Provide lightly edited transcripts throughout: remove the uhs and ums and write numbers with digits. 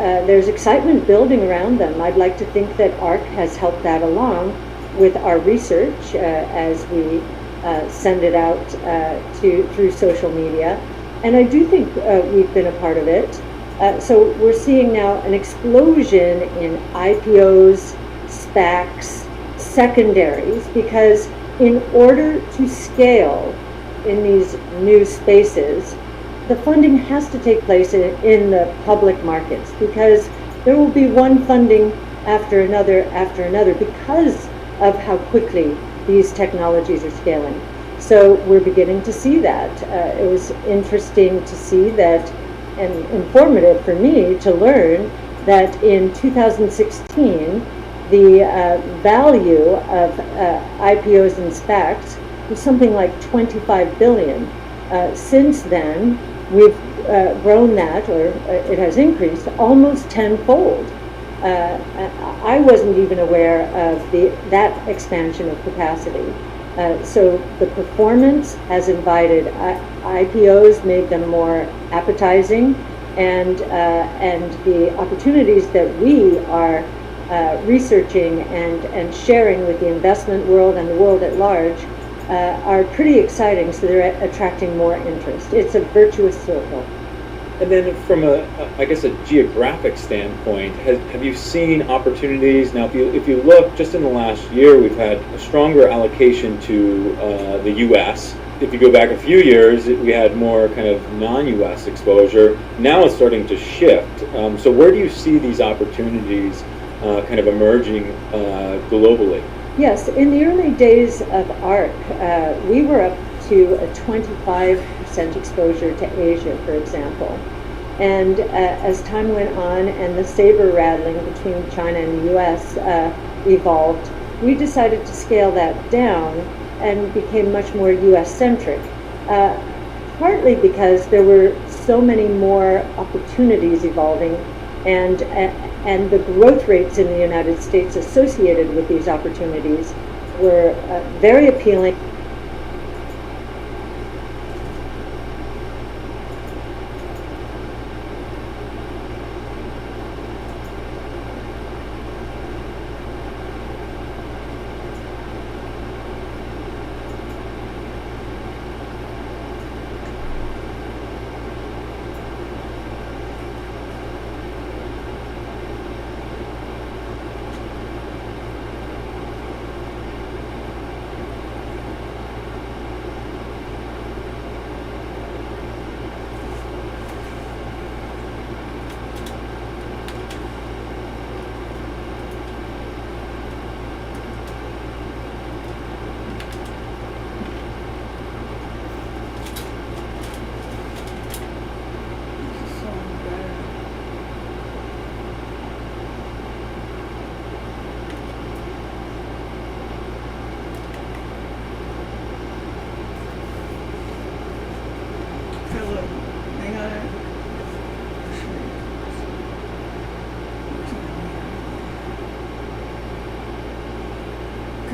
there's excitement building around them. I'd like to think that ARC has helped that along with our research as we send it out through social media. And I do think we've been a part of it. So we're seeing now an explosion in IPOs, SPACs, secondaries, because in order to scale in these new spaces, the funding has to take place in the public markets, because there will be one funding after another because of how quickly these technologies are scaling. So we're beginning to see that. It was interesting to see that, and informative for me to learn that in 2016, the value of IPOs and SPACs was something like 25 billion. Since then, we've grown that, or it has increased almost tenfold. I wasn't even aware of that expansion of capacity. So the performance has invited IPOs, made them more appetizing, and the opportunities that we are researching and sharing with the investment world and the world at large are pretty exciting, so they're attracting more interest. It's a virtuous circle. And then from I guess a geographic standpoint, have you seen opportunities? Now, if you look just in the last year, we've had a stronger allocation to the U.S. If you go back a few years, we had more kind of non-U.S. exposure. Now it's starting to shift. So where do you see these opportunities kind of emerging globally? Yes, in the early days of ARC, we were up to a 25% exposure to Asia, for example. And as time went on and the saber rattling between China and the US evolved, we decided to scale that down and became much more US-centric, partly because there were so many more opportunities evolving, and the growth rates in the United States associated with these opportunities were very appealing.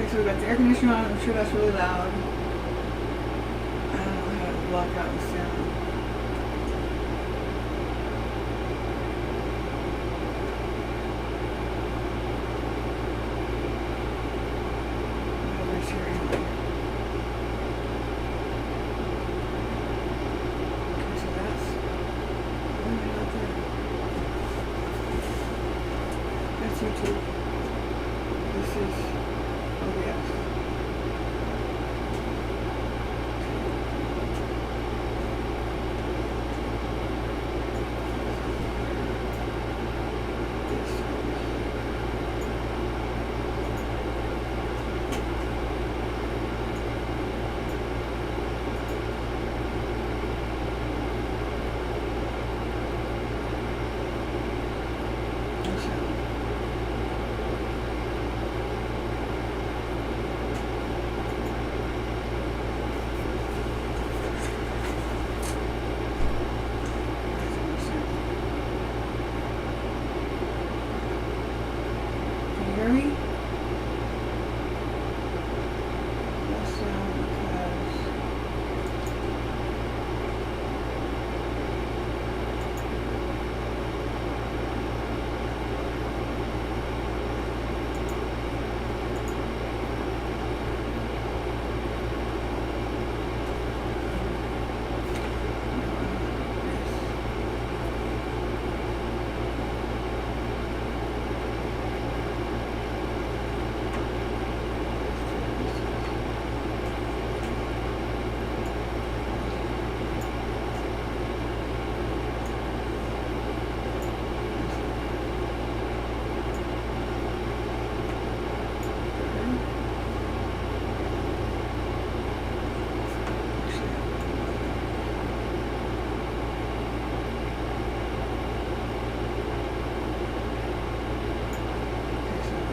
So we've got the air conditioner on. I'm sure that's really loud. I don't know how to block out the sound. Nobody's here anyway. Okay, so that's only out there. That's YouTube. This is OBS.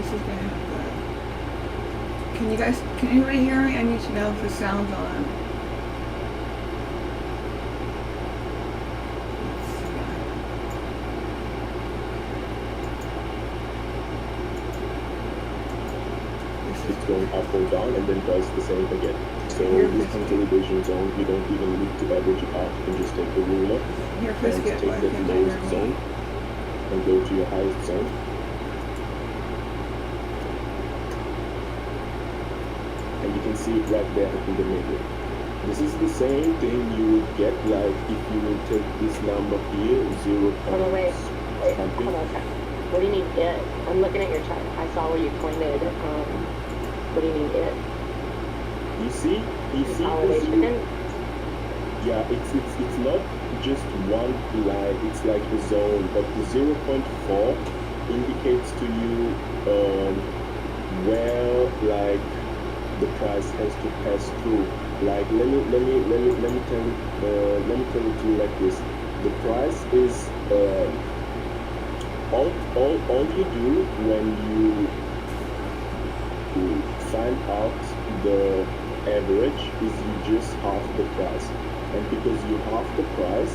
This is gonna have the. Can anybody hear me? I need to know if the sound's on. It's going up or down and then does the same again. So this consolidation zone, you don't even need to average it out. You can just take the ruler Here, and please take get like that lowest zone and go to your highest zone. And you can see it right there in the middle. This is the same thing you would get like if you will take this number here, 0. Hold on, wait, something. hold on a second. What do you mean it? I'm looking at your chart. I saw where you pointed. What do you mean it? You see the Consolidation? zero? Yeah, it's not just one line, it's like a zone, but the 0.4 indicates to you where like the price has to pass through. Like let me tell it to you like this. The price is all you do when you find out the average is you just half the price, and because you half the price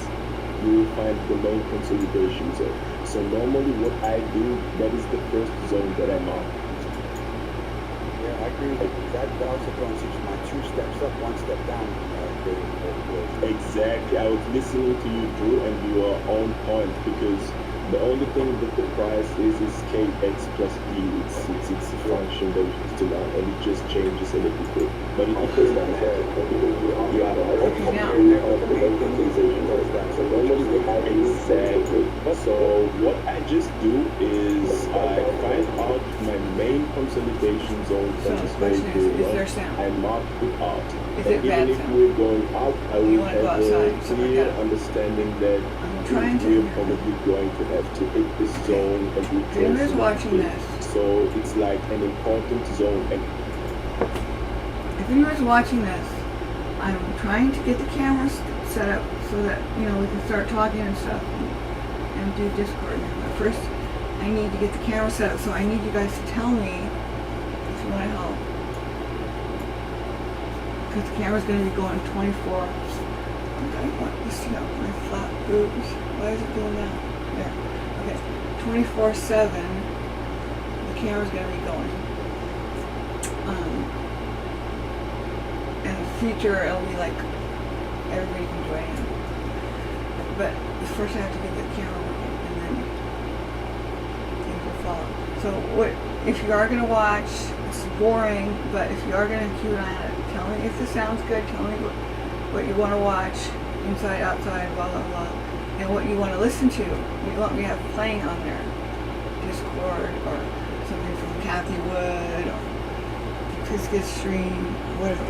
you will find the main consolidation zone. So normally what I do, that is the first zone that I mark. Yeah, I agree with that, but also don't teach my 2 steps up, 1 step down. Exactly, I was listening to you, Drew, and you are on point, because the only thing that the price is kx plus d. It's a function that we used to learn, and it just changes a little bit. But it depends on that. Exactly. So what I just do is I find out my main consolidation zone So from the this question whole is there I sound? mark it out. Is And it bad even if sound? we're going up, I You will wanna go have a outside, something like clear that? understanding that I'm trying to. we're probably going to have to hit this zone and we If anyone's watching this, So it's like an important zone. And if anyone's watching this, I'm trying to get the cameras set up so that, we can start talking and stuff and do Discord. But first, I need to get the camera set up, so I need you guys to tell me if you want to help. Because the camera's going to be going 24. I want to see out my flat boobs. Why is it doing that? There. Okay. 24/7. The camera's going to be going. In the future, it'll be like everybody can join in. But first, I have to get the camera working, and then things will follow. So, if you are going to watch? It's boring, but if you are going to keep an eye on it, tell me if this sounds good. Tell me what you want to watch, inside, outside, blah blah blah, and what you want to listen to. You want me to have playing on there, Discord or something from Kathy Wood or Pisket Stream, whatever.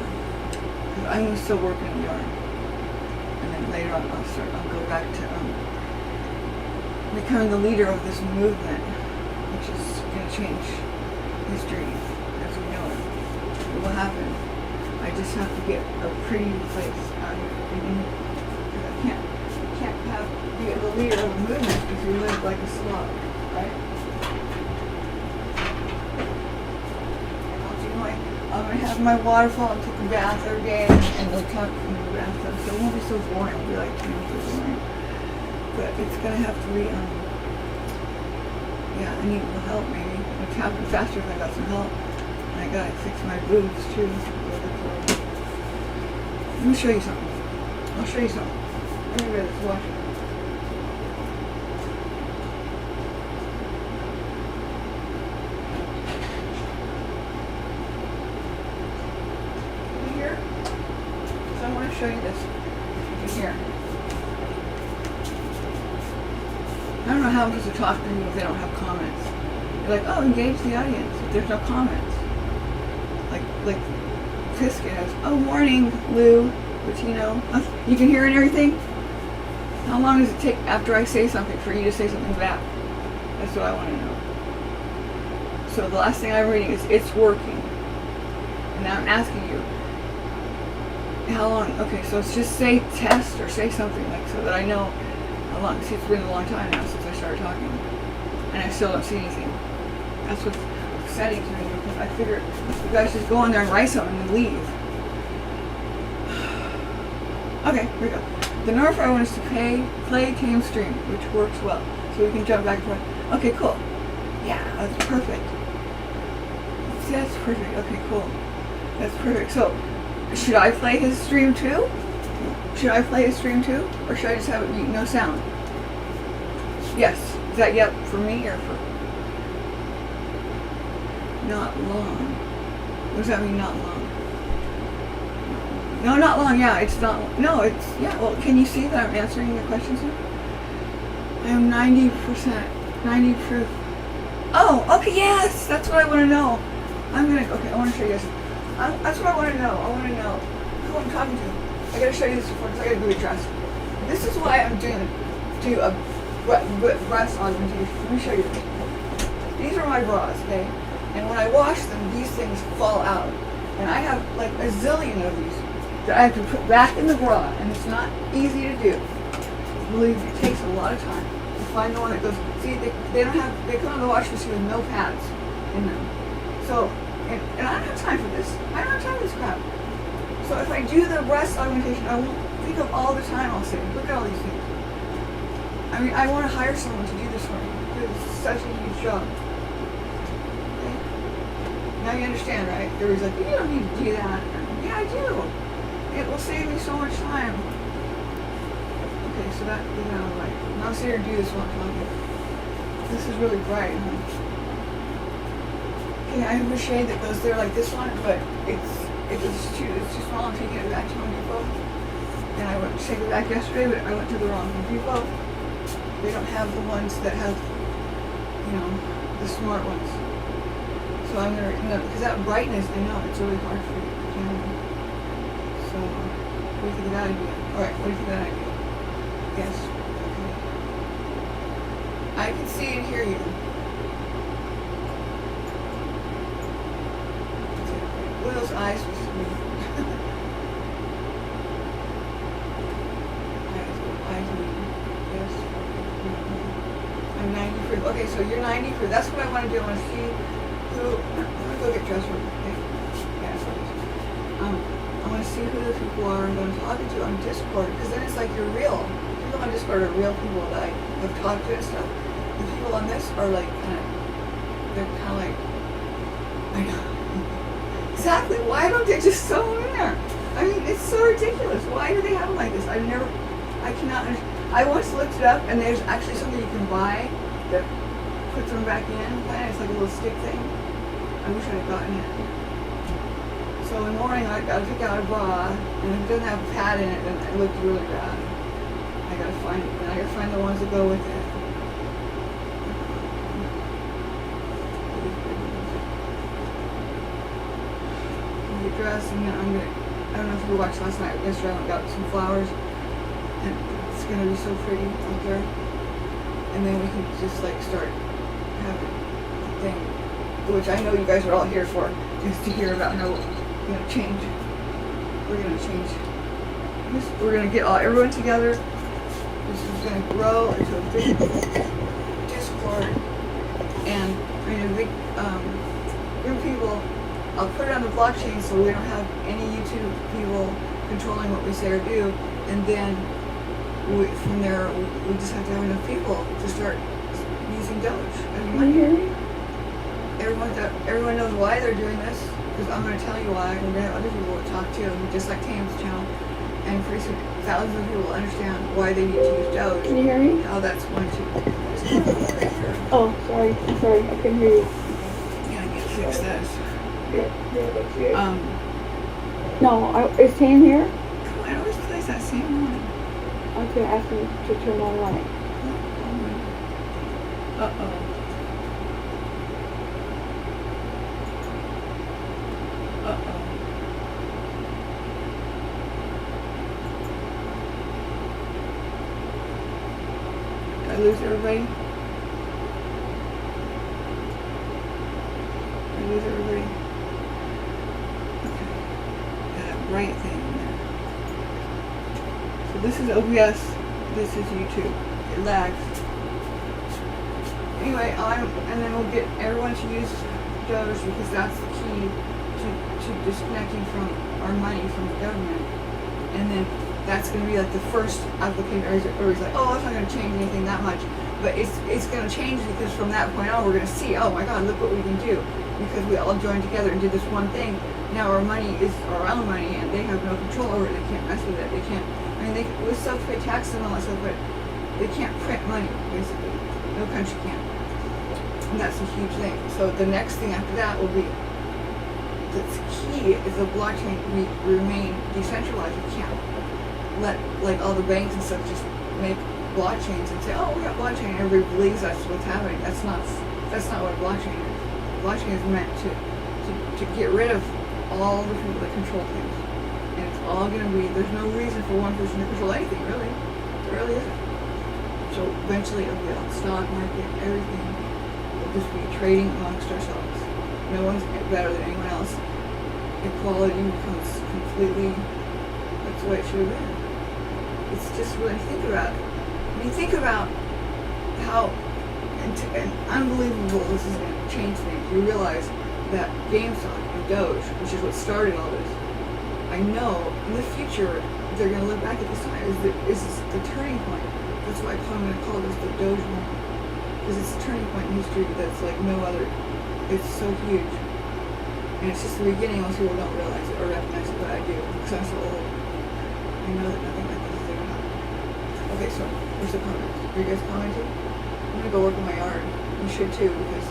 Because I'm still working in the yard, and then later on I'll go back to becoming the leader of this movement, which is going to change history as we know it. It will happen. I just have to get a pretty place out here. Because I can't be the leader of a movement if you live like a slug, right? I'm going to have my waterfall and take a bath every day, and they'll talk in the bathtub, so it won't be so boring. It'll be like so boring. But it's going to have to be, I need a little help maybe. It'll happen faster if I got some help. And I got to fix my boobs too. Let me show you something. I'll show you something. Everybody that's watching. Here. So I want to show you this. Here. I don't know how I'm supposed to talk to people if they don't have comments. You're like, oh, engage the audience. If there's no comments. Like Pisket has, oh, morning, Lou, Latino. You can hear and everything? How long does it take after I say something for you to say something back? That's what I want to know. So the last thing I'm reading is, it's working. And now I'm asking you, how long? Okay, so it's just say test or say something like so that I know how long. See, it's been a long time now since I started talking. And I still don't see anything. That's what upsetting to me because I figure you guys just go in there and write something and leave. Okay, here we go. The north I want us to play tame stream, which works well, so we can jump back and forth. Okay, cool. Yeah, that's perfect. See, that's perfect. Okay, cool. That's perfect. So, should I play his stream too? Should I play his stream too? Or should I just have it be no sound? Yes. Is that yep for me or for not long? What does that mean, not long? No, not long. Yeah, it's not. No, it's yeah. Well, can you see that I'm answering your questions here? I am 90%, 90 proof. Oh, okay. Yes, that's what I want to know. I'm gonna. Okay, I want to show you guys. That's what I want to know. I want to know who I'm talking to. I gotta show you this before because I gotta do a dress. This is why I'm doing a breast augmentation. Let me show you this. These are my bras, okay? And when I wash them, these things fall out. And I have like a zillion of these that I have to put back in the bra, and it's not easy to do. Believe me, it takes a lot of time to find the one that goes. See, they don't have. They come on the washing machine with no pads in them. So, and I don't have time for this. I don't have time for this crap. So if I do the breast augmentation, I won't think of all the time I'll say, look at all these things. I mean, I want to hire someone to do this for me because it's such a huge job. Okay? Now you understand, right? Everybody's like, you don't need to do that. Yeah, I do. It will save me so much time. Okay, so that is out of the way. Now I'll sit here and do this while I'm talking. This is really bright, huh? Okay, I have a shade that goes there like this one, but it's too small. I'm taking it back to Home Depot. And I went to take it back yesterday, but I went to the wrong Home Depot. They don't have the ones that have, you know, the smart ones. So I'm gonna, because that brightness, I know it's really hard for you. So, what do you think of that idea? Alright, what do you think of that idea? Yes. Okay. I can see and hear you. What are those eyes supposed to be? Eyes mean, yes. I'm 90 proof. Okay, so you're 90 proof. That's what I want to do. I want to see who. I'm going to go get dressed real quick. Okay? Yeah, that's what it is. I want to see who the people are that I'm talking to on Discord, because then it's like you're real. People on Discord are real people that I have talked to and stuff. The people on this are like they're kind of like, I know. Exactly. Why don't they just sew them in there? I mean, it's so ridiculous. Why do they have them like this? I cannot understand. I once looked it up, and there's actually something you can buy that puts them back in. It's like a little stick thing. I wish I had gotten it. So in the morning, I got to pick out a bra, and if it doesn't have a pad in it, then it looked really bad. I got to find it, and I got to find the ones that go with it. Dress, and then I'm gonna, I don't know if you watched last night, yesterday I got some flowers, and it's gonna be so pretty out there, and then we can just like start having a thing, which I know you guys are all here for, just to hear about how we're gonna change, we're gonna get everyone together, this is gonna grow into a big Discord, and I mean a big group of people. I'll put it on the blockchain so we don't have any YouTube people controlling what we say or do, and then from there we just have to have enough people to start using Doge as money. Everyone knows why they're doing this, because I'm going to tell you why, and we're going to have other people to talk to, just like Tam's channel, and pretty soon thousands of people will understand why they need to use Doge. Can you hear me? How that's going to. Oh, sorry, I couldn't hear you. Yeah, I can fix this. No, is Tam here? I always place that same one. I was going to ask him to turn on the light. Uh-oh. Did I lose everybody? Did I lose everybody? Right thing there. So this is OBS, this is YouTube. It lags. Anyway, and then we'll get everyone to use Doge because that's the key to disconnecting from our money from the government. And then that's going to be like the first applicant, or he's like, oh, it's not going to change anything that much. But it's going to change because from that point on, we're going to see, oh my God, look what we can do. Because we all joined together and did this one thing. Now our money is our own money, and they have no control over it. They can't mess with it. They can't. I mean, we still pay taxes and all that stuff, but they can't print money. Basically, no country can. And that's a huge thing. So the next thing after that will be the key is the blockchain remain decentralized. You can't let like all the banks and stuff just make blockchains and say, oh, we got blockchain. Everybody believes that's what's happening. That's not what a blockchain is. Blockchain is meant to get rid of all the people that control things. And it's all going to be, there's no reason for one person to control anything, really. There really isn't. So eventually it'll be on the stock market, everything. We'll just be trading amongst ourselves. No one's better than anyone else. Equality becomes completely, that's the way it should have been. It's just when you think about it. When you think about how and unbelievable this is going to change things, you realize that GameStop and Doge, which is what started all this, I know in the future they're going to look back at this time is the turning point. That's why I'm going to call this the Doge moment, because it's a turning point in history that's like no other. It's so huge, and it's just the beginning. Most people don't realize it or recognize it, but I do because I'm so old. I know that nothing like this is going to happen. Okay, so where's the comments? Are you guys commenting? I'm going to go work in my yard. You should too, because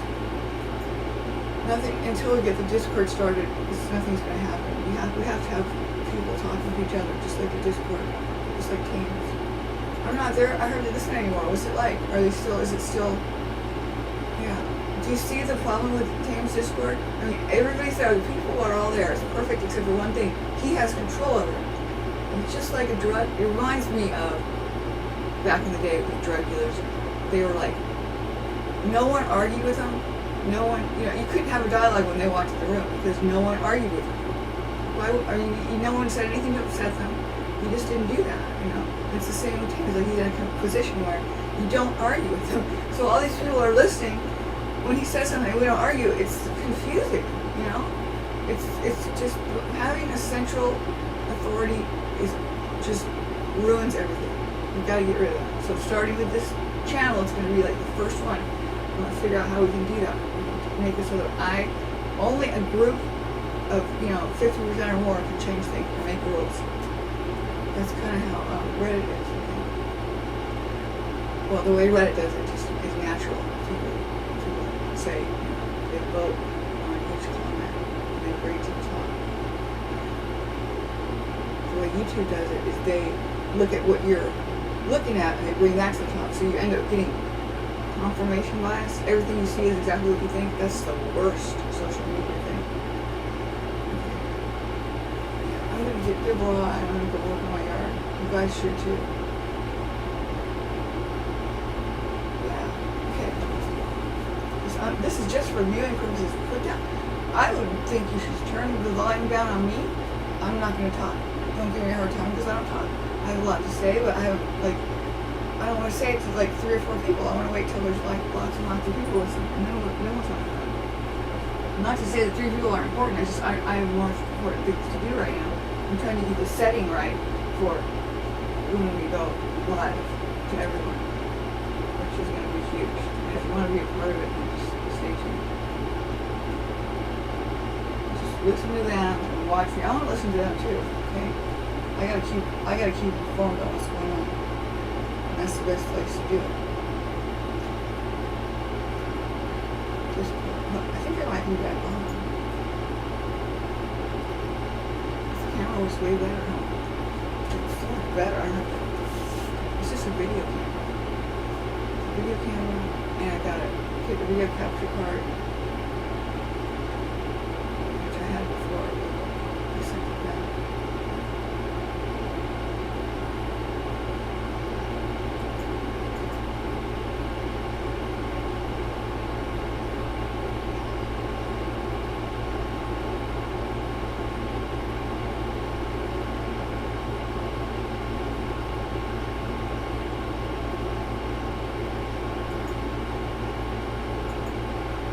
nothing until we get the Discord started, nothing's going to happen. We have to have people talking to each other, just like the Discord, just like Teams. I'm not there. I hardly listen anymore. What's it like? Are they still? Is it still? Yeah. Do you see the problem with Teams Discord? I mean, everybody's there. The people are all there. It's perfect except for one thing. He has control over it. And it's just like a drug. It reminds me of back in the day with drug dealers. They were like, no one argued with them. No one, you couldn't have a dialogue when they walked in the room because no one argued with them. Why? I mean, no one said anything to upset them. You just didn't do that. It's the same thing. It's like he's in a position where you don't argue with them. So all these people are listening. When he says something, we don't argue. It's confusing. It's just having a central authority is just ruins everything. You've got to get rid of that. So starting with this channel, it's going to be like the first one. I'm going to figure out how we can do that. Make it so that only a group of 50% or more can change things and make rules. That's kind of how Reddit is. Well, the way Reddit does it just is natural. People say they vote on each comment and they bring it to the top. The way YouTube does it is they look at what you're looking at and they bring that to the top. So you end up getting confirmation bias. Everything you see is exactly what you think. That's the worst social media thing. I'm going to get Deborah and I'm going to go work in my yard. You guys should too. Yeah. Okay. This is just for viewing purposes. Put down. I would think you should turn the volume down on me. I'm not going to talk. Don't give me a hard time because I don't talk. I have a lot to say, but I don't want to say it to like 3 or 4 people. I want to wait till there's like lots and lots of people listening, and then we'll talk about it. Not to say that 3 people are important. It's just I have more important things to do right now. I'm trying to get the setting right for when we go live to everyone, which is going to be huge. And if you want to be a part of it, then just stay tuned. Just listen to them and watch me. I want to listen to them too. Okay, I gotta keep informed on what's going on. That's the best place to do it. I think I might be back on. The camera was way better, huh? It's so much better. It's just a video camera. Video camera, and I got a video capture card, which I had before. I sent it back.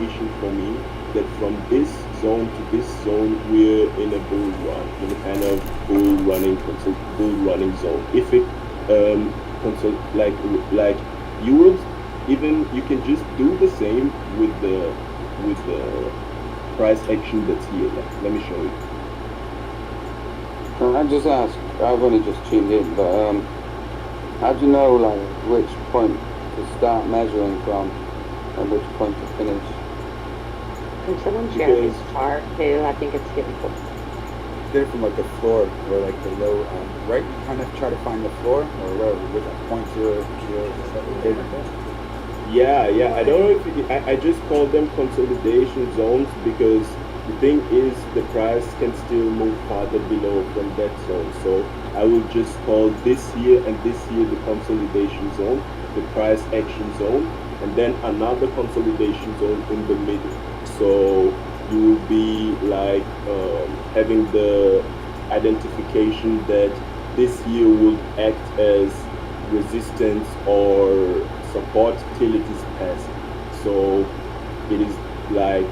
issue for me that from this zone to this zone we're in a bull run, in a kind of bull running zone. If it like you would even you can just do the same with the price action that's here. Let me show you. I just ask, I've only just tuned in, but how do you know like which point to start measuring from and which point to finish? Can someone share this chart too? I think it's getting cool. Get it from like the floor, or like the low, right? Kind of try to find the floor, or where with a 0.007. Yeah. I don't know if I just call them consolidation zones because the thing is the price can still move farther below from that zone. So I will just call this here and this here the consolidation zone, the price action zone, and then another consolidation zone in the middle. So you will be like having the identification that this here will act as resistance or support till it is passed. So it is like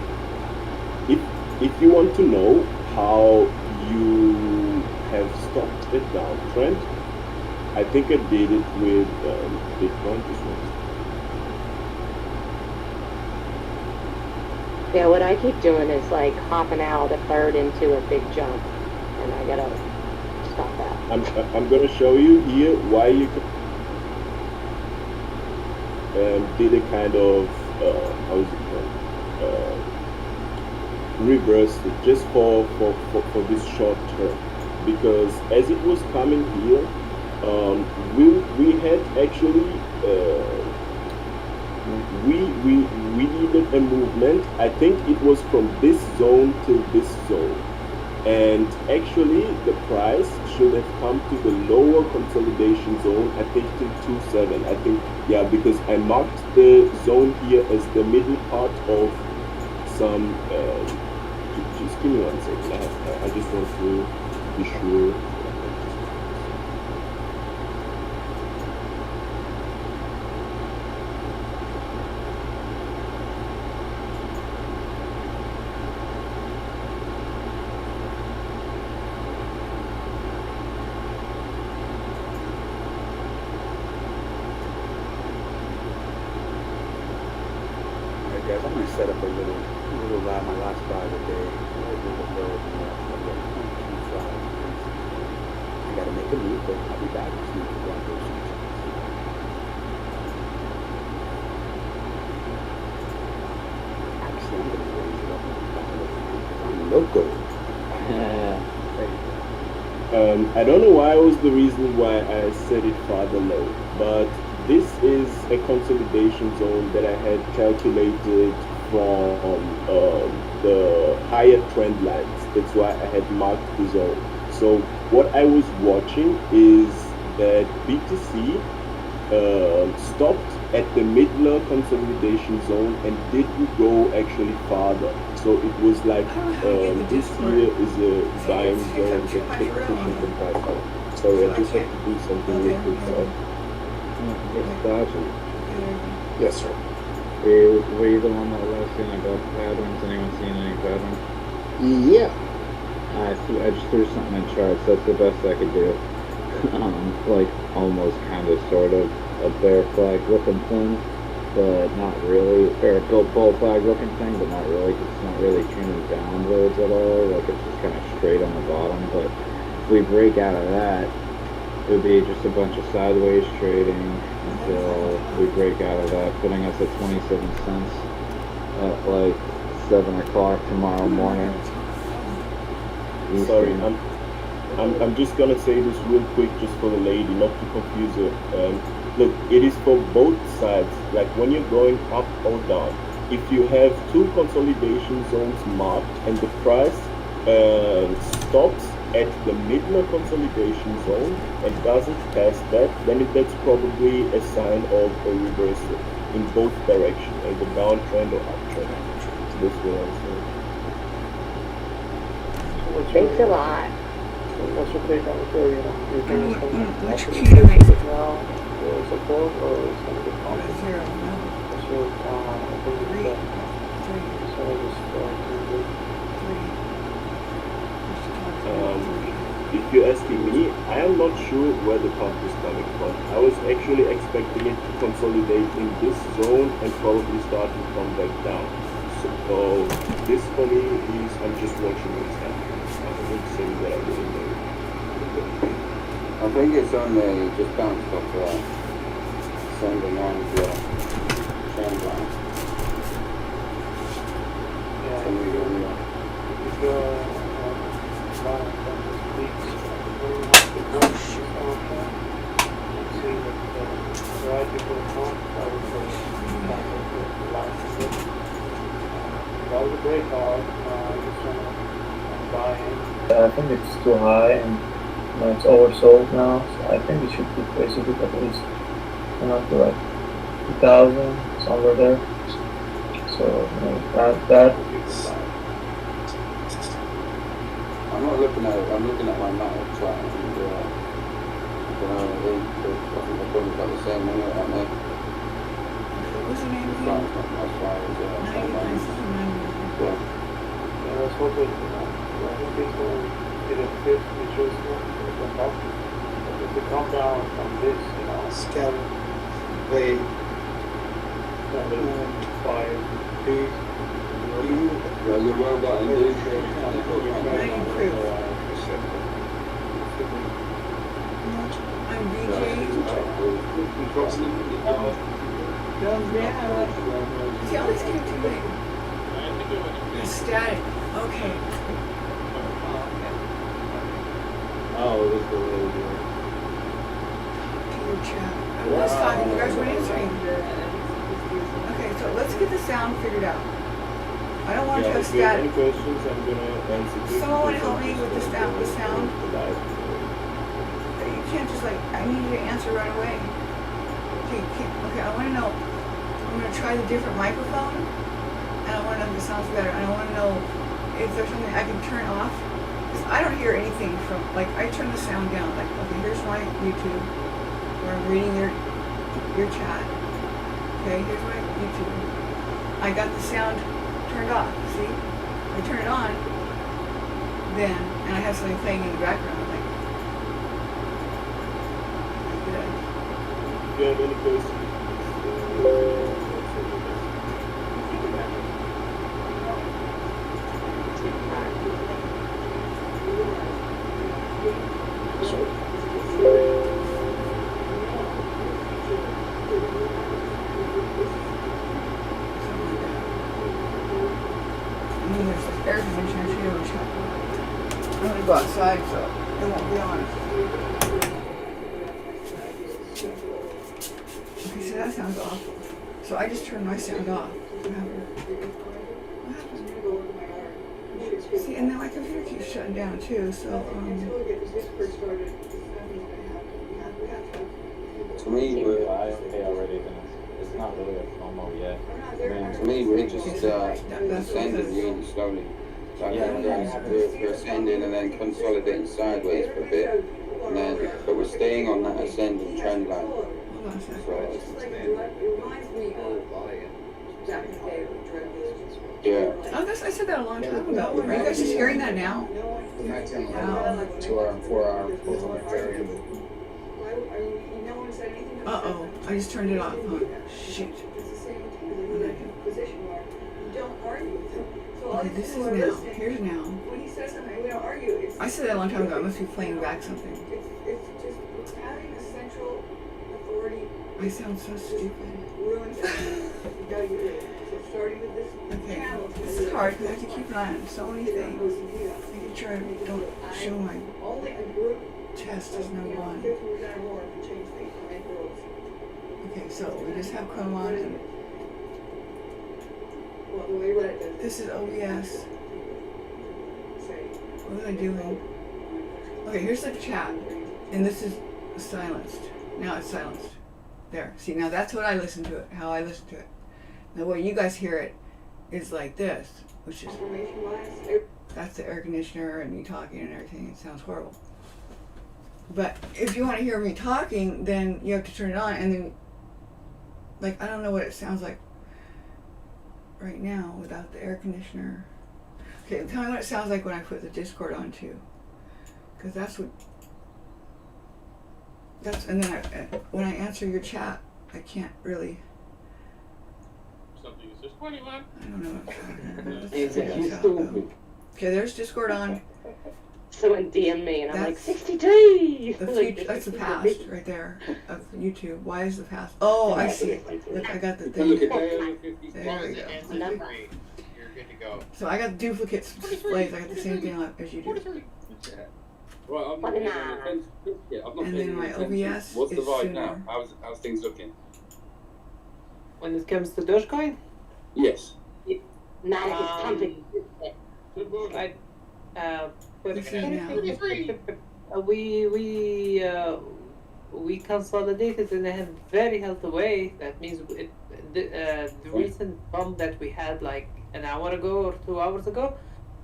if you want to know how you have stopped a downtrend, I think I did it with Bitcoin. This one. Yeah, what I keep doing is like hopping out a third into a big jump, and I gotta stop that. I'm gonna show you here why you did a kind of how is it called reverse it just for this short term, because as it was coming here, we had actually we needed a movement. I think it was from this zone to this zone, and actually the price should have come to the lower consolidation zone, I think till 2.7. I think, yeah, because I marked the zone here as the middle part of some just give me 1 second. I just want to be sure. Guys, I'm gonna set up a little my last buy of the day. A little low, I gotta make a move, but I'll be back. Just need to go on those things. Actually, I'm gonna raise it up on local. I don't know why was the reason why I set it farther low, but this is a consolidation zone that I had calculated from the higher trend lines. That's why I had marked the zone. So what I was watching is that BTC stopped at the middle consolidation zone and didn't go actually farther. So it was like this here is a buying zone that kept pushing the price up. Sorry, I just have to do something real quick. Yes, sir. Were you the one that was asking about patterns? Anyone seeing any patterns? Yeah. I just threw something in charts. That's the best I could do. Like almost kind of sort of a bear flag looking thing, but not really. Or a bull flag looking thing, but not really, because it's not really trending downwards at all. Like it's just kind of straight on the bottom. But if we break out of that, it would be just a bunch of sideways trading until we break out of that, putting us at 27 cents at like 7 o'clock tomorrow morning. Sorry, I'm just gonna say this real quick, just for the lady, not to confuse her. Look, it is for both sides. Like when you're going up or down, if you have two consolidation zones marked and the price stops at the middle consolidation zone and doesn't pass that, then that's probably a sign of a reversal in both directions, either downtrend or uptrend. So that's what I'm saying. Thanks a lot. What's your take on Ethereum? Which key do we? Now, support or is going to be Zero, no. What's your opinion? Three. you're asking me, I am not sure where the pump is coming from. I was actually expecting it to consolidate in this zone and probably start to come back down. So this for me is I'm just watching what's happening. I don't say that I really know. I think it's only just bounced off sending on the trend line. Yeah, So we go, if you're one of them speaks, very much the voice is open. You see that the right people not, I would say, kind of the life of it. That was a great art. I just want to buy in. I think it's too high and it's oversold now, so I think it should be basically at least to like 2,000 somewhere there. So that I'm not looking at it, I'm looking at my metal chart and I don't know, I think they've probably got the same number on there. What's the name As again? far as trend line. Yeah. I was hoping, I think people did a fit, which was the top. If they come down from this, Scatter. They. kind of by these, Well, you're robot indeed. I'm VJ. See, all these getting too late. It's static. Okay. Oh, this is the way to do it. To your chat. I was talking, you guys weren't answering. Okay, so let's get the sound figured out. I don't want to have If you have any static. questions, I'm gonna answer this. Someone wanna help me because with the I'm sound- the just sound? gonna live. You can't just like, I need you to answer right away. Okay, I want to know, I'm going to try the different microphone, and I want to know if it sounds better, and I want to know if there's something I can turn off, because I don't hear anything from, like, I turn the sound down, like, okay, here's my YouTube, where I'm reading your chat, okay, here's my YouTube, I got the sound turned off, see, I turn it on, then, and I have something playing in the background, like this. If you have any questions, I mean, there's this air conditioner too, which I'm gonna go outside, so it won't be on. Okay, so that sounds awful. So I just turned my sound off. What happened? See, and now my computer keeps shutting down too, so, To me, we're, already, then it's not really a promo yet. to me, we're just ascending really slowly. Like we're ascending and then consolidating sideways for a bit, and then but we're staying on that ascending trend line. hold on a second. Yeah. Oh, I said that a long time ago. Are you guys just hearing that now? Wow. 2 hour, 4 hour, Uh-oh, I just turned it off, huh? Shit. Okay, this is now. Here's now. I said that a long time ago. I must be playing back something. I sound so stupid. Okay, this is hard because I have to keep an eye on so many things. Making sure I don't show my chest as number one. Okay, so we just have Chrome on and this is OBS. What was I doing? Okay, here's the chat, and this is silenced. Now it's silenced. There. See, now that's what I listen to it, how I listen to it. The way you guys hear it is like this, which is, that's the air conditioner and me talking and everything. It sounds horrible. But if you want to hear me talking, then you have to turn it on, and then, like, I don't know what it sounds like right now without the air conditioner. Okay, tell me what it sounds like when I put the Discord on too. because and then when I answer your chat, I can't really. Something is just 21. I don't know. Stupid. Okay, there's Discord on. Someone DM me and I'm like, That's 63! The Like, future, that's the past right there of YouTube. Why is the past? Oh, I see. Look, I got the thing. Look at day over 50. There we go. Ends in 3. You're good to go. So I got duplicates displays. I got the same thing as you do. 43. Right, I'm not paying any attention. Yeah, I'm not And paying then my any attention. OBS What's the is vibe sooner. now? How's things looking? When it comes to Dogecoin, Yes. Not if it's pumping. right? This is now. We consolidated in a very healthy way. That means the recent bump that we had like an hour ago or 2 hours ago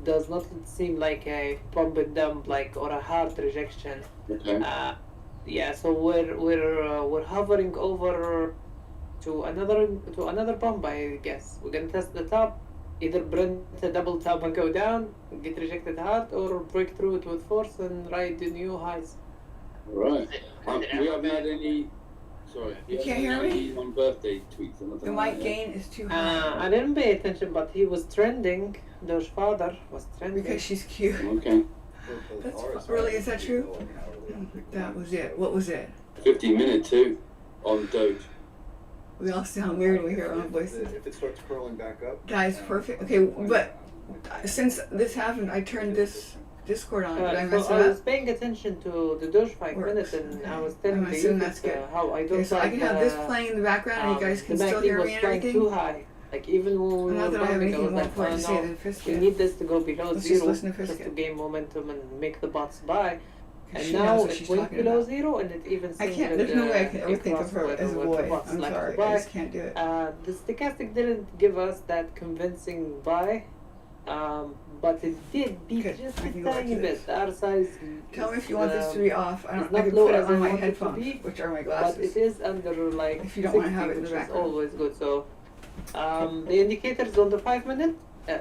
does not seem like a pump and dump like or a hard rejection. Okay. Yeah, so we're hovering over to another bump. I guess we're gonna test the top. Either Brent a double top and go down, get rejected hard, or break through it with force and ride the new highs. Right. We haven't had any. Sorry. You can't hear me? On birthday tweets. Or nothing The like mic that. gain is too high. I didn't pay attention, but he was trending. Doge's father was trending. Because she's cute. Okay. That's really, is that true? That was it. What was it? 15-minute too on Doge. We all sound weird when we hear our own voices. If it starts curling back up. Guys, perfect. Okay, but since this happened, I turned this Discord on. Did I mess So it I was up? paying attention to the Doge 5 Works. minutes, and I was I'm telling assuming you that's that, good. how I don't Okay, so I like can have this playing in the background, and you guys can the still backing hear was me and flying everything. too high. Like even when we Not were that I have bumping, I anything was more like, important to say no, than we Fisket. need this to go below Let's just zero listen to just to Fisket. gain momentum and make the bots buy. And She now knows what it she's went talking below about. zero, and it even I seemed can't, that, there's no way I can ever it think of crossed her with as a the boy. bots I'm like sorry, to buy. I just can't do it. The stochastic didn't give us that convincing buy, but it did beat Good, just I a can go back tiny to bit. this. Our size. Tell me if you want this to be off. I it's don't. I not can low put it as I on my want it to headphones, be, which are my but glasses. it is under like If you don't wanna 60, have it in the which is background. always good. So the indicators on the 5 minute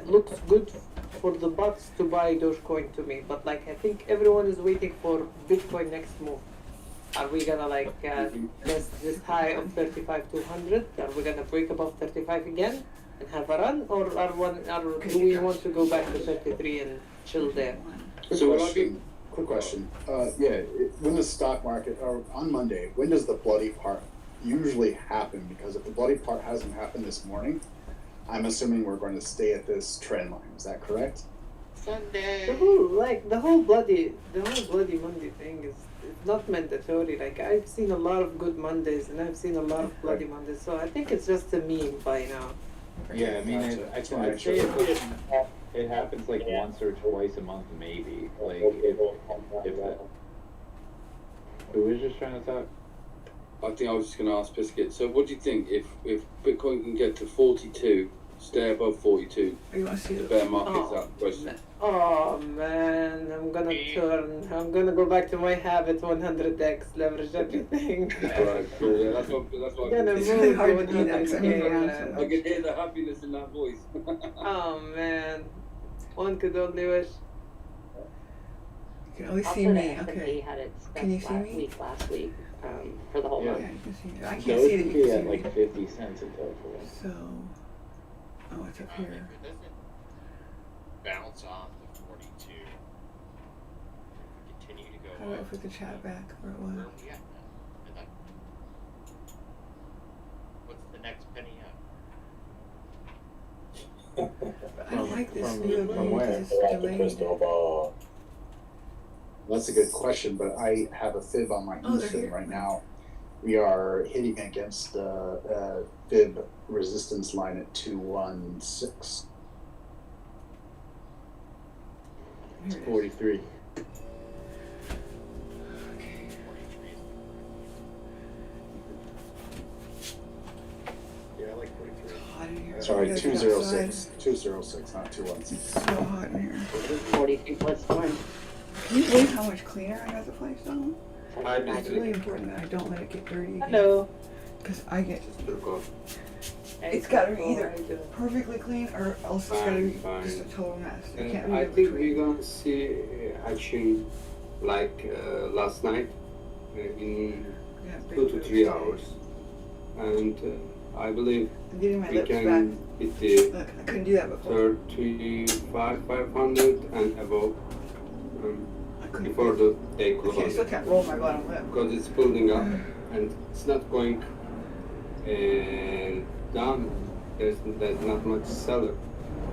looks good for the bots to buy Dogecoin to me, but like I think everyone is waiting for Bitcoin next move. Are we gonna like test this high of 35,200? Are we gonna break above 35 again and have a run, or do we want to go back to 33 and chill there? So will I be? Quick question. When the stock market, or on Monday, when does the bloody part usually happen? Because if the bloody part hasn't happened this morning, I'm assuming we're going to stay at this trend line. Is that correct? Sunday. The whole bloody Monday thing is it's not mandatory. Like I've seen a lot of good Mondays and I've seen a lot of bloody Mondays, so I think it's just a meme by now. Yeah, I mean, I'd say it happens like once or twice a month, maybe. Like if that. Who was just trying to talk? I think I was just going to ask Biscuit. So, what do you think if Bitcoin can get to 42, stay above 42? You want to see The the bear market's out the question. Oh man, I'm gonna go back to my habit 100x, leverage everything. Right, yeah, that's what I'm gonna It's move really hard to do that 'cause I move 100K, around man. so I much. can hear the happiness in that voice. Oh man, one could only wish. You can only Also, see the me. S&P Okay. had its Can you best see me? last week for the whole Yeah, month. you can see me. I can't Those see that would you be can at see like me. 50 cents a total. So, oh, it's up here. If it doesn't bounce off the 42, continue to go How do I up. put the chat back where it Where was? are we at now? And what's the next penny up? I don't like this From- view of from me where? because it's delayed. That's a good question, but I have a fib on my Oh, they're eSIM here. right now. We are hitting against the fib resistance line at 216. Here it is. 43. Okay. 43 is Yeah, I like 43. Hot in here. Sorry, I gotta get 206. 206, not 216. outside. It's so hot in here. 43 plus 1. Can you believe how much cleaner I got the place on? I It's really important that I don't let it get dirty again. Hello. Because I get, Hey, it's gotta be how either are you doing? perfectly clean or else it's gotta be just a total mess. It can't be I in think between. we're gonna see actually like last night in Yeah, 2 to 3 hours, and I believe I'm getting my we lips can back. hit the Look, I couldn't do that before. 35,500 and above before the day I closes. still can't roll my bottom lip. Because it's building up and it's not going down. There's not much seller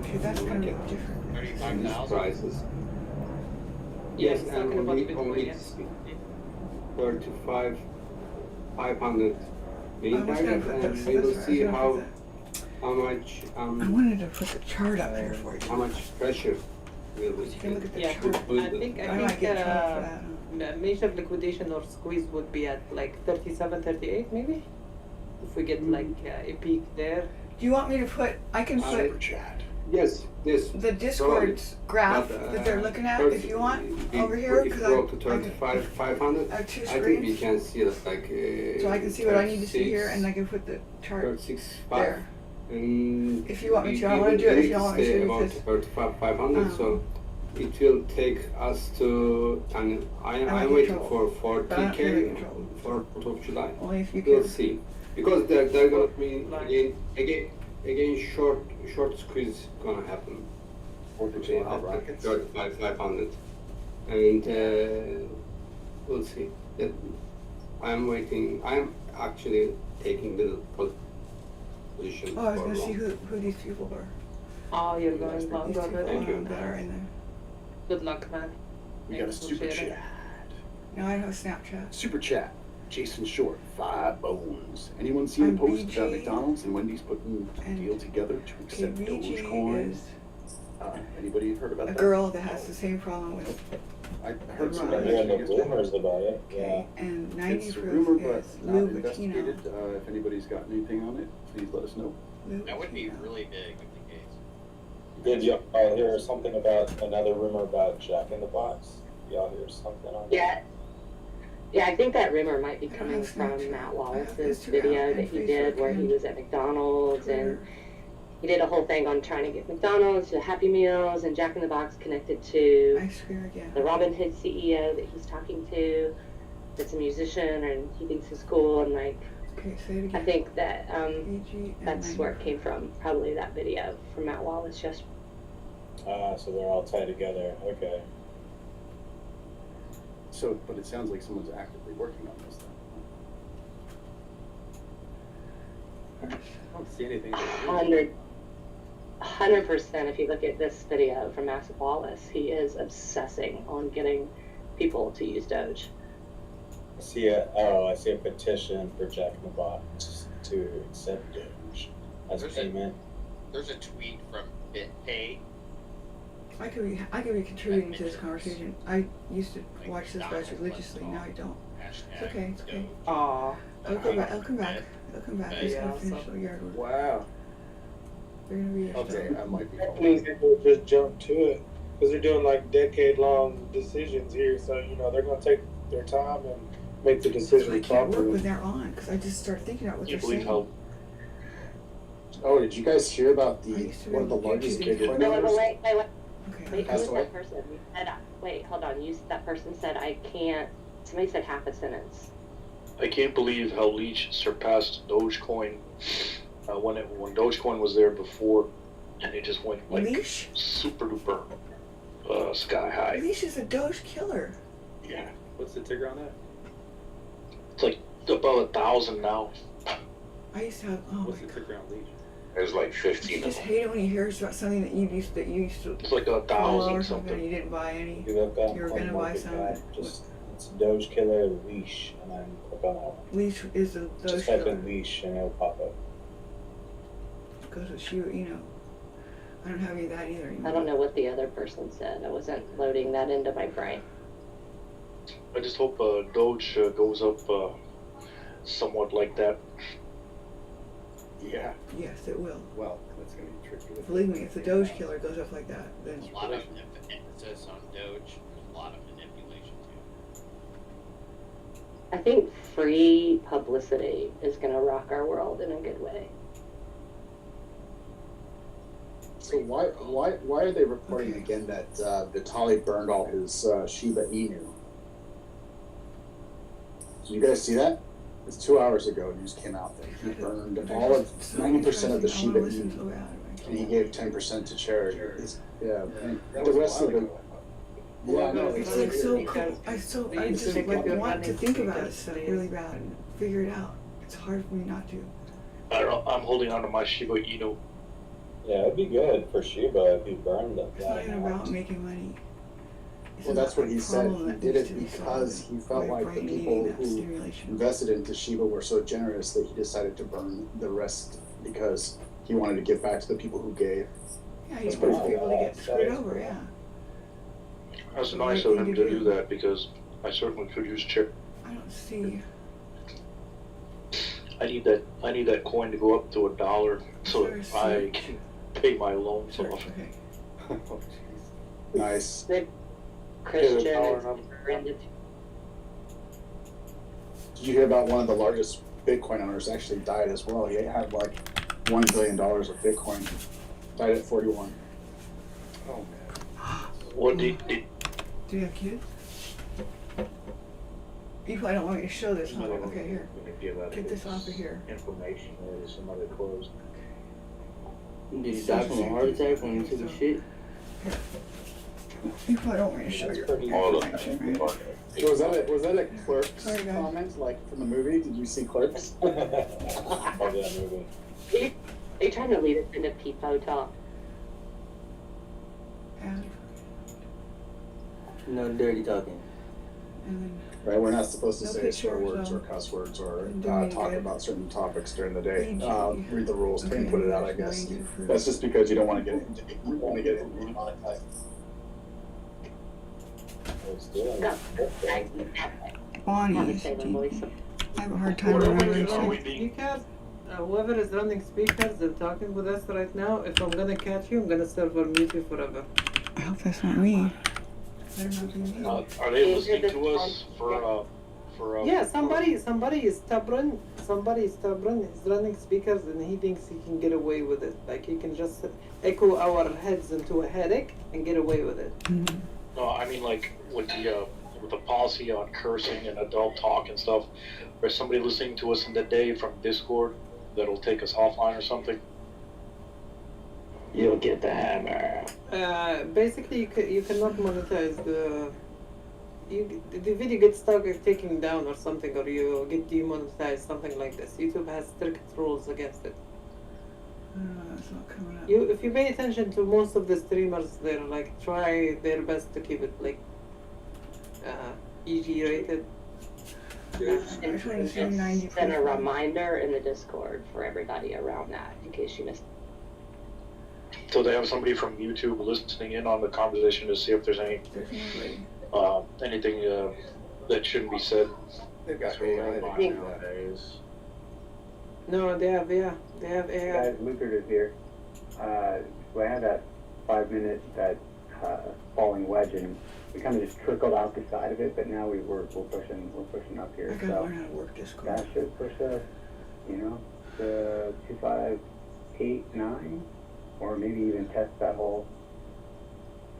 Okay, that's gonna be different. on these 35,000? prices. Yeah, Yes, he's and talking about only Bitcoin, yes. 35,500 being I was gonna target, put and those- we will that's right, see I was gonna put how much I wanted to put the chart up here for you. how much pressure will we You can look at the Yeah, chart. I think I might get in trouble for that. major liquidation or squeeze would be at like 37, 38 maybe? If we get like a peak there. Do you want me to put, I can put Yes, yes. the Discord's graph that they're looking at if you want over here, If because you go to I 35,500, I have two I think we screens. can see like So I can see what I need to see here and I can put the chart 36,500. there. And If you want me we- to, I we wanna will do it if need you don't want me stay to, about because- 35,500, so it will take us to, and might I'm get waiting trouble. for But I don't really get 40K trouble. for 4th of July. Only if you We'll can. see. Because they're gonna be again short squeeze gonna happen. 4th of July rockets. 35,500. And we'll see. That I'm waiting. I'm actually taking the position. Oh, I was for gonna see long. who these people were. Oh, you're going These long two already? people that are in there. Good luck, man. We got a Thanks for super sharing. chat. No, I don't have Snapchat. Super chat. Jason Short, 5 bones. Anyone seen I'm a post about BG. McDonald's and Wendy's putting a And- deal together to Okay, accept VG Dogecoin? is Anybody heard about a that? girl that has the same problem with, I heard Right. somebody Hearing mention the it yesterday. rumors about it, okay, and 90 It's a proof rumor, but is not Lou investigated. Bacchino. If anybody's got anything on it, please let us know. Lou That would be Bacchino. really big if the case. did y'all hear something about another rumor about Jack in the Box? Y'all hear something on that? Yeah. Yeah, I think that rumor might be I don't coming have from Snapchat. Matt I have Wallace's Instagram video and that he Facebook did where he and was at McDonald's and Twitter. he did a whole thing on trying to get McDonald's to Happy Meals and Jack in the Box connected to I swear again. the Robin Hood CEO that he's talking to, that's a musician and he thinks is cool, and like Okay, say it I again. think that VG and that's 90 where it came from, probably that video from Matt Wallace just So they're all tied together. Okay. So, but it sounds like someone's actively working on this then. I don't see anything. 100%. If you look at this video from Matt Wallace, he is obsessing on getting people to use Doge. I see a petition for Jack in the Box to accept Doge as There's payment. There's a tweet from BitPay. I could be contributing to this conversation. I used to watch this guys religiously, now I don't. It's okay, it's okay. Aw. I'll come back, I'll come back. I'll come back. He's Yeah, gonna finish so- the yard work. Wow. They're gonna be here Okay, still. I might be. That means people would just jump to it because they're doing like decade-long decisions here. So they're going to take their time and make the So I decision can't work when properly. they're on, because I just start thinking about what they're Can't believe saying. how. Oh, did you guys hear about I used to one of the be able to largest do Bitcoin No, owners? wait, Okay. who Passed was away? that person? You said, wait, hold on. That person said, I can't, somebody said half a sentence. I can't believe how Leech surpassed Dogecoin when Dogecoin was there before, and it just went like Leash? super duper sky high. Leash is a Doge killer. Yeah, What's the ticker on that? it's like about 1,000 now. I used to have, oh What's my the god. ticker on Legion? There's like You 15 of just them. hate it when you hear about something that you used to It's like follow 1,000 or something and something. you didn't buy any. You look up You were gonna buy some. CoinMarketCap, just it's Doge Killer Leash, and then click on that one. Leash is a Doge Just type killer. in Leash and it'll pop up. Goes with you, I don't have any of that either anymore. I don't know what the other person said. I wasn't loading that into my brain. I just hope Doge goes up somewhat like that. Yeah. Yes, it will. Well, that's gonna be tricky. Believe me, if the Doge killer goes up like that, then A lot of emphasis on Doge. There's a lot of manipulation too. I think free publicity is going to rock our world in a good way. So why are they reporting again that Vitalik burned all his Shiba Inu? Did you guys see that? It's 2 hours ago. News came out that he burned all of 90% of the Shiba Inu, and he gave 10% to charity. Yeah, and the rest of the. Yeah, I know. It's like so cool. I just like want to think about this stuff really bad and figure it out. It's hard for me not to. I don't know. I'm holding on to my Shiba Inu. Yeah, it'd be good for Shiba if you burned them. It's not even about making money. Well, that's what he said. He did it because he felt like the people who invested into Shiba were so generous that he decided to burn the rest because he wanted to give back to the people who gave. Yeah, he wants people to get screwed over, yeah. That's nice of him to do that because I certainly could use chip. I don't see. I need that coin to go up to $1 so that I can pay my loans off. Okay. Nice. Christian Did you hear about one of the largest Bitcoin owners actually died as well? He had like $1 billion of Bitcoin. Died at 41. Oh man. What did Do you have kids? You probably don't want me to show this, huh? Okay, here. Get this off of here. Information or some other clothes. Did you die from a heart attack when you took a shit? You probably don't want me to show your information, right? So was that a Clerks comment, like from the movie? Did you see Clerks? Oh, that movie. Are you trying to lead us into peepo talk? No dirty talking. Right, we're not supposed to say swear words or cuss words or talk about certain topics during the day. Read the rules and put it out, I guess. That's just because you don't want to get demonetized. Bonnie, I have a hard time remembering. Speakers, whoever is running speakers, they're talking with us right now. If I'm gonna catch you, I'm gonna server mute you forever. I hope that's not me. Are they listening to us for Yeah, somebody is stubborn. Somebody is stubborn. He's running speakers and he thinks he can get away with it. Like he can just echo our heads into a headache and get away with it. Mm-hmm. No, I mean like with the policy on cursing and adult talk and stuff. There's somebody listening to us in the day from Discord that'll take us offline or something. You'll get the hammer. Basically, you cannot monetize the video gets stuck or taken down or something, or you get demonetized, something like this. YouTube has strict rules against it. It's not coming up. If you pay attention to most of the streamers, they're like try their best to keep it like EG rated. Send a reminder in the Discord for everybody around that in case you missed. So they have somebody from YouTube listening in on the conversation to see if there's anything that shouldn't be said. They've got AI nowadays. No, they have AI. Guys, Lucrative here. So I had that 5 minute falling wedge, and we kind of just trickled out the side of it. But now we're pushing up here. I gotta learn how to work Discord. That should push us, to 2589, or maybe even test that whole.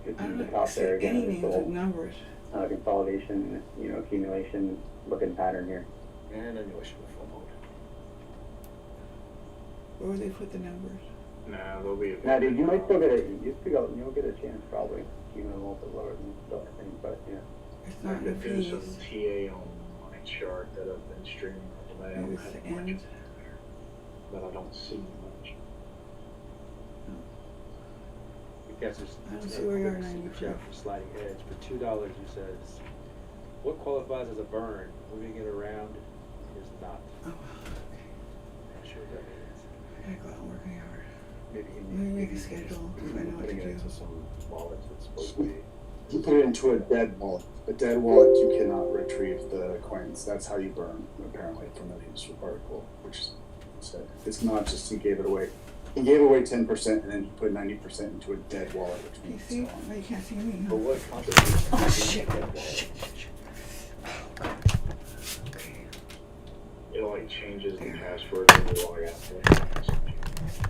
Get to the top there again. Any names with numbers. Consolidation, accumulation looking pattern here. And emulation with full mode. Where would they put the numbers? Nah, they'll be. Nah, dude, you might still get you'll get a chance probably, even a little bit lower than stuff, I think, but yeah. It's not to the finish fees. some TA on my chart that I've been streaming today. I don't Maybe it's have the much end. but I don't see much. Guess it's I don't see where you are, 90%. for sliding edge. For $2, you says what qualifies as a burn? Moving it around is not. Oh, Not sure what that means. I gotta go out and work hard. Maybe Make a schedule so I know what to putting it do. into some wallet that's supposed to be. You put it into a dead wallet. A dead wallet, you cannot retrieve the coins. That's how you burn, apparently, from the news article, which said it's not just he gave it away. He gave away 10% and then he put 90% into a dead wallet, which You means see? it's gone. Oh, you can't see me, huh? But what contribution? Oh, shit. It only changes the password when you log out.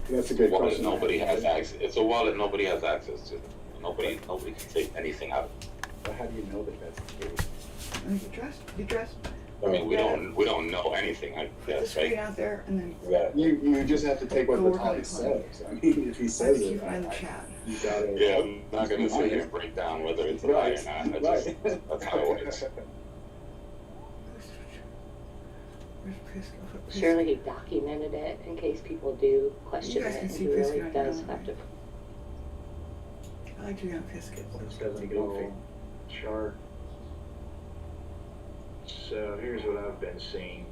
That's a good Wallet question. nobody has access. It's a wallet nobody has access to. Nobody can take anything out of it. But how do you know that that's the case? You dressed? I mean, we don't know anything, I Put the guess, screen right? out there and then Yeah. You just have to take what Go work on Vitaly the plan. says. I mean, if he says keep it, it in the chat. you gotta. Yeah, I'm not gonna sit here honest. and break down whether it's a lie or not. I just, Right. that's how it works. Surely he documented it in case people do question guys it, can and see he really Pisco on does your have to. I like to get biscuits. This doesn't go chart. So here's what I've been seeing.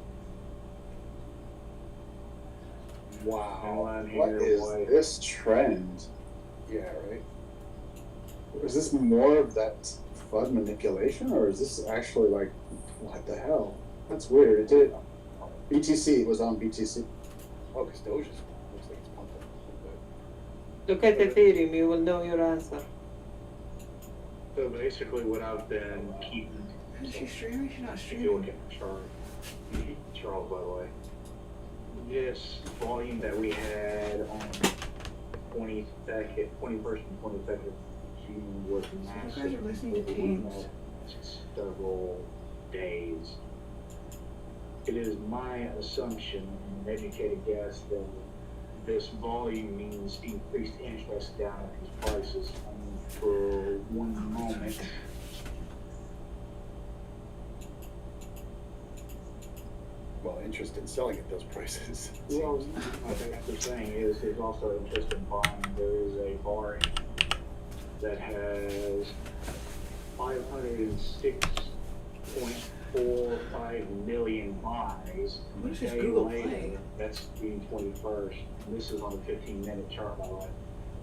Wow. Line What here, is white. this trend? Yeah, right. Is this more of that FUD manipulation, or is this actually like, what the hell? That's weird. It did. BTC, it was on BTC. Oh, because Doge looks like it's pumping. Look at Ethereum, you will know your answer. So basically what I've been keeping. Is she streaming? She's not If you streaming. look at the chart, Charles, by the way, this volume that we had on 21st and 22nd June was You massive. guys are listening to We Teams. had several days. It is my assumption, and an educated guess, that this volume means increased interest down at these prices. For one moment, Well, interest in selling at those prices. well, I think what they're saying is there's also interest in buying. There is a bar that has 506.45 million buys. What is A this day Google later, Play? that's June 21st. And this is on a 15-minute chart, by the way.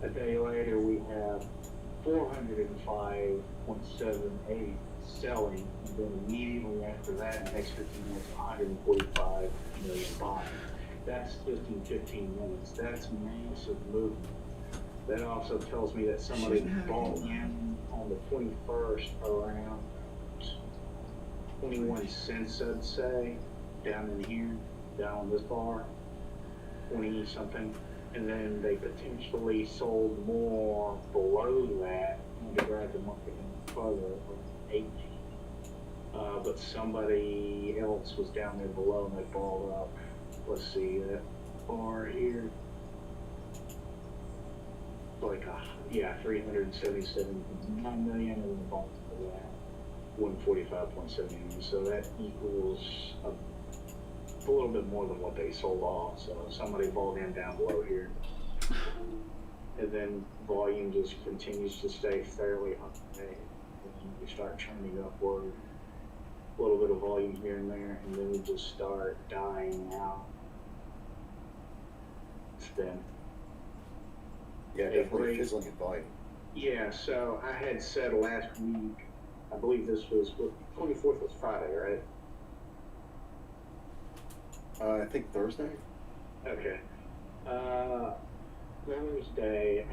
A day later, we have 405.78 selling, and then immediately after that, in the next 15 minutes, 145 million buying. That's just in 15 minutes. That's massive movement. That also tells me that somebody bought in on the 21st around 21 cents, I'd say, down in here, down on this bar, 20 something. And then they potentially sold more below that to drag the market in further, 18. But somebody else was down there below and they balled up. Let's see, that bar here, like, 377.9 million, and then the ball for that, 145.7 million. So that equals a little bit more than what they sold off. So somebody balled in down below here. And then volume just continues to stay fairly high. And we start trending upward, a little bit of volume here and there, and then we just start dying out. Then Yeah, definitely fizzling at volume. yeah, so I had said last week, I believe this was, 24th was Friday, right? I think Thursday. Okay. Thursday,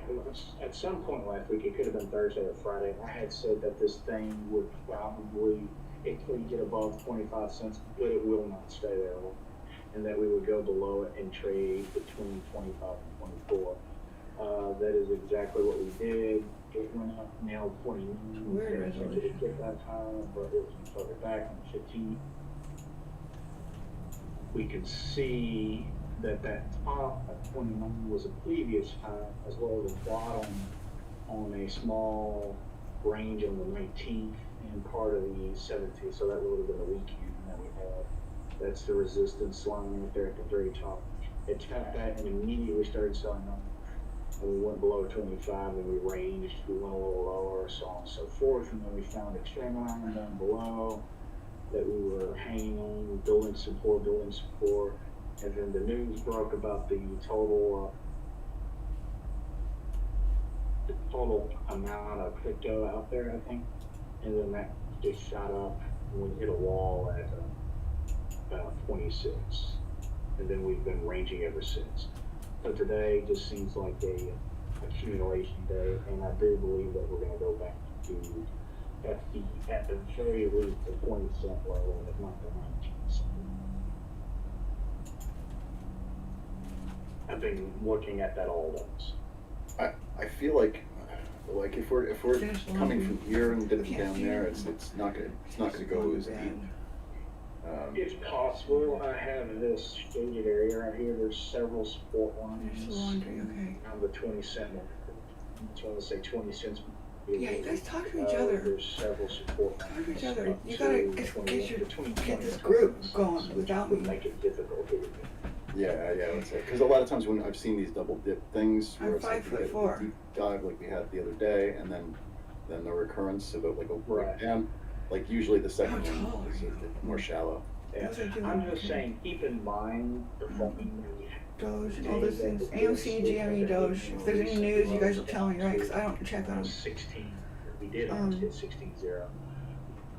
at some point last week, it could have been Thursday or Friday, I had said that this thing would probably, it could get above 25 cents, but it will not stay there long. And that we would go below it and trade between 25 and 24. That is exactly what we did. It went up, nailed 29. Where is It didn't get that high, but it was further back on 15. We could see that top at 29 was a previous high, as well as a bottom on a small range on the 19th and part of the 17th. So that would have been a weekend that we had. That's the resistance line right there at the very top. It tapped that and immediately started selling up. And we went below 25 and we ranged, we went a little lower, so on and so forth. And then we found a trend line down below that we were hanging on, building support. And then the news broke about the total amount of crypto out there, I think. And then that just shot up and we hit a wall at about 26. And then we've been ranging ever since. So today just seems like a accumulation day, and I do believe that we're going to go back to at the very least the 20 cent level, if not the 19 cent. I've been looking at that all days. I feel like if we're coming from here and then down there, it's not gonna go as deep. It's possible. I have this shaded area right here. There's several support lines. There's laundry, okay. Around the 20-cent mark. That's why I say 20 cents. Yeah, you guys talk to each other. There's several support lines. Talk to each other. You gotta get this group going without me. Make it difficult. Yeah, that's it. Because a lot of times when I've seen these double dip things, where I'm it's like 5'4". a deep dive like we had the other day, and then the recurrence of it like a breakdown. Like usually the second one is a bit more shallow. Yeah. I'm just saying, keep in mind the following. Doge, all those things. AMC, GME, Doge. If there's any news, you guys will tell me, right? Because I don't check on them. 16. We did hit 16.0.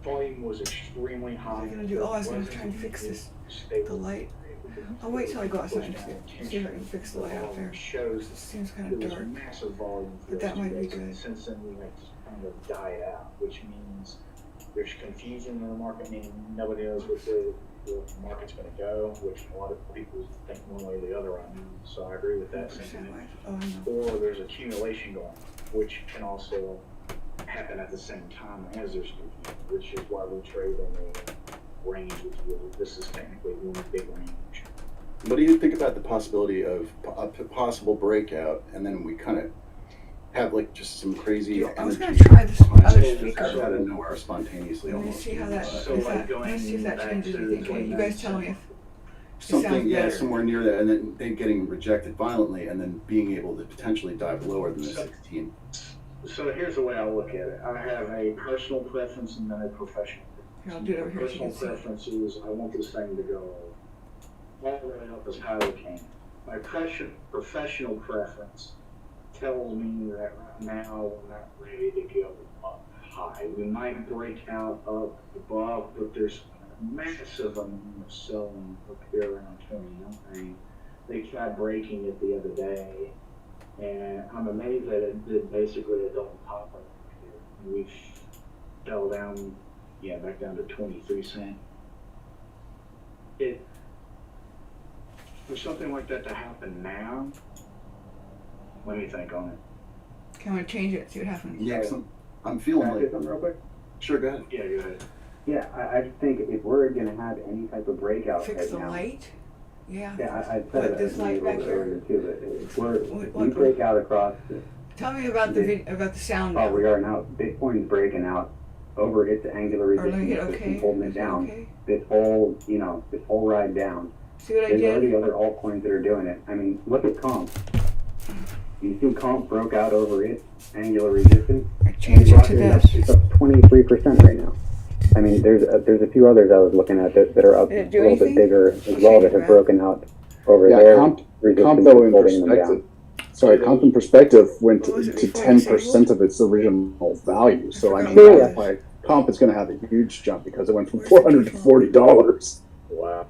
Volume was extremely high. What was I gonna do? Oh, I was gonna try and fix this. The light. I'll wait till I go outside and see if I can fix the light out there. It seems kind of dark. Massive volume. But that might be good. Since then, we like kind of died out, which means there's confusion in the market, meaning nobody knows which way the market's going to go, which a lot of people think one way or the other on. So I agree with that sentiment. Or there's accumulation going on, which can also happen at the same time as there's confusion, which is why we trade in a range, which this is technically one big range. What do you think about the possibility of a possible breakout, and then we kind of have like just some crazy I was energy gonna try this other speaker. out of nowhere spontaneously Let me almost? see how that. Let me see if that changes anything. Okay, you guys tell me if. Something, yeah, better. somewhere near that, and then getting rejected violently, and then being able to potentially dive lower than the 16. So here's the way I look at it. I have a personal preference and then a professional preference. Here, I'll do it over here so you Personal can see. preference is I want this thing to go all the way up as high as I can. My professional preference tells me that right now we're not ready to go up high. We might break out up above, but there's a massive amount of selling up here around 29. They tried breaking it the other day, and I'm amazed that it did basically a double top right here. We fell down, back down to 23 cents. For something like that to happen now, let me think on it. Can I change it? See what happens. Yeah, I'm feeling Can I like. say something real quick? Sure, go ahead. Yeah, go ahead. Yeah, I just think if we're going to have any type of breakout Fix right the now, light? Yeah. Yeah, I What, said this light back here? earlier too, but if we What- break out across the, Tell me about the about the sound now. we are now, Bitcoin is breaking out over its angular Or let me resistance hit system, okay. holding it Is it down. okay? This whole ride down. See what I There's did? already other altcoins that are doing it. I mean, look at Comp. You see Comp broke out over its angular resistance. I changed it to this. It's up 23% right now. I mean, there's a few others I was looking at that are up Did a it do little bit anything? bigger as well that have broken out over Yeah, their comp resistance though and in holding them down. perspective. Sorry, comp in perspective went What was it to before 10% of its original value. So I mean, Yeah. that's why comp is going to have a huge jump because it went from $400 to $40. Wow.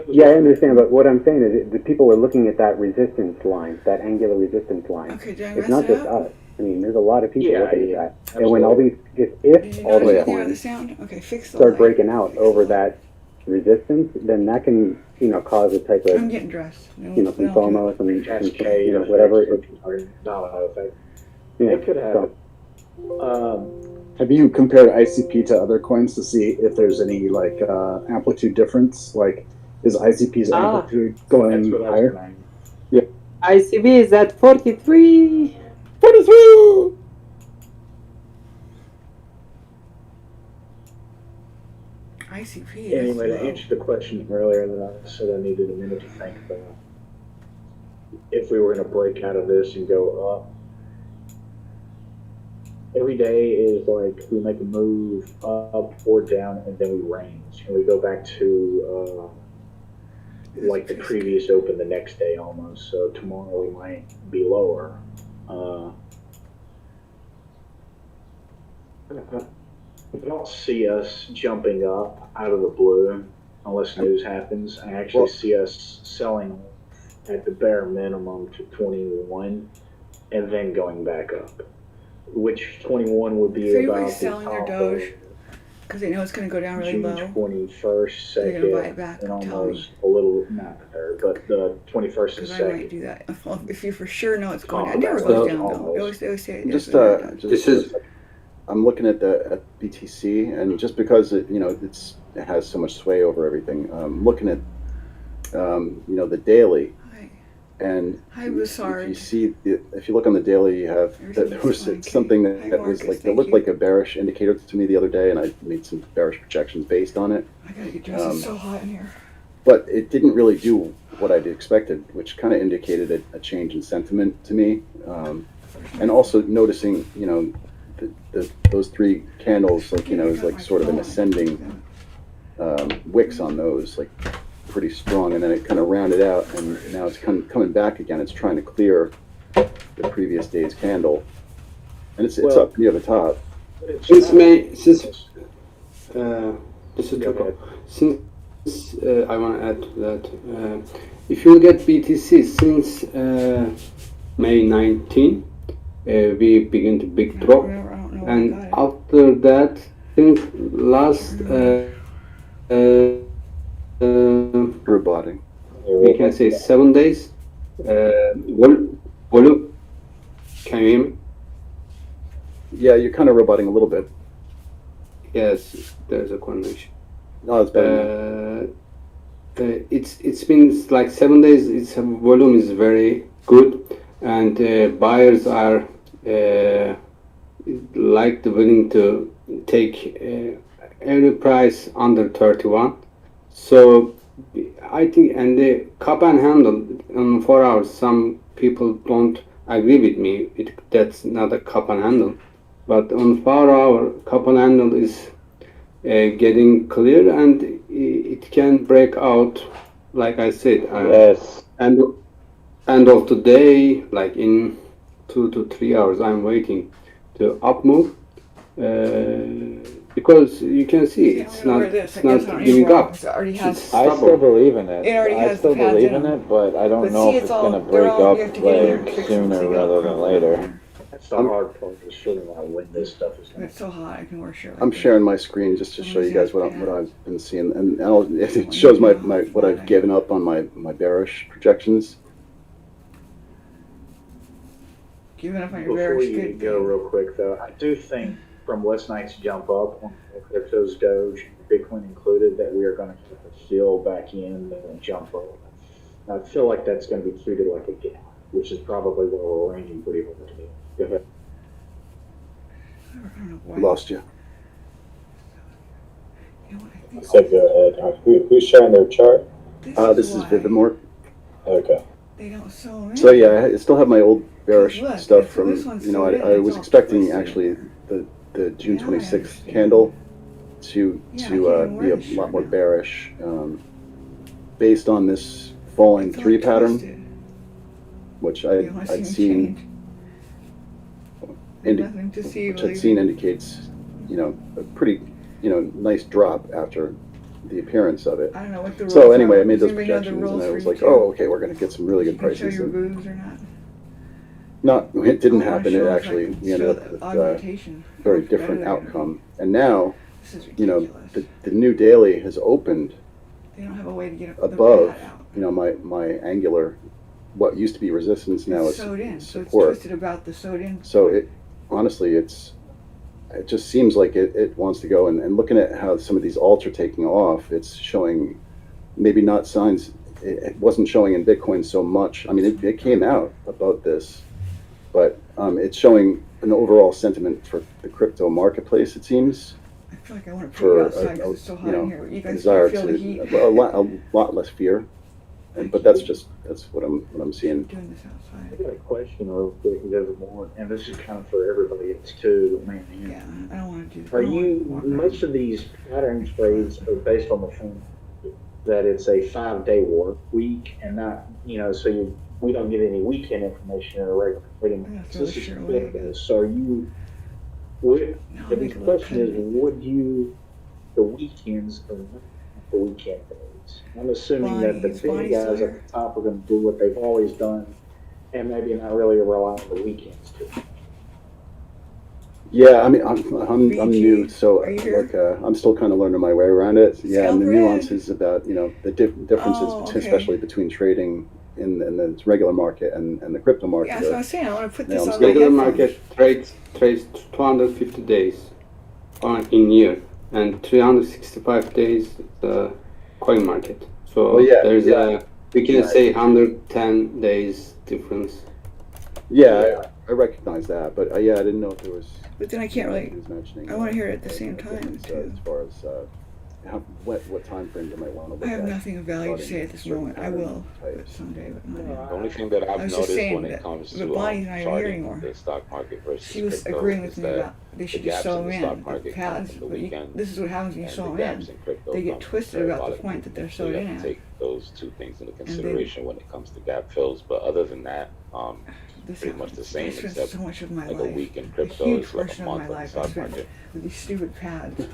Yeah, I understand, but what I'm saying is the people are looking at that resistance line, that angular resistance line. Okay, did I It's mess not it just up? us. I mean, there's a lot of people Yeah, looking at that. And when all these, Did you if all notice the anything on the coins sound? Okay, fix the start light. breaking out over that resistance, then that can, cause a type I'm of, getting dressed. some FOMO, some Cascade, whatever. Domino effect. Yeah, It could happen. Have you compared ICP to other coins to see if there's any like amplitude difference? Like, is ICP's amplitude going higher? Yeah. ICB is at 43. 43! ICP. Anyway, to that's low. answer the question earlier that I said I needed a minute to think about, if we were going to break out of this and go up, every day is like we make a move up or down and then we range. And we go back to like the previous open the next day almost. So tomorrow we might be lower. I don't see us jumping up out of the blue unless news happens. I actually see us selling at the bare minimum to 21 and then going back up, which 21 would be So about everybody's the selling their top Doge of because they know it's going to go down really June low. 21st, They're second, gonna buy it back, and tell me. almost a little, not there, but the 21st and Because I second. might do that. If you for sure know it's going Oh, down. It never that's goes so down though. almost. They always say it Just does. this is. I'm looking at BTC, and just because it's has so much sway over everything. Looking at the daily, and if you see if you look on the daily, you have that there was something that was like that looked like a bearish indicator to me the other day, and I made some bearish projections based on it. I gotta get dressed. It's so hot in here. But it didn't really do what I'd expected, which kind of indicated a change in sentiment to me. And also noticing, those three candles, like, is like sort of an ascending wicks on those, like pretty strong, and then it kind of rounded out, and now it's coming back again. It's trying to clear the previous day's candle, and it's up near the top. Since I want to add to that, if you look at BTC since May 19, we begin to big drop, and after that, since last roboting, we can say 7 days. Volume, can you hear me? Yeah, you're kind of roboting a little bit. Yes, there's a connection. No, it's better. It's been like 7 days. Its volume is very good, and buyers are willing to take every price under 31. So I think, and the cup and handle on 4 hours, some people don't agree with me. That's not a cup and handle, but on 4 hour cup and handle is getting clear, and it can break out, like I said. Yes. And end of the day, like in 2 to 3 hours, I'm waiting to up move, because you can see it's not giving up. I still believe in it. I still believe in it, but I don't know if it's going to break up like sooner rather than later. That's the hard part, is figuring out when this stuff is going It's so hot, I can wear a shirt. I'm sharing my screen just to show you guys what I've been seeing, and it shows my what I've given up on my bearish projections. Giving up on your Before bearish, you good. go real quick though, I do think from last night's jump up on cryptos, Doge, Bitcoin included, that we are going to get a fill back in and jump up. I feel like that's going to be treated like a gap, which is probably where we're ranging pretty hard to be. Go ahead. Lost you. So go ahead. Who's showing their chart? This is Vivimore. Okay. They don't sew in. So yeah, I still have my old bearish Look, stuff so from, this one's I sewed in, was it's all expecting twisted. actually the June 26th candle to be a lot more bearish, based on this falling three pattern, which I'd seen. Nothing to see, Which I'd seen indicates, a pretty, nice drop after the appearance of it. I don't know what the So rules anyway, are. I made Does those anybody know the projections, and rules I for was you like, too? oh, okay, we're going to get some really good You can show prices. your And boobs or not? it didn't I wanna happen. It show, actually, like, we ended show up the with augmentation. a very Looks better different than- outcome. And now, the new daily has opened They don't have a way to get above, the out. my angular, what used to be resistance now It's is sewed in, so it's support. twisted about the sewed in. So honestly, it just seems like it wants to go. And looking at how some of these alts are taking off, it's showing maybe not signs. It wasn't showing in Bitcoin so much. I mean, it came out about this, but it's showing an overall sentiment for the crypto marketplace, it seems. I feel like I want to put For you outside because it's so hot in here. You guys desire can't feel the heat. a lot less fear. But that's what I'm seeing. Doing this outside. I got a question real quick, Livermore, and this is kind of for everybody. It's too, man. Yeah, I don't want to do that. Are you, most of these pattern trades are based on the fact that it's a 5-day work week and not, so we don't get any weekend information in a regular trading. So this is ridiculous. So are you, the question is, would you, the weekends or not the weekend days? I'm assuming that the big guys at the top are going to do what they've always done and maybe not really rely on the weekends too. Yeah, I mean, I'm new, so I'm still kind of learning my way around it. Yeah, and the nuances about the differences, especially between trading in the regular market and the crypto market. Yeah, so I was saying, I want to put this on Regular market trades 250 days in year, and 365 days coin market. So Well, yeah, there's yeah. we can say 110 days difference. Yeah, I recognize that, but yeah, I didn't know if there was. But then I can't really. He was mentioning. I want to hear it at the same time too. As far as what time frame you might want to look I have at. nothing of value to say at this moment. I will, but someday. But not The only thing that I've noticed when it comes to Bonnie's not even here charting anymore. the stock market versus She was crypto agreeing is with me that about they should the just gaps sell in them the in. stock The market come pads, from the but weekend. this is what happens when you and sell the them gaps in. crypto They come get from twisted a about lot the of point people. that they're So sold you in have to at. take those two things into consideration when it comes to gap fills. But other than that, pretty much the same, I spent except so much of my like life, a week in a crypto huge is like a portion of my month in the life I stock spent market. with these stupid pads.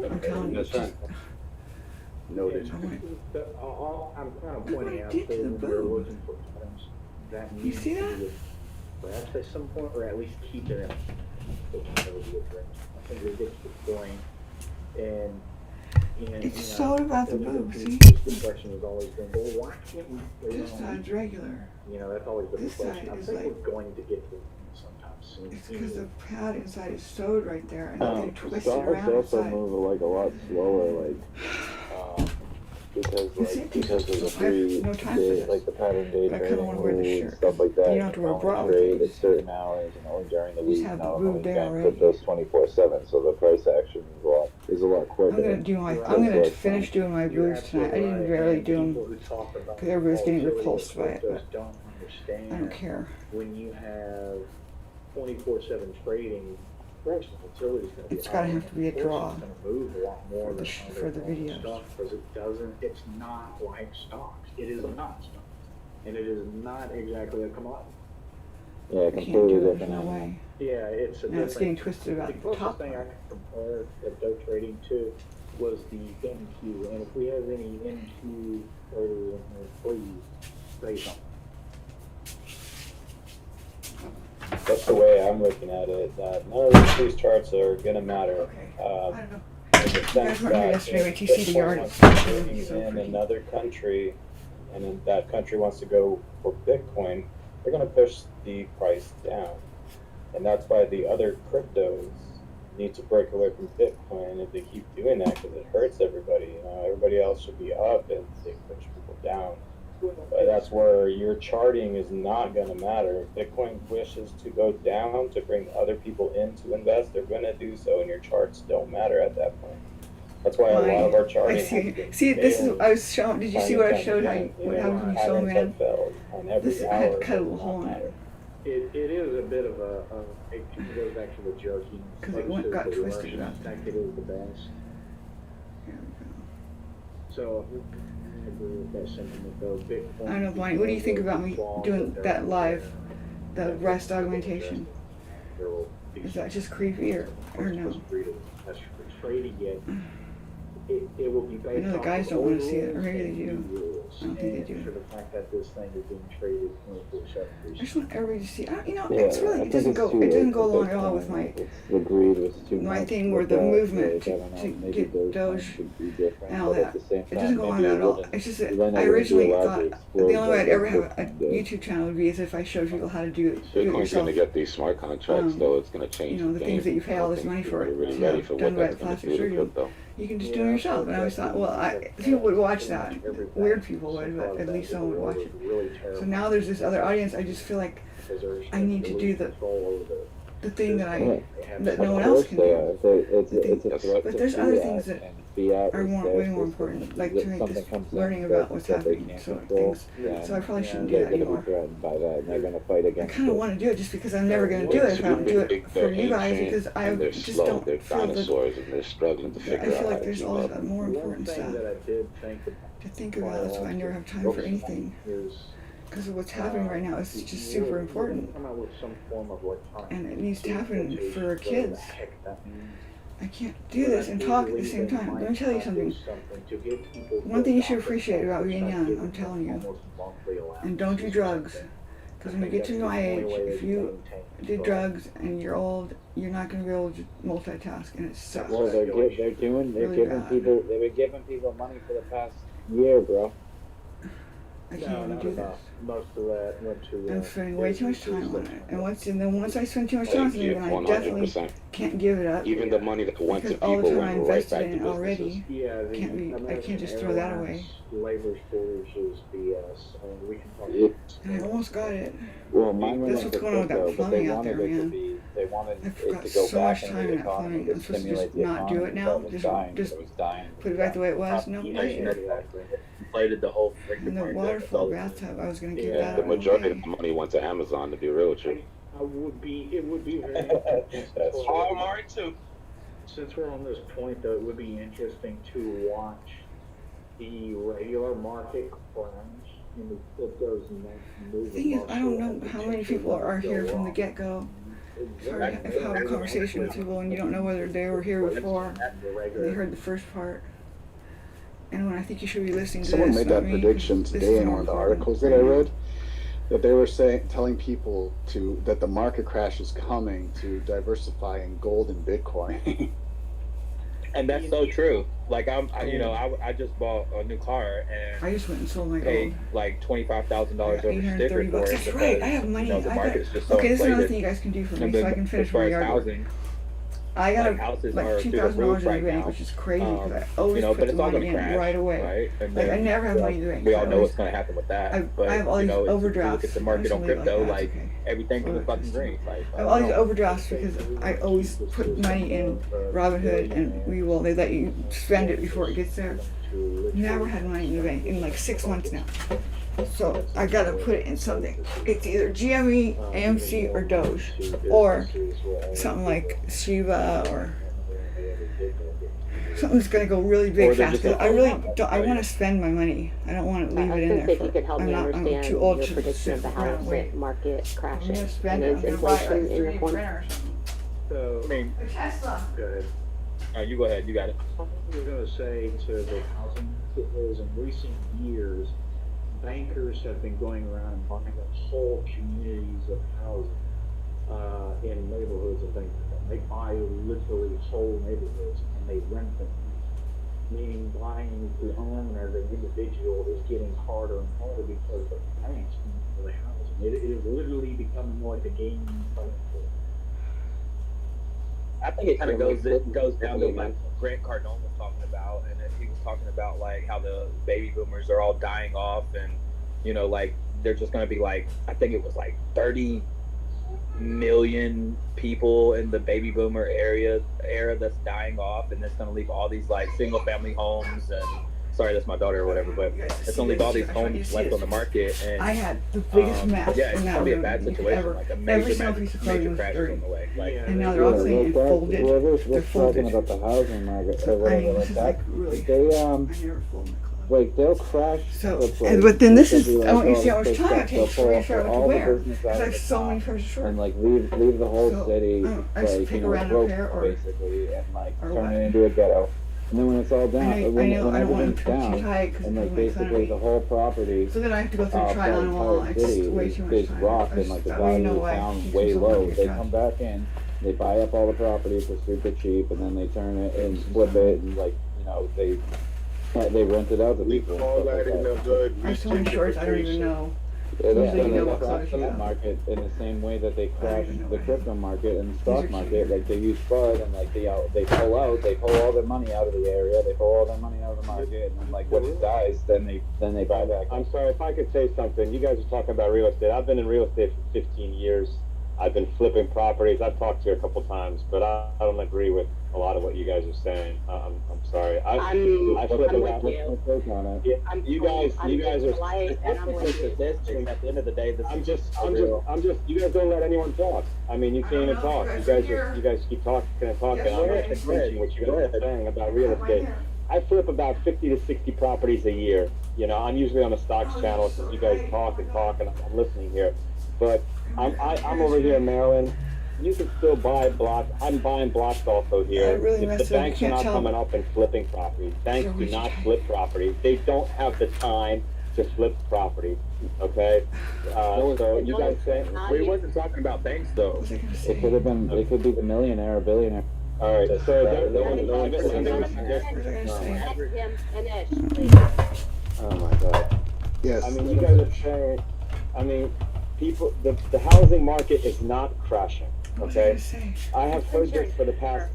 I'm telling you, That's right. Noted. I'm kind of pointing out did to that the when we're boob? looking for patterns, that You needs see to that? be addressed at some point, or at least keep it in. I think we get to the point, and It's so about the boob, see? The question is always going, well, why can't we? This side's regular. That's always been the This question. side I is think like- we're going to get to it sometime soon. It's because the pad inside is sewed right there, and they twist it Stocks around also inside. move like a lot slower, because of the free no time for day, this. like the pattern day But I trading kinda wanna wear the rules, shirt. stuff like that. You don't have to wear a only bra with trade it. at certain hours and only during the You just week. have No, the on the boob there weekend, already. crypto's 24/7, so the price action is a lot quicker. I'm gonna finish doing my boobs tonight. I didn't barely do them because everybody's getting repulsed by it, but don't understand. I don't care. When you have 24/7 trading, first volatility is going to be It's gotta high. have to be a Of course draw It's going to move a lot more than for the videos. because it doesn't. It's not like stocks. It is not stocks, and it is not exactly a commodity. Yeah, I can't completely do it. There's different. no way. Yeah, it's a Now it's different. getting twisted about The the closest top thing I part. can compare crypto trading to was the NQ, and if we have any NQ traders in here, please say something. That's the way I'm looking at it. None of these charts are gonna matter. I don't know. In the You guys sense weren't here that yesterday. Wait if till you see the Bitcoin yard. wants to It's be so in pretty. another country, and then that country wants to go for Bitcoin, they're gonna push the price down, and that's why the other cryptos need to break away from Bitcoin. If they keep doing that, because it hurts everybody. Everybody else should be up, and they push people down. But that's where your charting is not going to matter. If Bitcoin wishes to go down to bring other people in to invest, they're going to do so, and your charts don't matter at that point. That's why a lot of our charting has been See, this is failing I was showing. Did you see what I showed? How what happens when you sew them patterns have in? failed on every This I hour. had to cut a It little does hole not in matter. it. It is a bit of a it goes back to the jerky. 'Cause it went- got twisted about I think it is the best. So I agree with that sentiment though. Bitcoin. I don't know, Bonnie. What do you think about me doing that live, the rest augmentation? Is that just creepy or no? That's trading yet. It will be I based know the off guys of don't want to old see it, or rules maybe they and do. new rules. I don't think they And do. for the fact that this thing is being traded 24/7. I just want everybody to see. Yeah, It's really I it think doesn't it's go too it doesn't late go for along at all with Bitcoin. my It's the greed was too my much thing where with the that, movement like, I don't know, to maybe get Doge should be different, and all but at that. the same It doesn't time, go on maybe that it at all. wouldn't- It's just then that it I wouldn't be originally allowed to thought the explode only way like I'd ever have a Bitcoin did. YouTube channel would be is if I showed people how to do it Bitcoin's yourself. gonna get these smart contracts, though. It's gonna change You know, the the game. things that you pay I all don't this think money people for, are really to ready have for done what by that's gonna plastic do to surgery. crypto. You can just do it yourself. And I always thought, well, people would watch that. Weird people would, but at least someone would watch it. So now there's this other audience. I just feel like I need to do the thing that no one else can do. But there's other things that are way more important, like to make this learning about what's happening. So things. So I probably shouldn't do They're that going to be anymore. threatened by that, and they're going to fight I against kind of it. want to do it just because I'm never going to do it if I don't do it for you guys, because I and they're just slow. don't They're feel that. dinosaurs, and they're struggling to I figure feel out how like to there's keep always up. got more important stuff that I did to think about. That's why I never have time for anything. Because of what's happening right now, it's just super important. Come out with some form of electronic. And it needs to happen for our kids. Heck that means. I can't do this and talk at the same time. Let me tell you something. One thing you should appreciate about being young, I'm telling you, and don't do drugs. Because when you get to my age, if you do drugs and you're old, you're not going to be able to multitask, and it sucks. Well, they're Really giving bad. people, they've been giving people money for the past year, bro. I can't No, even not do enough. this. Most of that went to. I'm spending way too much time on it. And then once I spend too much time on Thank something, you, then I definitely 100%. can't give it up. Even the money that went to Because all the people time I went right invested back in to it businesses. already, Yeah, the I American can't just throw that away. labor shortage is BS. We can talk Yeah. And I almost got it. Well, mine went That's into what's going on with that crypto, but they plumbing out there, wanted it to man. be, they wanted I it forgot to go so much back into time the in that economy plumbing. to I'm supposed to stimulate just the not do economy. it now. That was Just dying. just It was dying. put it back the way it was. No, Inflated the whole freaking in the market. waterfall bathtub, I was gonna give Yeah, that the away. majority of the money went to Amazon, to be real with you. It would be very That's Walmart too. Since we're on this point, though, it would be interesting to watch the regular market crash and the cryptos move. The thing is, I don't know how many people are here from the get-go. It's hard to have a conversation with people and you don't know whether they were here before they heard the first part. And when I think you should be listening to Someone this, made not that me, prediction because this today is in more one of the important articles that right I now. read, that they were telling people that the market crash is coming to diversify in gold and Bitcoin. And that's so true. Like I just bought a new car and I just went and sold my paid gold. like $25,000 over $830 sticker for it That's because right. I have money. the I market's got, just so okay, this is another inflated. thing you guys can do for me, And so then I can as finish far my as yard work. housing, I got like houses like are through the $2,000 roof in the right bank, now. which is crazy because I always But put the it's all money gonna in crash right away. right? And Like I then, never have money in the bank. we I all know always, what's going to happen with that. I But have all these if you look overdrafts. at the market on I'm just crypto, like that, like okay. everything can be fucking green. Like I have all these overdrafts because I always put money in Robinhood and they let you spend it before it gets there. Never had money in the bank in like 6 months now. So I gotta put it in something. It's either GME, AMC, or Doge, or something like Shiba or something that's gonna go really big fast. Cause I really don't. I want to spend my money. I don't want to leave it in there. If you could help me understand I'm too old your to prediction of sit the around house and wait. market crashing. I'm gonna spend And it. is I'm gonna buy like inflation in your 3D corner? printer or something. So, I mean, A Tesla. go ahead. you go ahead. You got it. What I was going to say to the housing market is in recent years, bankers have been going around and buying up whole communities of housing in neighborhoods and things like that. They buy literally whole neighborhoods and they rent them. Meaning buying the home as an individual is getting harder and harder because the banks for the housing. It is literally becoming more like a gaming platform. I think it kind of goes down to like Grant Cardone was talking about, and he was talking about like how the baby boomers are all dying off, and like they're just going to be like, I think it was like 30 million people in the baby boomer era that's dying off, and it's going to leave all these like single family homes and. Sorry, that's my daughter or whatever, but it's gonna leave all these homes left on the market, and I had the biggest mess yeah, it's in that gonna be a room bad you could situation, ever. like a Every single major piece of clothing was crash dirty. on the way. Like, And now they're all saying it's folded. We're They're folded. talking about the housing market So, or I mean, whatever this like is that. like really. They I never fold my clothes. like they'll crash. So, the place. but then this They'll is, be I want you to oh, see how much this time it they'll takes for pull me to up figure out what to all the wear. business Because out I of have the so many top pairs of shorts. and like leave the whole So, city I just like pick a broke random pair or basically and like or turn what? it into a ghetto. And then when it's all down, I know when I don't want everything's to put too down, tight because and like people make fun of basically me. the whole property, So then I have to go through for try the on wall. entire It's just city way too much is time. rocked and like the I already value know of why. the town Keeps way themselves low. under They trust. come back in, they buy up all the property for super cheap, and then they turn it and flip it, and like they rent it out to people. We call that in the hood I have so many shorts I don't even know. Yeah, Who's and know they what crash clothes the you have? market in the same way that they crash the crypto market and the These stock are market. cheap. Like they use FUD and like they pull all their money out of the area, they pull all their money out of the market, and then like when it dies, then they buy back. I'm sorry if I could say something. You guys are talking about real estate. I've been in real estate for 15 years. I've been flipping properties. I've talked to you a couple times, but I don't agree with a lot of what you guys are saying. I'm sorry. I flip I'm about with you. on it. Yeah, you guys are polite and I'm with you. statistics. At the end of the day, this I'm is just, real. you guys don't let anyone talk. I mean, you I can't don't even know talk. if You you guys guys you guys keep talking and talking. Yes, I'm go not ahead. attention what you guys are saying about real estate. I flip about 50 to 60 properties a year. I'm usually on the stocks channel since you guys talk and I'm listening here. But I'm over here in Maryland. You can still buy blocks. I'm buying blocks also here. Yeah, really If messed the up. You banks are can't not tell. coming up and flipping properties. Banks Sure, do we should not try. flip properties. They don't have the time to flip properties. Okay? So you guys say We wasn't talking about banks though. It could have been. It could be the millionaire or billionaire. all right. So Let there, him finish. Oh my god. Yes. I mean, you guys are saying, I mean, people, the housing market is not crashing, okay? I have heard this for the past,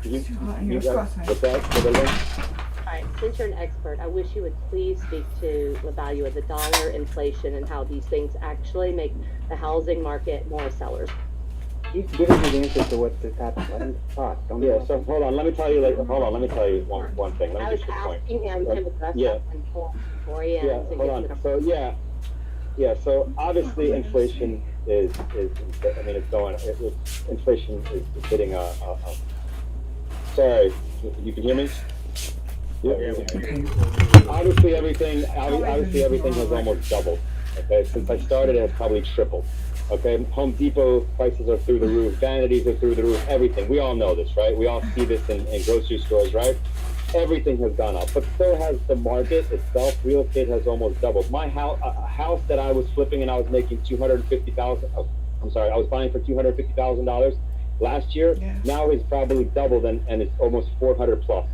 you guys, what's that, for the link? Alright, since you're an expert, I wish you would please speak to the value of the dollar, inflation, and how these things actually make the housing market more sellers. He's giving you the answer to what just happened. Let him talk. Don't Yeah, so hold on, let me tell you one thing. Let me I was get your point. asking him to address Yeah. that before he ends Yeah, and hold gets on. to the So so obviously inflation is I mean it's going inflation is hitting a sorry, you can hear me? Yeah. Obviously everything has almost doubled. Okay, since I started it has probably tripled. Okay, Home Depot prices are through the roof, vanities are through the roof, everything. We all know this, right? We all see this in grocery stores, right? Everything has gone up, but so has the market itself. Real estate has almost doubled. My house, a house that I was flipping and I was making $250,000. Oh, I'm sorry, I was buying for $250,000 last year. Yeah. Now it's probably doubled and it's almost 400,000+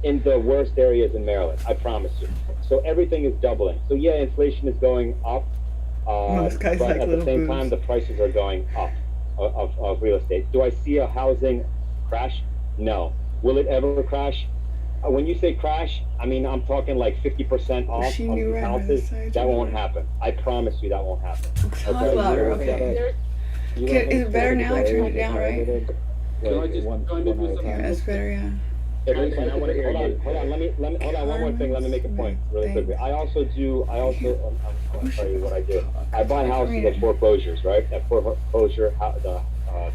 in the worst areas in Maryland. I promise you. So everything is doubling. So yeah, inflation is going up, Most guys but like at the little same boobs. time, the prices are going up of real estate. Do I see a housing crash? No. Will it ever crash? When you say crash, I mean, I'm talking like 50% off She on knew these right by the houses. sides That of won't her. happen. I promise you that won't happen. Talk louder, okay. You Is it better now? I turned it down, right? Can I just one at a time? Yeah, it's better, yeah. Hold on, let me, hold on, one more thing, let me make a point really quickly. I'm gonna tell you what I do. I buy houses at foreclosures, right? At foreclosure,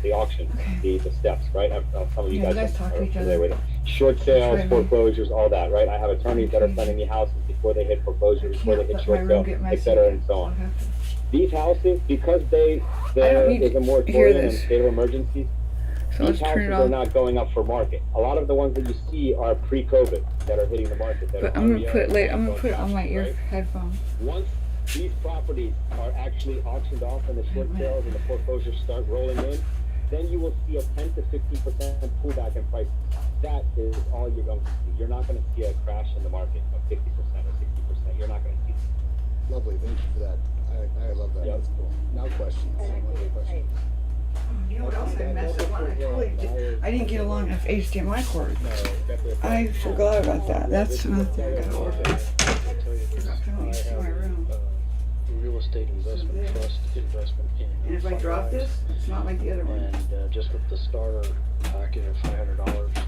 the auction, the steps, right? Some of you Yeah, guys talk are to each familiar other. with it. Short sales, Try me. foreclosures, all that, right? I have attorneys that are sending me houses before they hit foreclosure, before they hit Let my short room sale, get messy, etc., and so so I on. have to. These houses, because I there don't need is a to hear moratorium and this. state of emergencies, So these let's turn it houses are off. not going up for market. A lot of the ones that you see are pre-COVID that are hitting the market. That But are I'm gonna REO, put it I'm gonna going put it on my fast, ear right? headphones. Once these properties are actually auctioned off and the short sales and the foreclosures start rolling in, then you will see a 10 to 15% pullback in prices. That is all you're going to see. You're not going to see a crash in the market of 50% or 60%. You're not going to see it. Lovely. Thank you for that. I love that. That's cool. Now questions. You know what else I messed up on? I didn't get a long enough HDMI cord. I forgot about that. That's another thing I gotta order. I have a real estate investment trust investment in. And if I drop this, it's not like the other one. And just with the starter packet of $500,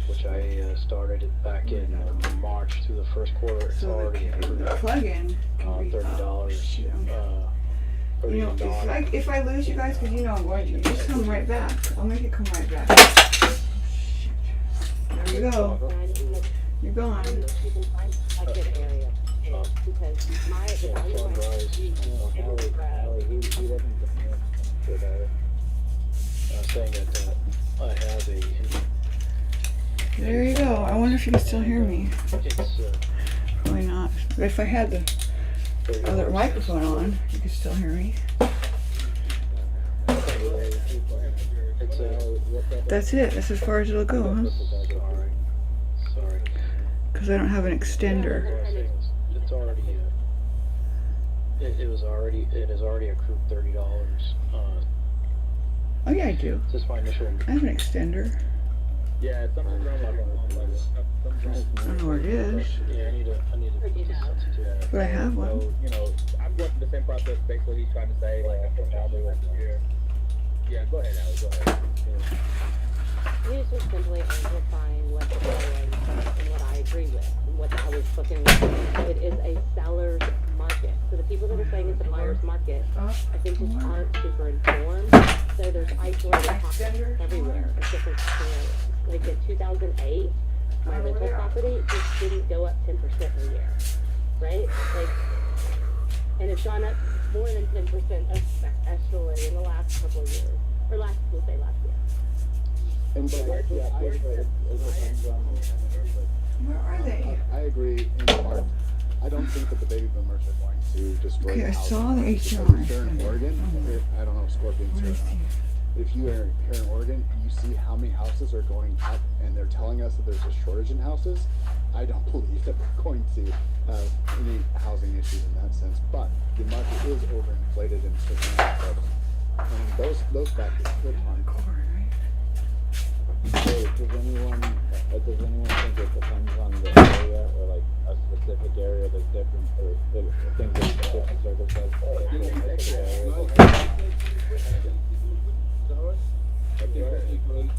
which I started it back in March through the first quarter, it's already The plug-in can be $30. You know, if I lose you guys, because you know I'm going to, just come right back. I'll make it come right back. Shit. There you go. You're gone. Saying that I have a. There you go. I wonder if you can still hear me. It's Probably not. But if I had the other microphone on, you could still hear me. That's it. That's as far as it'll go, huh? Sorry. Because I don't have an extender. It's already. It has already accrued $30. Oh yeah, I do. Just my initial. I have an extender. Yeah, something's wrong with I don't know where it is. Yeah, I need to put this into. But I have one. So, you know, I'm going through the same process. Basically, he's trying to say, like, I'm from Alabama last year. Yeah, go ahead, Allie. Go ahead. He was just simply amplifying what the saying and what I agree with and what I was looking at. It is a seller's market. So the people that are saying it's a buyer's market, I think just aren't super informed. So there's isolated pockets everywhere of different scenarios. Like in 2008, my rental property just didn't go up 10% a year, right? Like, and it's gone up more than 10% especially in the last couple of years, or last year. And Where are they? I agree in part. I don't think that the baby boomers are going to destroy Okay, the I house. saw the Because HDMI. if they're in Oregon, I don't know if Scorpion's here or not. if you are here in Oregon and you see how many houses are going up and they're telling us that there's a shortage in houses, I don't believe that we're going to have any housing issues in that sense. But the market is overinflated in certain aspects, and those factors could harm. So does anyone think it depends on the area, or like a specific area that's different, or things that different circumstances? I think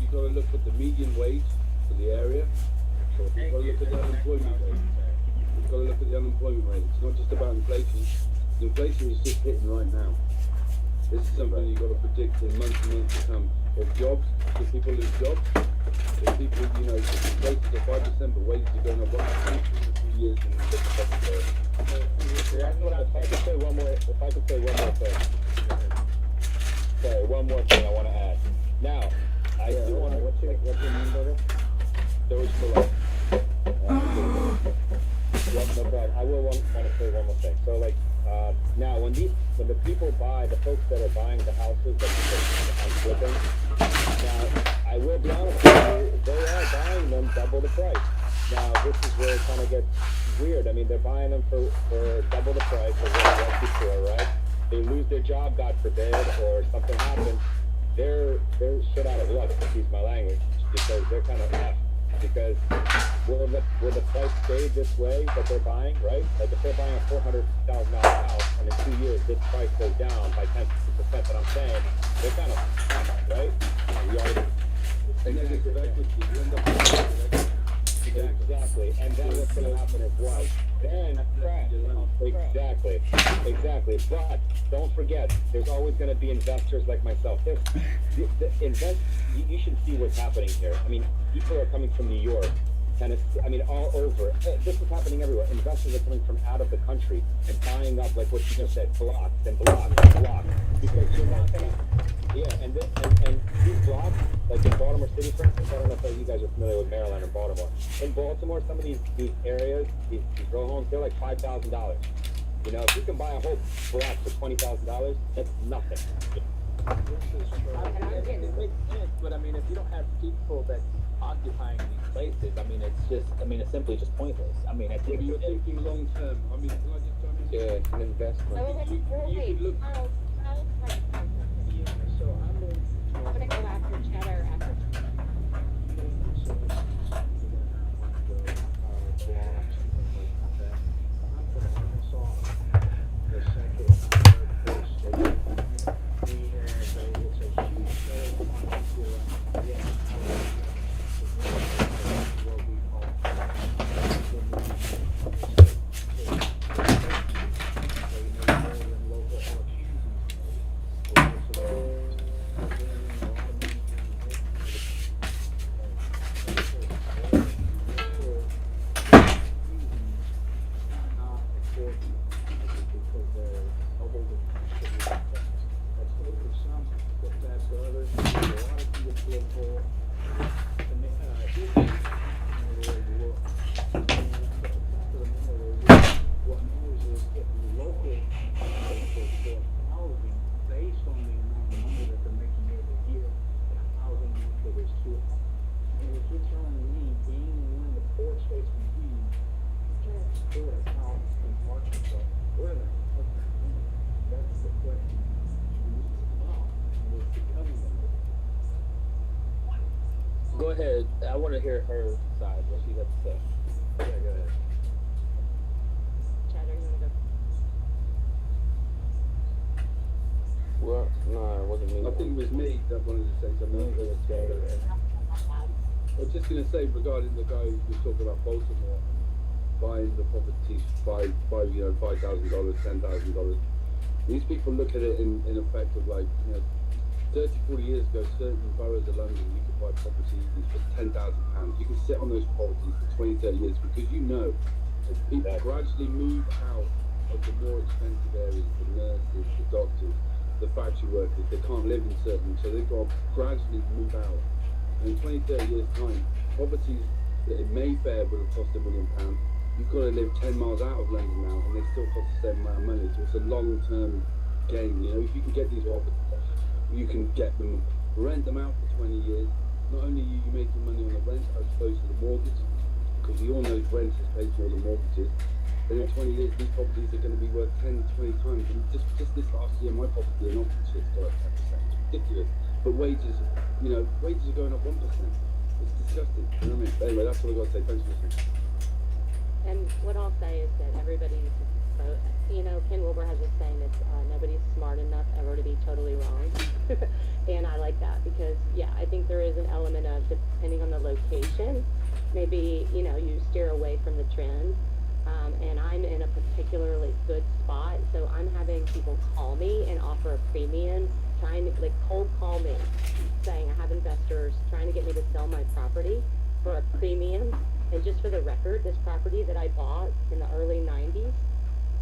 you've got to look at the median wage for the area. You've got to look at the unemployment rate. You've got to look at the unemployment rate. It's not just about inflation. The inflation is just hitting right now. This is something you've got to predict in months and months to come. If jobs, if people lose jobs, if people, if inflation is 5%, but wages are going up 1% in a few years, and it's a problem there. If I could say one more thing. Sorry, one more thing I want to add. Now, I do want to. What's your name, brother? Doge Below. No problem. I will want to say one more thing. So, like, now when the people buy, the folks that are buying the houses that I'm flipping, now I will be honest with you, they are buying them double the price. Now this is where it kind of gets weird. I mean, they're buying them for double the price of what it was before, right? They lose their job, God forbid, or something happens. They're shit out of luck, excuse my language, because they're kind of effed. Because will the price stay this way that they're buying, right? Like if they're buying a $400,000 house and in 2 years this price goes down by 10% that I'm saying, they're kind of effed, right? We already Exactly, and then what's going to happen is what? Then, exactly. But don't forget, there's always going to be investors like myself. You should see what's happening here. I mean, people are coming from New York, Tennessee, I mean, all over. This is happening everywhere. Investors are coming from out of the country and buying up, like what you just said, blocks and blocks and blocks. Because you're not going to. Yeah, and these blocks, like in Baltimore City, for instance, I don't know if you guys are familiar with Maryland or Baltimore. In Baltimore, some of these areas, these row homes, they're like $5,000. You know, if you can buy a whole block for $20,000, that's nothing. It makes sense, but I mean, if you don't have people that occupying these places, I mean, it's simply just pointless. I mean, I think you're thinking long term. I mean, can I just try to it's an investment. You can look. So I'm gonna go after cheddar after. Go ahead. I want to hear her side, what she got to say. Yeah, go ahead. Cheddar, you wanna go? Well, no, it wasn't me. I think it was me that wanted to say something. I was just going to say regarding the guy who was talking about Baltimore and buying the properties by $5,000, $10,000. These people look at it in effect of like, 30, 40 years ago, certain boroughs of London, you could buy properties for £10,000. You can sit on those properties for 20, 30 years because as people gradually move out of the more expensive areas, the nurses, the doctors, the factory workers, they can't live in certain, so they've got to gradually move out. And in 20, 30 years' time, properties that in Mayfair would have cost £1 million, you've got to live 10 miles out of London now, and they still cost the same amount of money. So it's a long-term gain. If you can get these properties, you can get them rent them out for 20 years. Not only are you making money on the rent as opposed to the mortgage, because we all know rent is paid more than mortgages. But in 20 years, these properties are going to be worth 10, 20 times. And just this last year, my property in Oxfordshire is still up 10%. It's ridiculous. But wages, wages are going up 1%. It's disgusting. You know what I mean? But anyway, that's what I've got to say. Thanks for listening. And what I'll say is that everybody's, Ken Wilber has this saying that nobody's smart enough ever to be totally wrong. And I like that because, yeah, I think there is an element of, depending on the location, maybe, you steer away from the trend. And I'm in a particularly good spot, so I'm having people call me and offer a premium, trying to, cold call me, saying I have investors trying to get me to sell my property for a premium. And just for the record, this property that I bought in the early 90s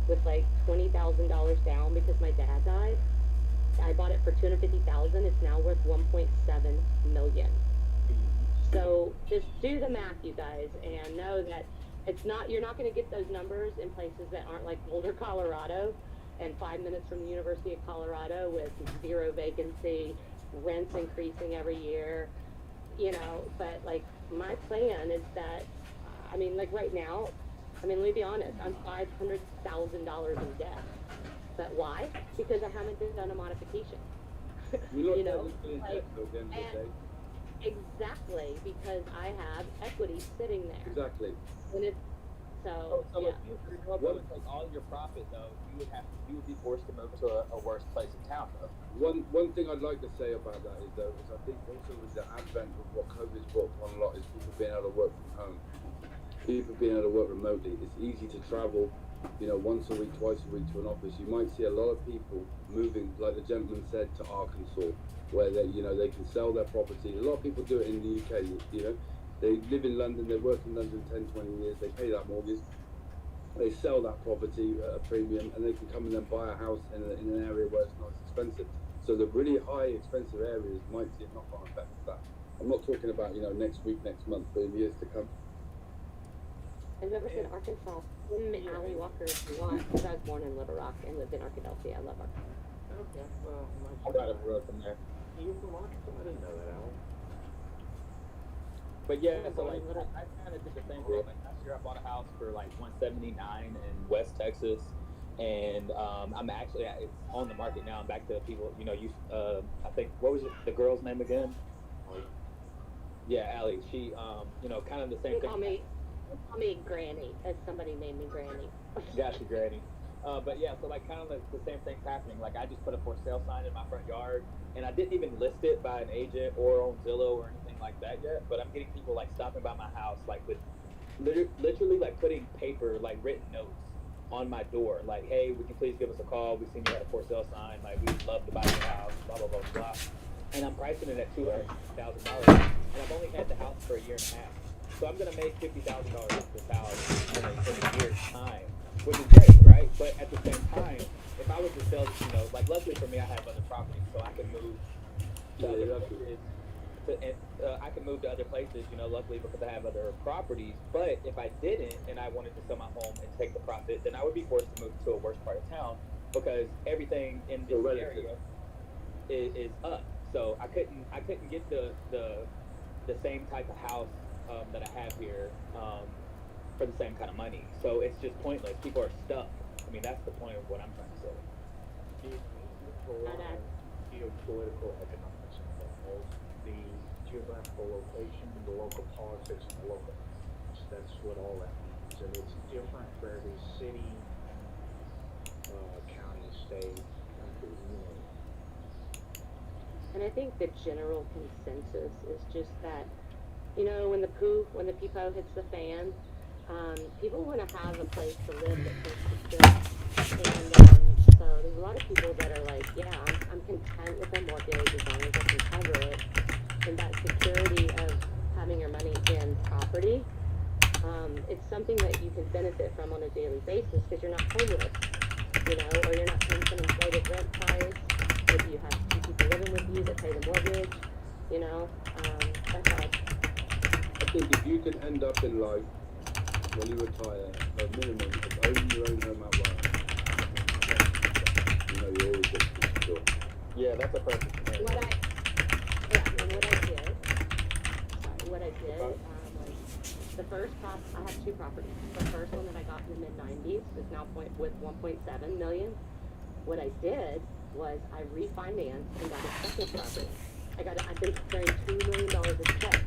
with $20,000 down because my dad died, I bought it for $250,000. It's now worth $1.7 million. So just do the math, you guys, and know that you're not going to get those numbers in places that aren't like Boulder, Colorado, and 5 minutes from the University of Colorado with 0 vacancy, rents increasing every year, but my plan is that, right now, let me be honest, I'm $500,000 in debt. But why? Because I haven't done a modification. Exactly, because I have equity sitting there. Exactly. And it's so if you take all your profit though, you would be forced to move to a worse place in town though. One thing I'd like to say about that is I think also with the advent of what COVID's brought upon a lot is people being able to work from home. People being able to work remotely. It's easy to travel, once a week, twice a week to an office. You might see a lot of people moving, like the gentleman said, to Arkansas, where they can sell their property. A lot of people do it in the UK, They live in London, they work in London 10, 20 years, they pay that mortgage, they sell that property at a premium, and they can come and then buy a house in an area where it's not as expensive. So the really high expensive areas might see a knock-on effect of that. I'm not talking about, next week, next month, but in years to come. I've never been Arkansas. Allie Walker, if you want, because I was born in Little Rock and lived in Arkadelphia. I love Arkansas. Okay, well, I got a road from there. You from Arkansas? I didn't know that, Alan. But yeah, so I kind of did the same thing. Last year I bought a house for $179 in West Texas, and I'm actually it's on the market now. I'm back to people. I think what was the girl's name again? Yeah, Allie. She kind of the same thing. Call me Granny, as somebody named me Granny. Gotcha, Granny. But yeah, so kind of the same thing's happening. I just put a for sale sign in my front yard, and I didn't even list it by an agent or on Zillow or anything like that yet. But I'm getting people stopping by my house, with literally putting paper, written notes on my door, hey, would you please give us a call? We've seen you had a for sale sign. We'd love to buy your house. Blah blah blah blah. And I'm pricing it at $200,000, and I've only had the house for a year and a half. So I'm going to make $50,000 off this house in a year's time, which is great, right? But at the same time, if I was to sell, luckily for me, I have other properties, so I can move to other places. I can move to other places, luckily because I have other properties. But if I didn't, and I wanted to sell my home and take the profit, then I would be forced to move to a worse part of town because everything in this area is up. So I couldn't get the same type of house that I have here for the same kind of money. So it's just pointless. People are stuck. That's the point of what I'm trying to say. Geopolitical economics involved the geographical location, the local politics, and the local economics. That's what all that means. And it's different for every city, county, state, country, And I think the general consensus is just that, when the peepo hits the fan, people want to have a place to live that's secure. And so there's a lot of people that are I'm content with a mortgage as long as I can cover it. And that security of having your money in property, it's something that you can benefit from on a daily basis because you're not homeless, or you're not paying some inflated rent price. Maybe you have 2 people living with you that pay the mortgage, that's all. I think if you can end up in life when you retire a minimum of owning your own home outright, you're always going to be secure. Yeah, that's a perfect scenario. did, like, the first I have two properties. The first one that I got in the mid-90s is now with 1.7 million. What I did was I refinanced and got a second property. I've been carrying $2 million of debt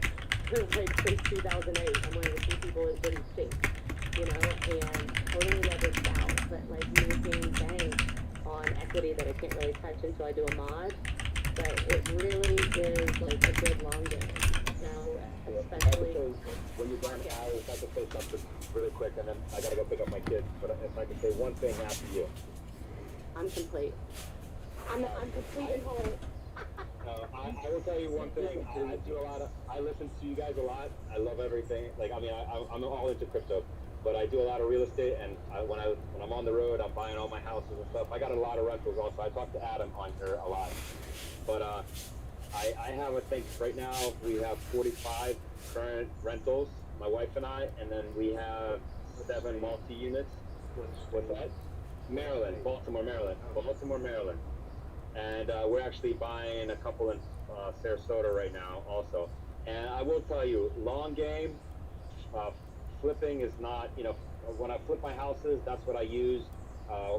for like since 2008. I'm one of the few people that didn't sink, you know, and totally leveraged out, but like making bank on equity that I can't really touch until I do a mod. But it really is like a good long game. Now, especially when you're done, if I could say something really quick, and then I gotta go pick up my kids. But if I could say one thing after you, I'm complete. I'm complete and whole. I will tell you one thing. I listen to you guys a lot. I love everything. Like, I mean, I'm all into crypto, but I do a lot of real estate. And when I'm on the road, I'm buying all my houses and stuff. I got a lot of rentals also. I talk to Adam on here a lot. But I have, I think, right now we have 45 current rentals, my wife and I, and then we have 7 multi-units. What's that? Maryland, Baltimore, Maryland. And we're actually buying a couple in Sarasota right now also. And I will tell you, long game, flipping is not, you know, when I flip my houses, that's what I use,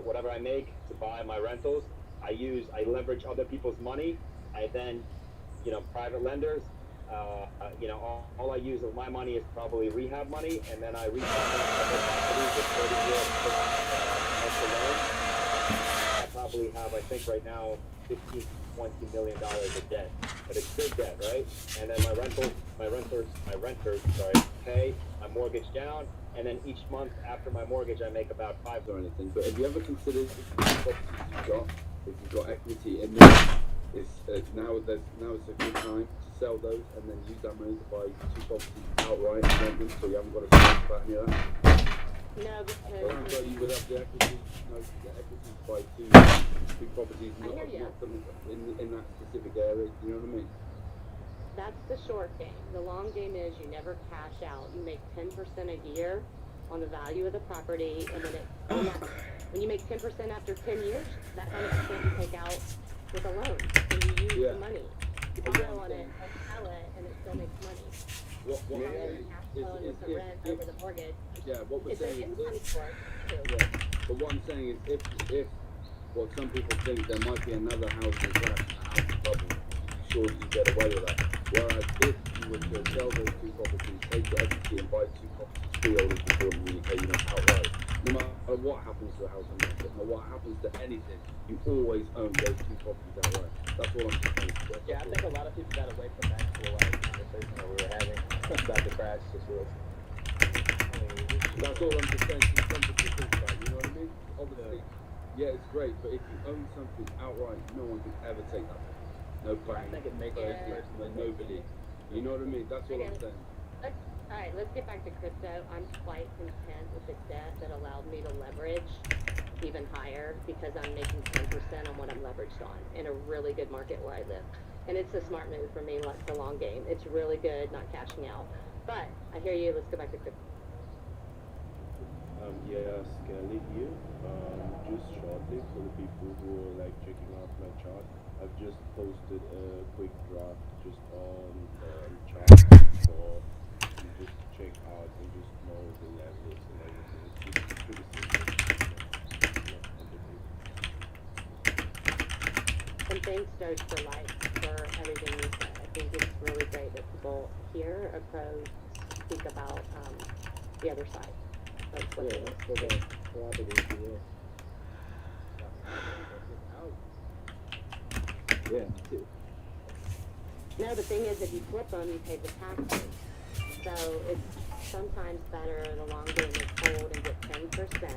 whatever I make to buy my rentals. I leverage other people's money. I then, you know, private lenders, you know, all I use of my money is probably rehab money, and then I refinance other properties with 30-year loans. I probably have, I think right now, $15 to $20 million of debt, but it's good debt, right? And then my renters, pay my mortgage down, and then each month after my mortgage, I make about $5 or anything. But have you ever considered if you've got equity in them, now it's a good time to sell those and then use that money to buy 2 properties outright and rent them, so you haven't got to think about any of that? No, because So you would have the equity, the equity to buy two properties, not them in that specific area. You know what I mean? that's the short game. The long game is you never cash out. You make 10% a year on the value of the property, and when you make 10% after 10 years, that 100% you take out with a loan, and you use the money. You borrow on it, and sell it, and it still makes money. What And I'm then saying cash flow and with the rent over the mortgage. Yeah, what we're It's an saying income is source too. yeah, but what I'm saying is if what some people think there might be another house in a house problem, you sure you get away with that. Whereas if you were to sell those 2 properties, take the equity and buy 2 properties freeholders before you pay them outright, no matter what happens to the housing market, no matter what happens to anything, you always own those 2 properties outright. That's all I'm saying. Yeah, I think a lot of people got away from that actual conversation that we were having about the crash situation. That's all I'm just saying. Something to think about. You know what I mean? Obviously, yeah, it's great, but if you own something outright, no one can ever take that. No bank, I think it makes nobody. You know what I mean? That's all I'm saying. Alright, let's get back to crypto. I'm quite content with the debt that allowed me to leverage even higher because I'm making 10% on what I'm leveraged on in a really good market where I live. And it's a smart move for me, like the long game. It's really good, not cashing out. But I hear you. Let's go back to crypto. Yeah, Skelly here. Just shortly for the people who are like checking out my chart, I've just posted a quick draft just on chart for you just check out and just know the levels and everything. It's just pretty simple. And thanks, Doge, for life, for everything you said. I think it's really great that people hear a pro speak about the other side. That's what it is. Yeah, me too. No, the thing is, if you flip them, you pay the taxes. So it's sometimes better the long game is hold and get 10%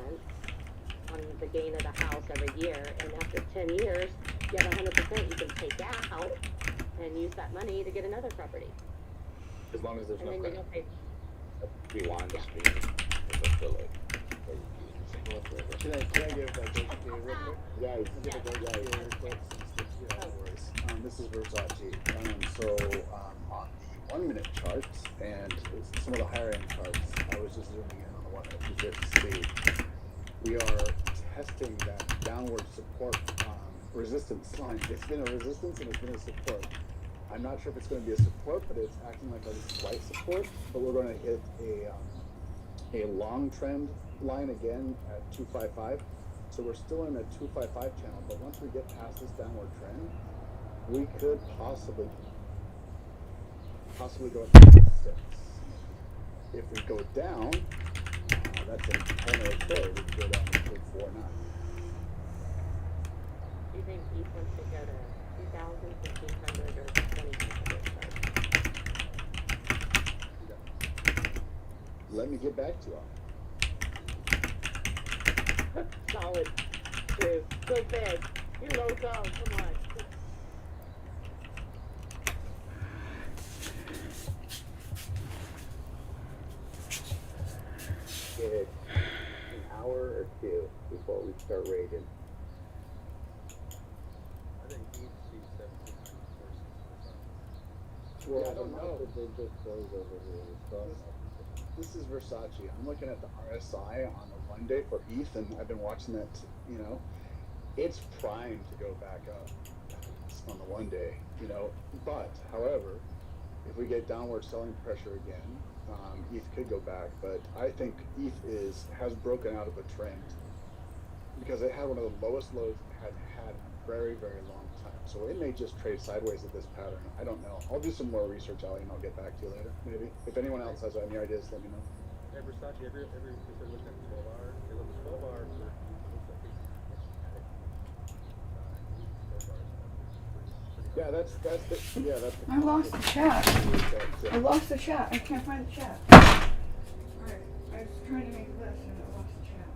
on the gain of the house every year. And after 10 years, you have 100% you can take out and use that money to get another property. As long as there's and no then credit. You don't pay. Rewind the screen. I feel like. Can I give that real quick? Guys, This is Versace. So on the 1 minute charts and some of the higher end charts, I was just zooming in on the one that you just see. We are testing that downward support resistance line. It's been a resistance and it's been a support. I'm not sure if it's going to be a support, but it's acting like a slight support. But we're going to hit a long trend line again at 255. So we're still in a 255 channel, but once we get past this downward trend, we could possibly go up to 6. If we go down, that's a whole nother story. We could go down to 49. Do you think East wants to go to 2,000, 1,500, or 2,500 first? Let me get back to you. Solid. Dude, so big. You're low down. Come on. Give it an hour or two before we start rating. I think East sees 1,700 Well, I don't know. They just closed over here. This is Versace. I'm looking at the RSI on the 1 day for ETH, and I've been watching that, you know. It's primed to go back up on the 1 day, you know. But, however, if we get downward selling pressure again, ETH could go back. But I think ETH has broken out of a trend because it had one of the lowest lows it had in a very, very long time. So it may just trade sideways at this pattern. I don't know. I'll do some more research, Ali, and I'll get back to you later, maybe. If anyone else has any ideas, let me know. Hey, Versace, if you're looking at 12 hours, it looks 12 hours for Yeah, that's the. I lost the chat. I lost the chat. I can't find the chat. Alright, I was trying to make a list and I lost the chat.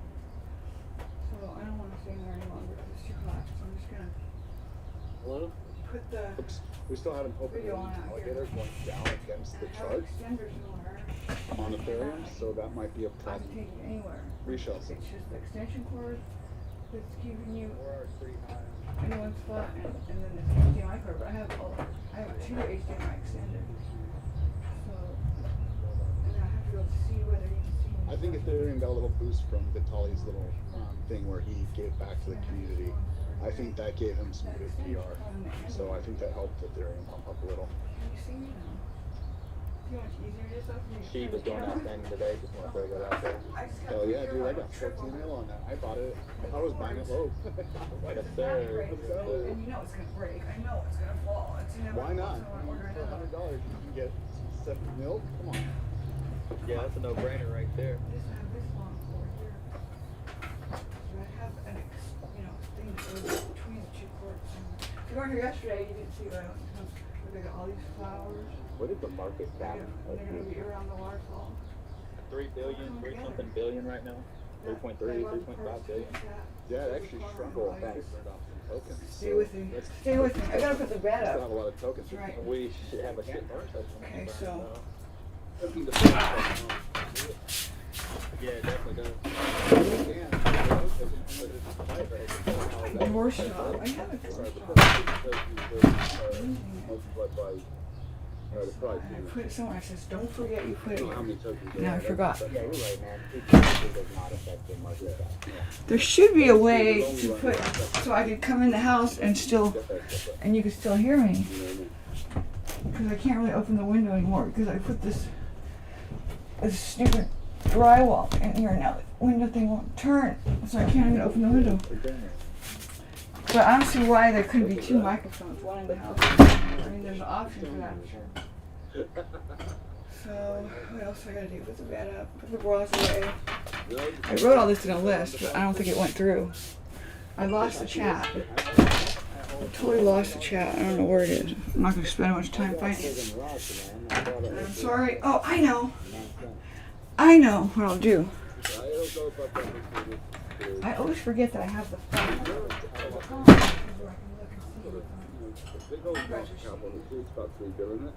So I don't want to stay in there any longer because it's too hot. So I'm just gonna put the Oops. We still haven't opened video the on out alligator here. going down against the I have chart extenders nowhere. on Ethereum, so that might be a I can problem. take it anywhere. Reshells. It's just the extension cord that's keeping you 4 hours pretty high. in one spot and then this HDMI cord. But I have 2 HDMI extenders. So and then I have to go see whether you can see me. I think Ethereum got a little boost from Vitaly's little thing where he gave back to the community. I think that gave him some good PR. So I think that helped Ethereum pump up a little. Can you see me now? See how much easier it is up here? She was doing outstanding today. Just want to throw that out there. Hell yeah, dude, I got 14 mil on that. I bought it. I was buying it low. Yes, sir. And you know it's gonna break. I know it's gonna fall. It's never. Why not? So I order For another. $100, you can get 7 mil. Come on. Yeah, that's a no-brainer right there. This I have this long cord here. So I have an thing that goes between the 2 cords. If you weren't here yesterday, you didn't see that. They got all these flowers. What is the market cap? They're gonna be around the waterfall. 3 something billion right now. 3.3, 3.5 billion. Yeah, it actually shrunk a lot. Thanks. Tokens. Stay with me. Stay with me. I gotta put the bed Still up. have a lot of tokens. That's right. We should have a shit ton of tokens. Okay, so. Yeah, it definitely does. Door stop. I have a door stop. I put it somewhere. I says, don't forget you put it here. Now I forgot. Yeah, you're right, man. It does not affect the market cap. There should be a way to put so I could come in the house and you could still hear me. Because I can't really open the window anymore because I put this stupid drywall in here now. The window thing won't turn, so I can't even open the window. But I don't see why there couldn't be 2 microphones, one in the house. I mean, there's an option for that, I'm sure. So, what else do I gotta do? Put the bed up, put the bras away. I wrote all this in a list, but I don't think it went through. I lost the chat. I totally lost the chat. I don't know where it is. I'm not gonna spend much time finding it. I'm sorry. Oh, I know. I know what I'll do. I always forget that I have the phone. Big old market cap on the it's about 3 billion.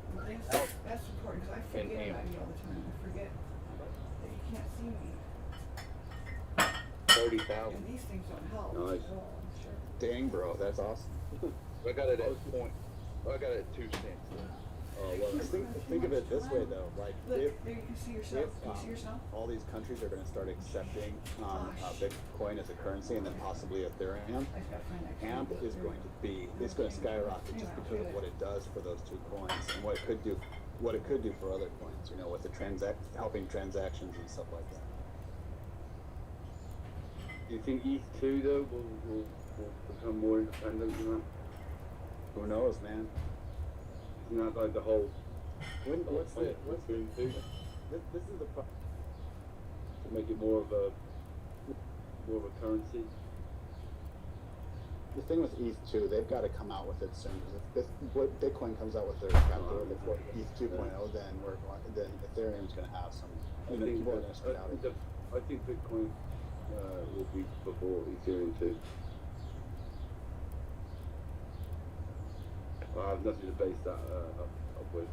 That's important because I forget about you all the time. I forget that you can't see me. 30,000. And these things don't help. Nice. at all, I'm sure. Dang, bro, that's awesome. I got it at 2 cents. Oh, well, think of it this way though, like Look, if there you can see yourself. if Can you see yourself? all these countries are going to start accepting Bitcoin as a currency and then possibly Ethereum, AMP is going to skyrocket just because of what it does for those two coins and what it could do for other coins, you know, with the helping transactions and stuff like that. Do you think ETH2 though will become more independent than that? Who knows, man? Isn't that like the whole? What's the ETH2? This is the To make it more of a currency. The thing with ETH2, they've got to come out with it soon. Because if Bitcoin comes out with their ETH 2.0, then Ethereum's going to have some. I think Bitcoin will be before Ethereum too. I have nothing to base that up with.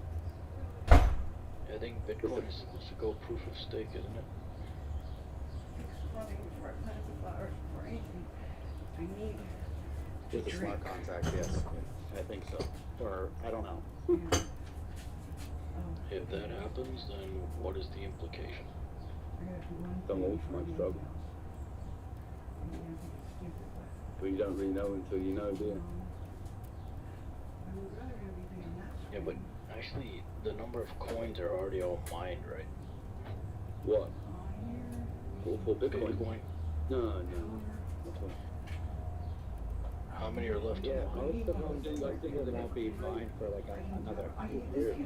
I think Bitcoin is supposed to go proof of stake, isn't it? I need With a smart contract, yes. I think so. Or, I don't know. If that happens, then what is the implication? Some all might struggle. But you don't really know until you know, do you? Yeah, but actually, the number of coins are already all mined, right? What? For Bitcoin? No. How many are left? Yeah, most of them will not be mined for like another 100 years.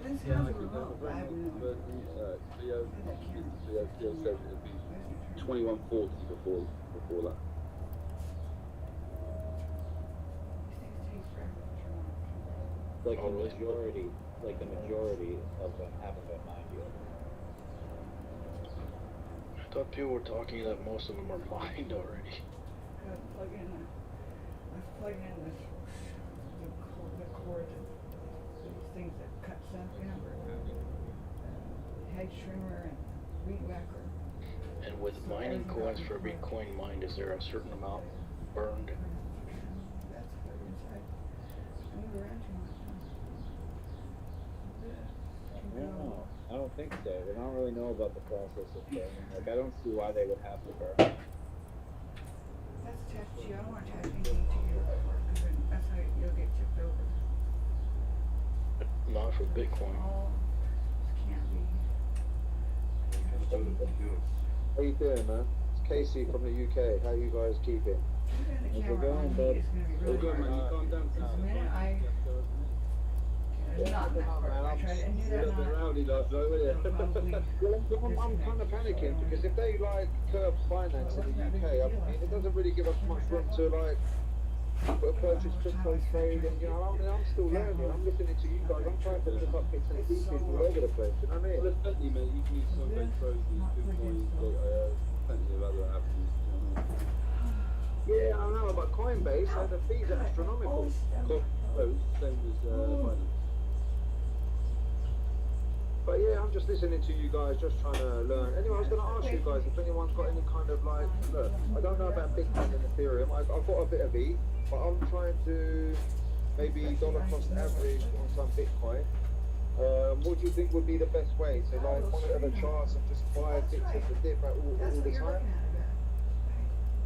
Leo said it would be 2140 before that. Like the majority of them haven't been mined yet. I thought people were talking that most of them are mined already. Plug in the cord, these things that cut stuff, you know, head trimmer and weed whacker. And with mining coins for every coin mined, is there a certain amount burned? That's put inside. I move around too much. No, I don't think so. They don't really know about the process of burning. Like, I don't see why they would have to burn. That's attached to you. I don't want to attach anything to you, because that's how you'll get tipped over. Not for Bitcoin. Can't be. How you doing, man? It's Casey from the UK. How you guys keeping? How's it going, bud? It's going to be really good, man. You calm down. Because the minute not that part. I tried to do that. Rowdy last night, were you? Well, I'm kind of panicking because if they like curb finance in the UK, I mean, it doesn't really give us much room to like purchase crypto trade, and you know, I mean, I'm still learning. I'm listening to you guys. I'm trying to pick up bits and pieces all over the place. You know what I mean? Well, there's plenty, mate. You can use Coinbase Rosie, Bitcoin, plenty of other avenues. Yeah, I know about Coinbase, and the fees are astronomical. Same as finance. But yeah, I'm just listening to you guys, just trying to learn. Anyway, I was going to ask you guys if anyone's got any kind of like, look, I don't know about Bitcoin and Ethereum. I've got a bit of ETH, but I'm trying to maybe dollar cost average on some Bitcoin. What do you think would be the best way to like monitor the charts and just buy bits of the dip all the time?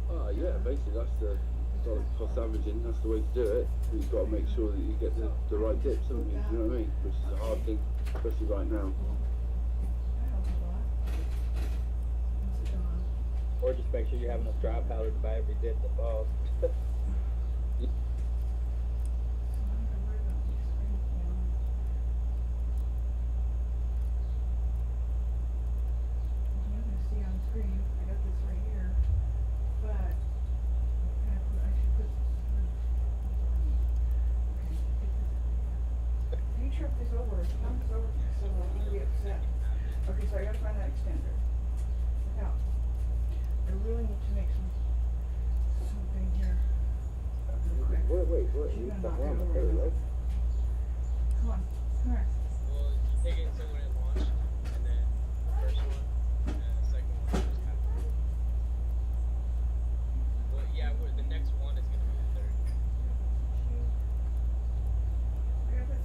Oh yeah, basically that's the dollar cost averaging. That's the way to do it. You've got to make sure that you get the right dips, haven't you? You know what I mean? Which is a hard thing, especially right now. Or just make sure you have enough dry powder to buy every dip that falls.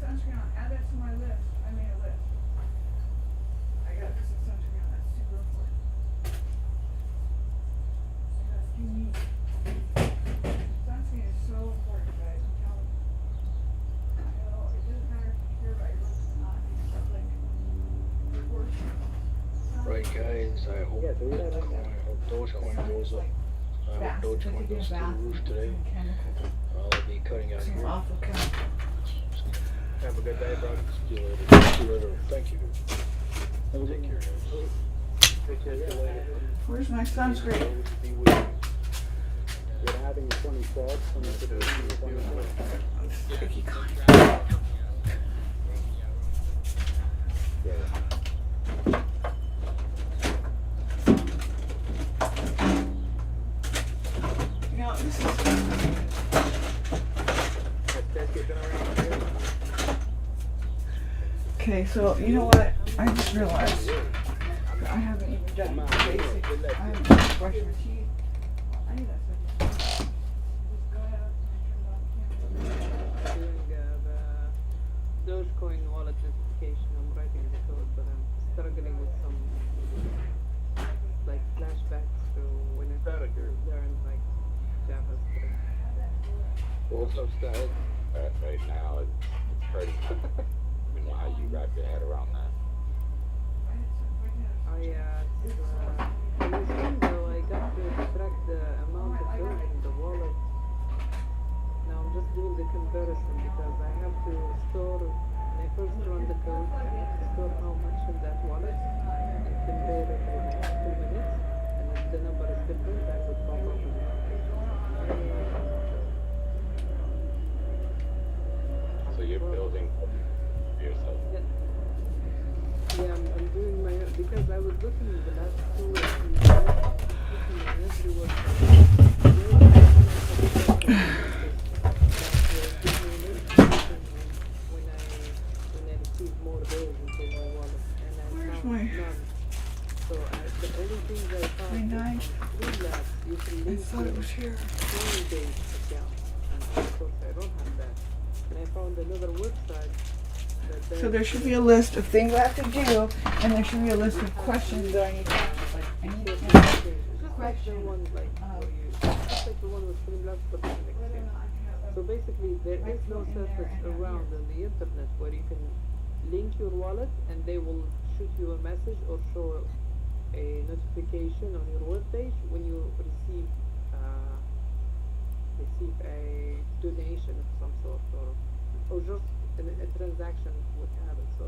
Sunscreen on. Add that to my list. I made a list. Alright guys, I hope Dogecoin goes up. I hope Dogecoin goes through the roof today. I'll be cutting out here. Have a good day, bro. See you later. See you later. Thank you. Take care, guys. Where's my sunscreen? We're having 2012, 2015, 2012. You know, this is. Okay, so you know what? I just realized I haven't even done the basic. I haven't even brushed my teeth. I need that stuff. Doing the Dogecoin wallet notification. I'm writing the code, but I'm struggling with some like flashbacks to when I learned like JavaScript. What's up, Scott? Right now, it's crazy. You know how you wrap your head around that. In this window, I got to extract the amount of gold in the wallet. Now I'm just doing the comparison because I have to store, when I first run the code, I have to store how much in that wallet and compare it in 2 minutes. And if the number is different, I would pop up the notification. So you're building for yourself. Yeah, I'm doing my own, because I was looking in the last 2 or 3 years, looking at every website. When I receive more bills into my wallet, and I found none. So the only things I found My knife. on Streamlabs, you can I link thought it was here. Coinbase account, and of course I don't have that. And I found another website. So there should be a list of things I have to do, and there should be a list of questions that I need to ask. Like, I need to ask question. Just like the one with Streamlabs, but doesn't exist. So basically, there is no surface around on the internet where you can link your wallet and they will shoot you a message or show a notification on your web page when you receive a donation of some sort, or just a transaction would happen. So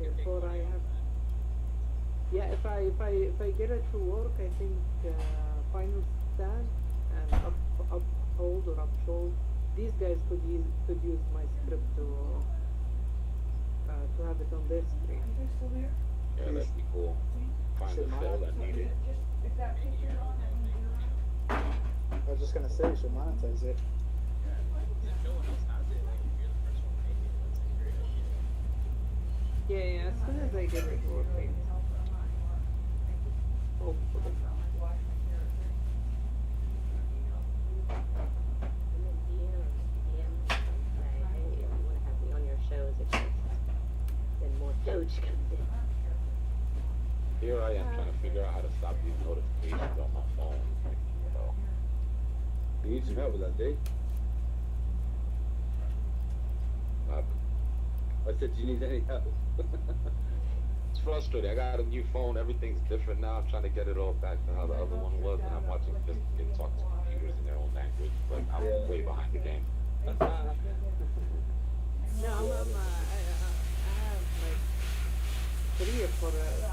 therefore I have, if I get it to work, I think final stand and uphold or uphold, these guys could use my script to have it on their screen. Are they still there? Yeah, that'd be cool. Find the fill that needed. If that picture on that means I was just gonna say, should monetize it. Yeah, as soon as I get it working. Hopefully. Then more Doge comes in. Here I am trying to figure out how to stop these notifications on my phone. Like, you know. You need some help with that, Dave. I said, do you need any help? It's frustrating. I got a new phone. Everything's different now. I'm trying to get it all back to how the other one was, and I'm watching just get talk to computers in their own language. But I'm way behind the game. No, I have like 3 or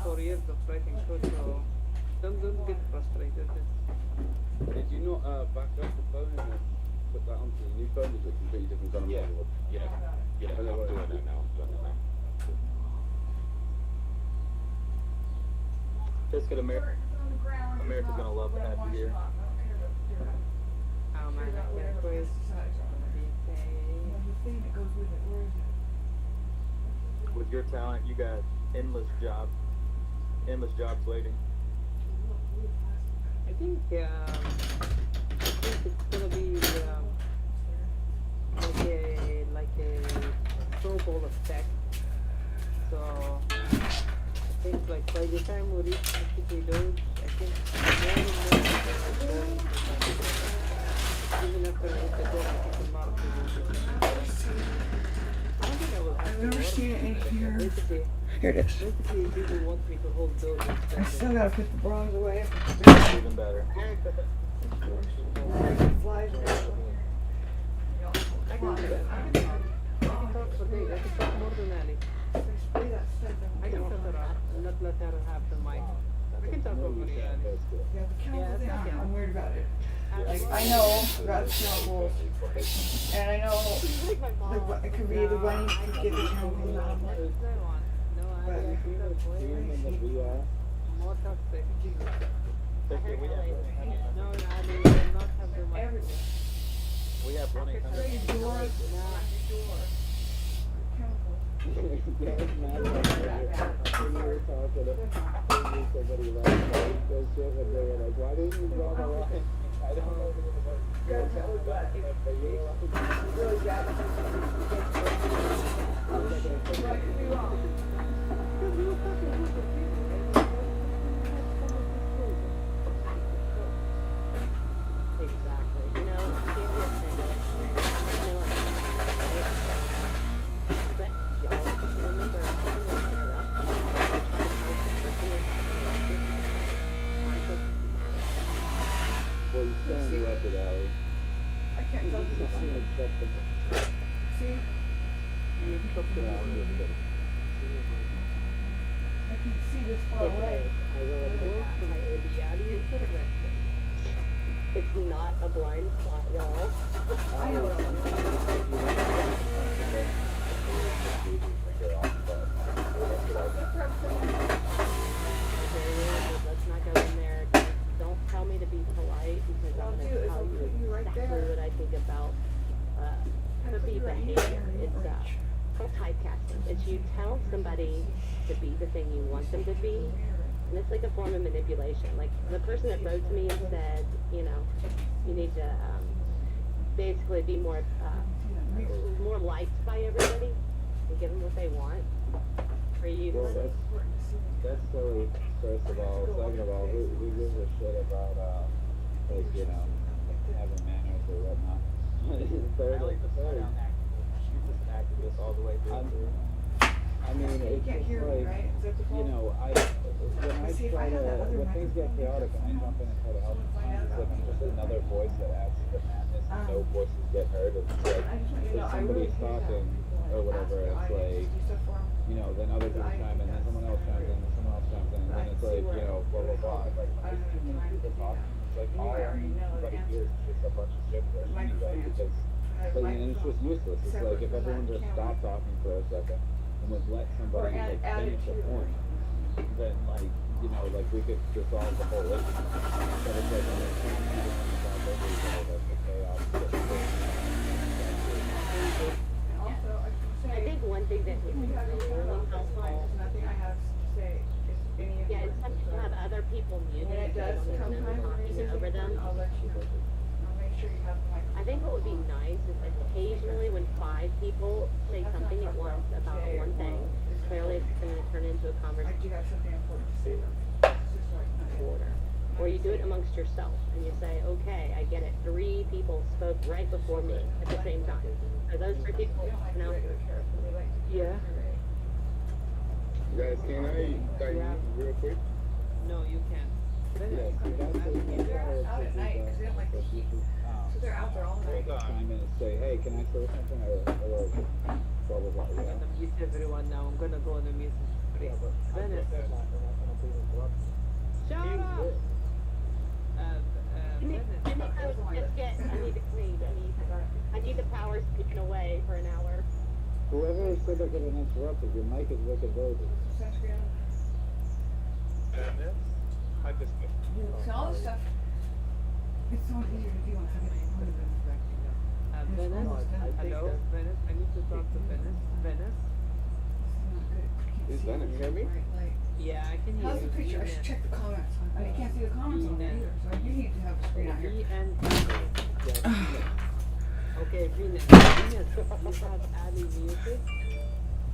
4 years of writing code, so don't get frustrated. Did you not back up the phone and then put that onto the new phone? Is it a completely different kind of model? Yeah, I'm doing that now. Biscuit America's gonna love to have you here. Oh man, I can't wait. With your talent, you got endless jobs waiting. I think it's gonna be like a snowball effect. So I think like by the time we reach 53 Doge, I think more and more people are going to even after I hit the goal, I think the market will be. I don't think I will have I've never seen it in here. Basically, Here it is. Basically, people want me to hold those. I still gotta put the bronze away. Even better. Flies away. I can do that. I can talk for days. I can talk more than Ali. I can shut her up and not let her have the mic. I can talk over you, Ali. Yeah, the chemical thing, I can. I'm weird about it. Like, I know about the chemicals, and I know it could be the bunny could get the chemicals out of it. But More toxic. No, Ali, we will not have the mic. We have 1-800. Why didn't you draw the line? I don't know. Exactly. You know, you can't be offended. I know it. But y'all remember, every once in a while, I try to help the person is Well, you stand erected, Allie. I can't tell You you. seem acceptable. See? You took it out a little bit. I can see this far away. It's not a blind spot, y'all. I know what Let's not go in there. Don't tell me to be polite because I'm going to tell you exactly what I think about the bee behavior. It's called typecasting. It's you tell somebody to be the thing you want them to be, and it's like a form of manipulation. Like the person that wrote to me and said, you know, you need to basically be more liked by everybody and give them what they want. For you, Well, that's silly, first of all. Second of all, we give a shit about, like, you know, having manners or whatnot. Thirdly, She's just an activist all the way through. I mean, it's just like, you know, when things get chaotic and I jump in and try to help, it's like I'm just another voice that adds to the madness and no voices get heard. It's like, if somebody's talking or whatever, it's like, you know, then other people chime in, then someone else chimes in, then someone else chimes in, and then it's like, you know, blah, blah, blah. Like, when there's too many people talking, it's like, all everybody hears is just a bunch of gibberish anyway, because, and it's just useless. It's like, if everyone just stopped talking for a second and would let somebody, like, finish a point, then, like, you know, like, we could resolve the whole issue. But it's like, when there's too many people trying to talk over each other, that's the chaos gets I think one thing that would be really helpful. Yeah, it's something to have other people muted if they don't even know they're talking over them. I think what would be nice is occasionally when 5 people say something at once about one thing, clearly it's going to turn into a conversation. Or you do it amongst yourself and you say, okay, I get it. 3 people spoke right before me at the same time. Are those 3 people? No? Yeah. You guys can I real quick? No, you can't. Yeah, see, that's They're out at night because they don't like the heat. So they're out there all night. chime in and say, hey, can I say something, or blah, blah, blah, you I'm know? gonna mute everyone now. I'm gonna go on a music break. Venice. Shut up! I need the powers taken away for an hour. Whoever said they're gonna interrupt, if your mic is wicked low. So all this stuff, it's so much easier to do on something. Venice? Hello? Venice? I need to talk to Venice. Venice? Is Venice? You hear me? Yeah, I can hear How's you. the picture? I should check the comments. I mean, you can't see the comments on there either, so you need to have a screen out here. Okay, Venus. Venus, you have Ali muted?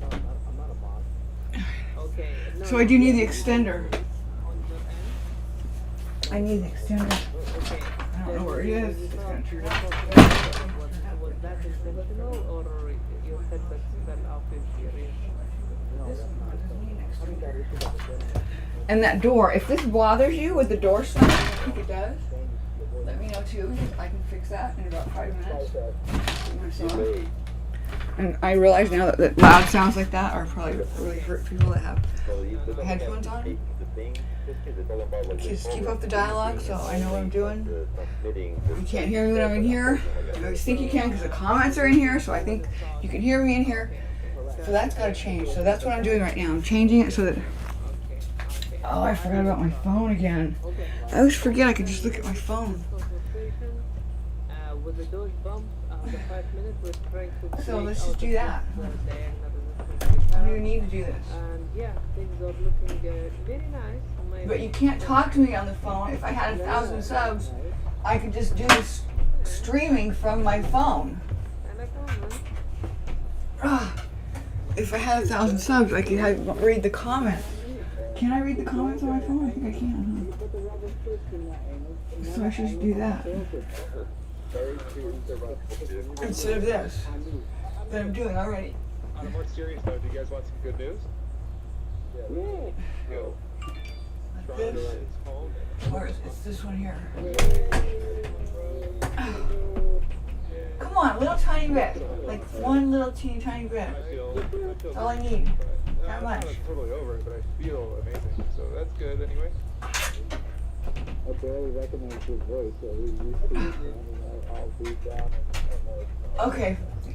No, I'm not a mod. Okay. No, So I do need the extender. on your end? I need the extender. Okay. I don't know where it is. It's gonna turn out. Was that intentional or you said that fell off in serious? This one doesn't need And that door, if this bothers you with the door slam, I think it does, let me know too, because I can fix that in about 5 minutes. And I realize now that loud sounds like that are probably really hurt people that have headphones on. Just keep up the dialogue so I know what I'm doing. You can't hear me when I'm in here. You always think you can because the comments are in here, so I think you can hear me in here. So that's got to change. So that's what I'm doing right now. I'm changing it so that... Oh, I forgot about my phone again. I always forget I could just look at my phone. So let's just do that. You need to do this. Yeah, things are looking very nice. But you can't talk to me on the phone. If I had 1,000 subs, I could just do this streaming from my phone. If I had 1,000 subs, I could read the comments. Can I read the comments on my phone? I think I can, huh? So I should just do that. Instead of this that I'm doing already. On a more serious note, do you guys want some good news? Yeah. Go. Like this. Or it's this one here. Come on, little tiny bit. Like one little teeny tiny bit. That's all I need. Not much. I'm not totally over it, but I feel amazing. So that's good anyway. I barely recognize his voice, so we used to I'll be down and Okay.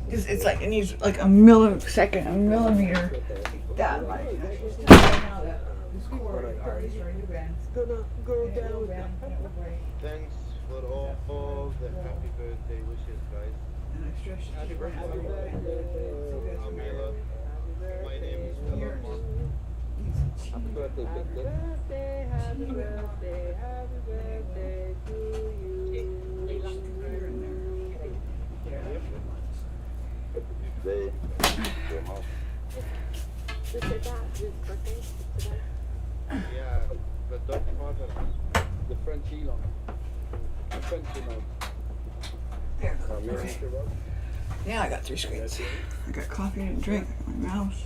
It's like it needs like a millisecond, a millimeter. That much. Now that this cord is already starting to bend. It's gonna go down. Thanks for all the happy birthday wishes, guys. And I stretched Happy birthday, Amila. My name is Philip. Happy birthday, Big Dick. Happy birthday, happy birthday to you. Today, your mom. Is it that? His birthday today? Yeah, the dog father. The French Elon. The French Elon. There. Okay. Yeah, I got 3 screens. I got coffee and drink. My mouse.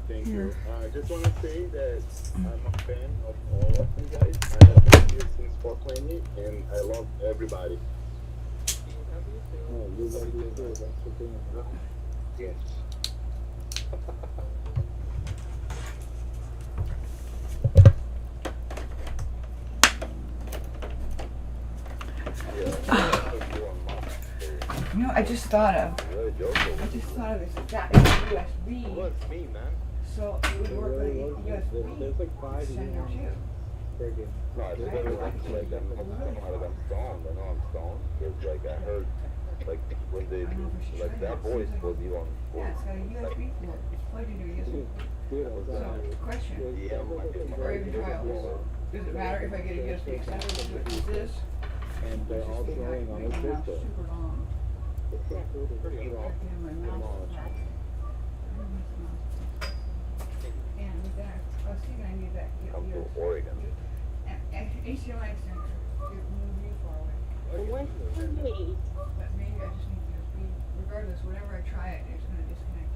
Thank Here. you. I just want to say that I'm a fan of all of you guys. I have been here since 420 and I love everybody. Oh, you love you too. Thanks for being here. Yes. You know, I just thought of this. That is USB. Well, it's me, man. So it would work like USB. There's like 5 Sender too. friggin'. No, I just better like I'm stoned. I know I'm stoned because like I heard like when they like that voice was Elon. Yeah, it's got a USB port. It's plugged into a USB. So, question. Or even trials. Does it matter if I get a USB extender with this? And they're all showing on his system. Super long. Pretty long. And my mouse. And with that, I was thinking I need that. Come to Oregon. HDMI extender. It won't be far away. What's for me? But maybe I just need USB. Regardless, whenever I try it, it's going to disconnect.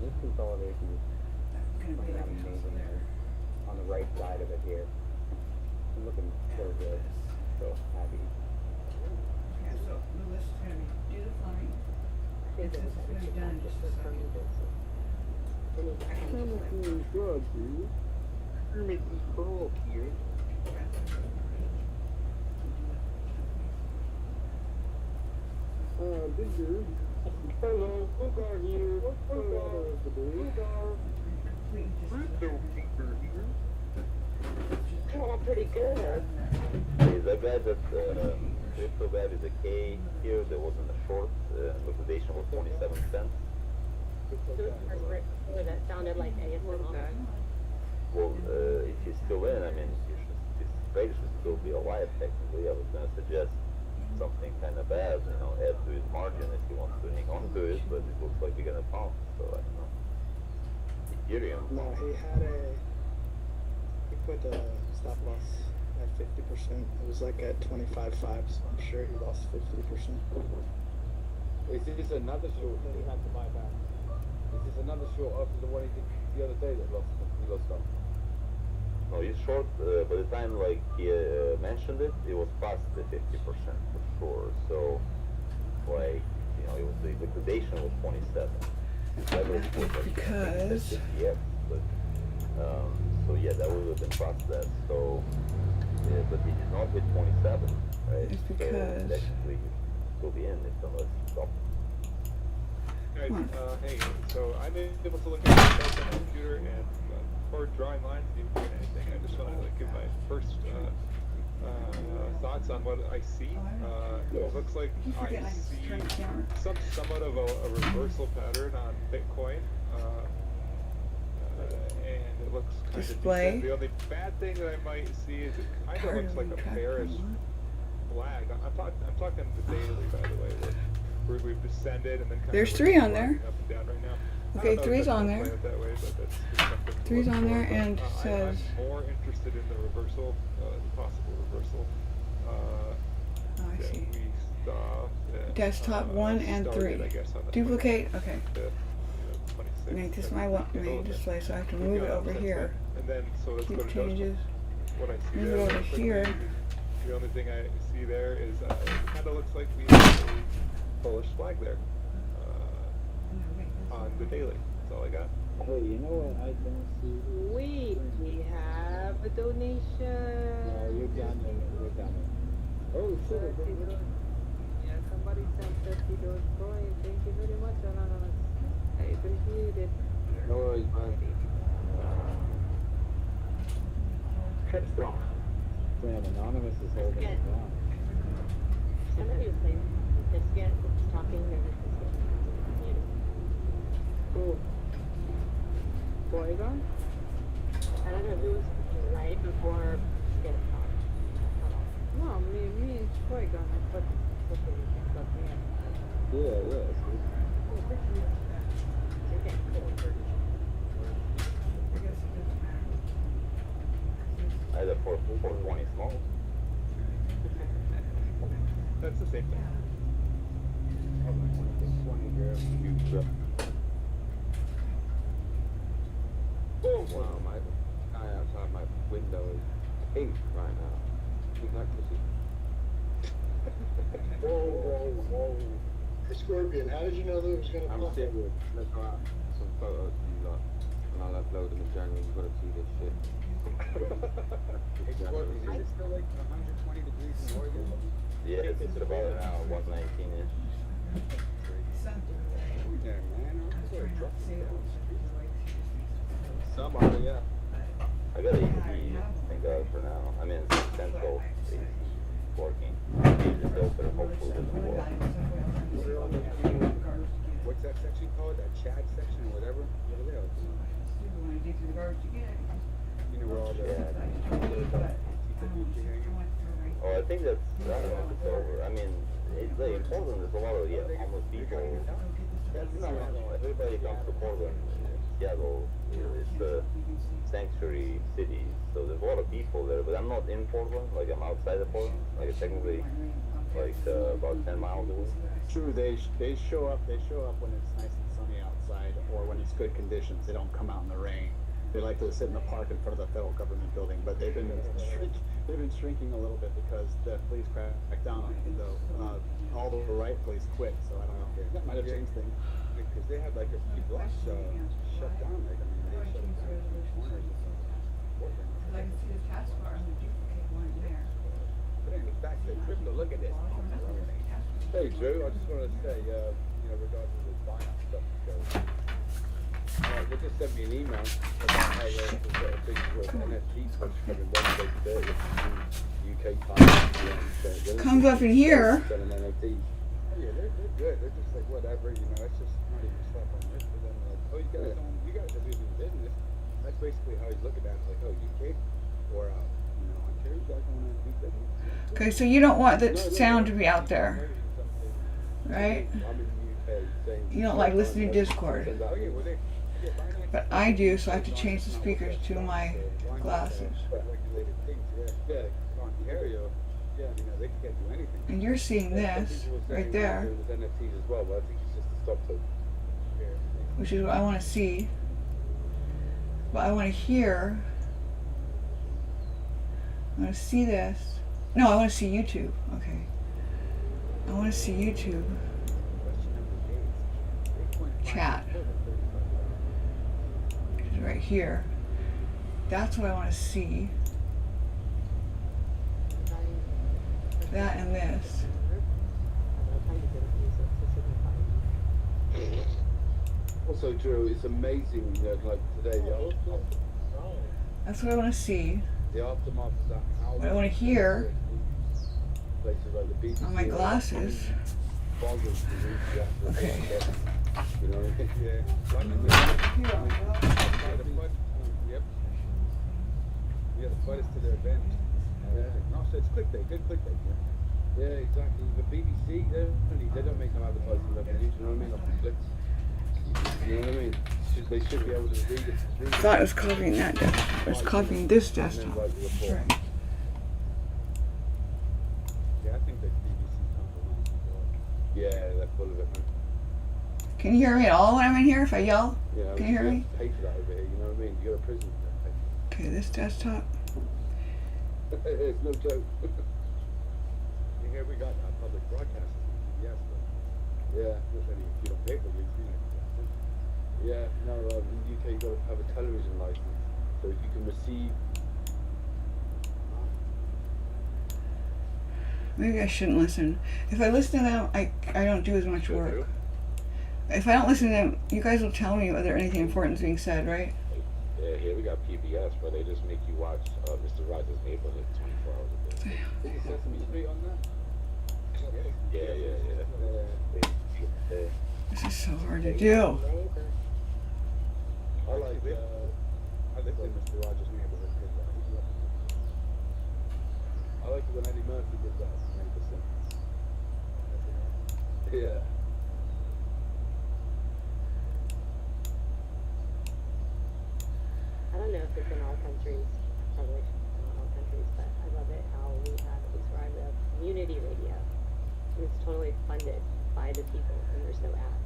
This consolidation is Gonna be like amazing there. On the right side of it here. I'm looking so good. So happy. Yeah, so the list is going to be do the plumbing. This is going to be done in just a second. Good, dude. You're making cool here. Bigger. Hello, Boogar here. Oh, pretty good. Is I bet that crypto web is a K here. There wasn't a short. Liquidation was 27 cents. That sounded like ASMR. Well, if he's still in, I mean, his trade should still be alive technically. I was going to suggest something kind of bad, you know, add to his margin if he wants to hang on to it, but it looks like we're going to pounce, so I don't know. Ethereum. No, he put a stop loss at 50%. It was like at 25.5, so I'm sure he lost 50%. Is this another short that he had to buy back? Is this another short after the one he did the other day that he lost out. No, he's short. By the time like he mentioned it, it was past the 50% for sure. So, like, you know, it was the liquidation was 27. His leverage was like Because 50x, but so yeah, that would have been past that. So, yeah, but he did not hit 27, right? It's So because technically, he'll still be in if unless he stops. Guys, hey, so I'm able to look at the stuff on the computer, and before drawing lines and even doing anything, I just want to give my first thoughts on what I see. It looks like I see somewhat of a reversal pattern on Bitcoin, and it looks kind of decent. The only bad thing that I might see is it kind of looks like a bearish flag. I'm talking the daily, by the way. Where we've descended and then kind there's of 3 on there. up and down right now. Okay, 3's on there. That way, but that's just something to 3's look on for. there But, and says I'm more interested in the reversal, the possible reversal. I see. We saw Desktop 1 and 3. I guess, on the Duplicate. Okay. 26th. Make this my display, so I have to move it over here. And then so let's go Keep to changes. what I see Move there. it over here. The only thing I see there is it kind of looks like we have a bullish flag there on the daily. That's all I got. Hey, you know what I don't see? We have a donation. You're done it. You're done it. Oh, shit. Yeah, somebody sent $50 Thank you very much, Anonymous. I appreciate it. No worries, man. Damn, Anonymous is holding it down. Somebody was saying biscuit was talking and biscuit. Cool. Porygon? I don't know if it was right before biscuit talked. No, me and Porygon. I thought something about me. Yeah. Okay, cool. Either for 420 small. That's the same thing. Oh, wow, my guy outside my window is pink right now. He's like pussy. Whoa. Hey, Scorpion, how did you know that it was going to pop? I'm serious. Let's go out some photos of you lot. And I'll upload them in January. You've got to see this shit. Hey, Scorpion, is it still like 120 degrees in Oregon? Yeah, it's about now 119ish. Yeah, man. I'm sort of dropping down. Some are, yeah. I got AC, thank God for now. I mean, it's central AC working. You just open it, hopefully it doesn't work. What's that section called? That Chad section or whatever? Whatever else. You know where all the... Oh, I think that's, I don't know if it's over. I mean, it's like in Portland, there's a lot of, homeless people. Everybody comes to Portland. Seattle is a sanctuary city, so there's a lot of people there, but I'm not in Portland, like I'm outside of Portland, like technically, like about 10 miles away. True, they show up when it's nice and sunny outside, or when it's good conditions. They don't come out in the rain. They like to sit in the park in front of the federal government building, but they've been shrinking a little bit because the police cracked down on them. All the right police quit, so I don't know. That might have changed things. Because they had like a few blocks shut down. Like, I mean, they shut down a few corners of Portland. I can see the taskbar and the duplicate one there. But anyway, back to the crypto. Look at this. Hey, Drew, I just wanted to say, regarding the buyout stuff, they just sent me an email about how there's a big NFT push coming Wednesday today in UK time. Comes up in here. Yeah, they're good. They're just like, whatever, it's just not even stuff on this. But then like, oh, you guys are losing business. That's basically how he's looking at it. Like, oh, UK or Ontario, you guys want to do business? Okay, so you don't want the sound to be out there, right? You don't like listening to Discord. But I do, so I have to change the speakers to my glasses. Yeah, Ontario. Yeah, they can't do anything. And you're seeing this right there, There's NFTs as well, but I think it's just a stop to. which is what I want to see. But I want to hear. I want to see this. No, I want to see YouTube. Okay. I want to see YouTube. Chat. It's right here. That's what I want to see. That and this. Also, Drew, it's amazing, you know, like today, That's what I want to see. the aftermath of that. What I want to hear Places like the BBC. on my glasses. Boggles to read the actual Okay. content, you know what I mean? Yeah. Like the flood. Yep. Yeah, the flood is to their advantage. Yeah. No, so it's clickbait, good clickbait. Yeah, exactly. The BBC, they don't make no advertising revenue, you know what I mean? Off the clicks. You know what I mean? They should be able to read it. I thought it was copying that desktop. It was copying this desktop. Right. Yeah, I think that BBC compromised. Yeah, they're full of it, man. Can you hear me at all when I'm in here if I yell? Yeah, Can you hear me? Pay for that over here, you know what I mean? You go to prison for that. Okay, this desktop. It's no joke. Here we got public broadcasting. Yes, but yeah, if you don't pay for it, you know. Yeah, no, in the UK you got to have a television license, so if you can receive. Maybe I shouldn't listen. If I listen to them, I don't do as much work. If I don't listen to them, you guys will tell me whether anything important is being said, right? Yeah, here we got PBS, where they just make you watch Mr. Rogers' Neighborhood 24 hours a day. Is Sesame Street on that? Yeah. This is so hard to do. I like I lived in Mr. Rogers' Neighborhood. I like it when Eddie Murphy did that. 100%. Yeah. I don't know if it's in all countries, probably not all countries, but I love it how we have, at least where I live, community radio. And it's totally funded by the people, and there's no ad.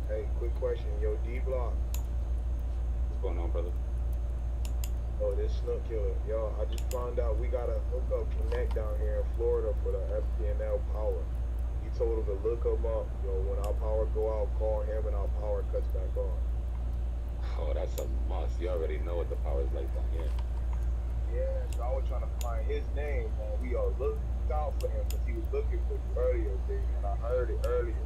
Hey, quick question. Yo, D-Block. What's going on, brother? Oh, this Snook Killer. Yo, I just found out we got a hookup connect down here in Florida for the FPNL power. He told him to look him up. Yo, when our power go out, call him and our power cuts back on. Oh, that's a must. You already know what the power is like down here. Yeah, so I was trying to find his name, and we all looked out for him because he was looking for you earlier, dude, and I heard it earlier.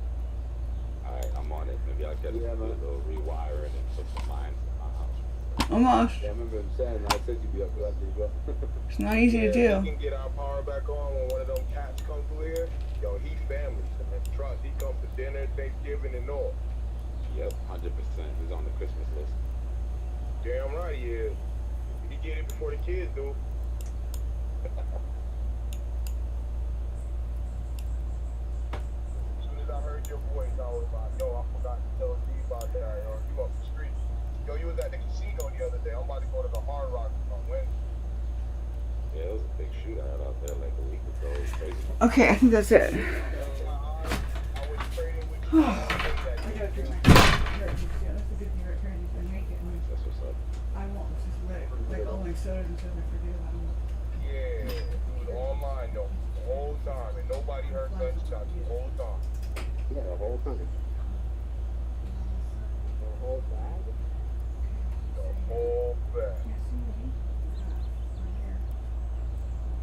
Alright, I'm on it. Maybe I'll get a little rewiring and put some lines in my house. Almost. Yeah, I remember him saying that. I said you'd be up for that, D-Block. It's not easy to do. We can get our power back on when one of them cats come through here. Yo, he family, and trust, he comes to dinner, Thanksgiving, and all. Yep, 100%. He's on the Christmas list. Damn right he is. He get it before the kids do. As soon as I heard your voice, I was like, yo, I forgot to tell Steve about that. Yo, you up the street. Yo, you was at the casino the other day. I'm about to go to the Hard Rock on Wednesday. Yeah, it was a big shootout out there like a week ago. It was crazy. Okay, I think that's it. That's what's up. I won't just let it, like all my sodas until I forget about them. Yeah, it was online though, the whole time, and nobody heard gunshots the whole time. Yeah, the whole time. The whole bag? The whole bag.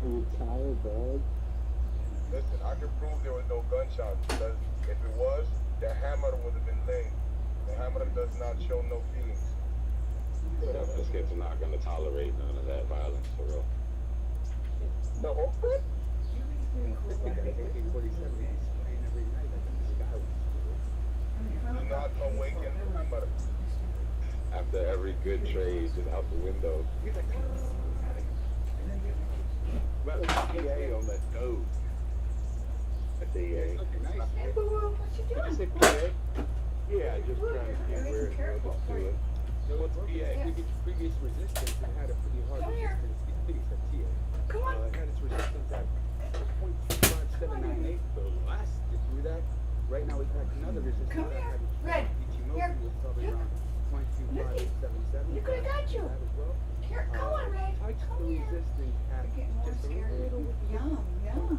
You tired, dog? Listen, I can prove there was no gunshots because if it was, the hammer would have been laid. The hammer does not show no feelings. Yeah, those kids are not going to tolerate none of that violence, for real. The whole thing? Do not awaken the hammer. After every good trade, just out the window. Well, PA on that nose. A DA. Did you say PA? Yeah, just trying to see where it was to it. So what's PA? Previous resistance, it had a pretty hard resistance. It's a TA. It had its resistance at 0.25798. So last it through that. Right now we've had another resistance that had its was probably around 0.25876. Look what I got you. Here, come on, Ray. Touch the resistance at just a little bit. Yum, yum.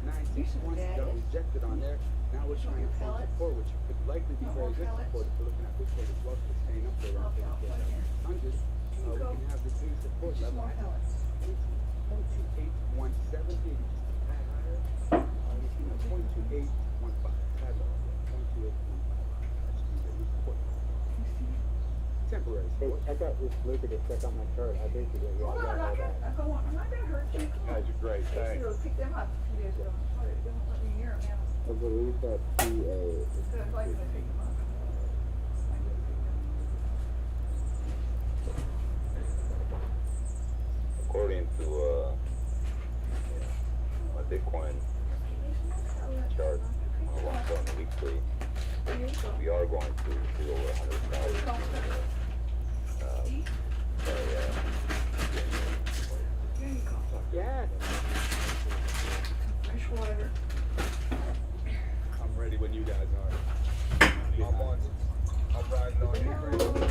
961 got rejected on there. Now we're trying to find support, which could likely be very good support if we're looking at this way. The flux is staying up there around 54,600. We can have this new support level at 0.28170, maybe just a tad higher. 0.2815, tad lower. 0.2815. That should be the new support. Temporary Hey, support. check out this lucrative. Check out my chart. I basically got all that. I'm not gonna hurt you. Guys are great. I used Thanks. to pick them up a few days ago. They won't let me near them now. I believe that PA. So if I could pick them up. According to my Bitcoin chart on a long-term weekly, we are going to be over 100,000. Yeah. Fresh water. I'm ready when you guys are. I'm riding on you, Ray.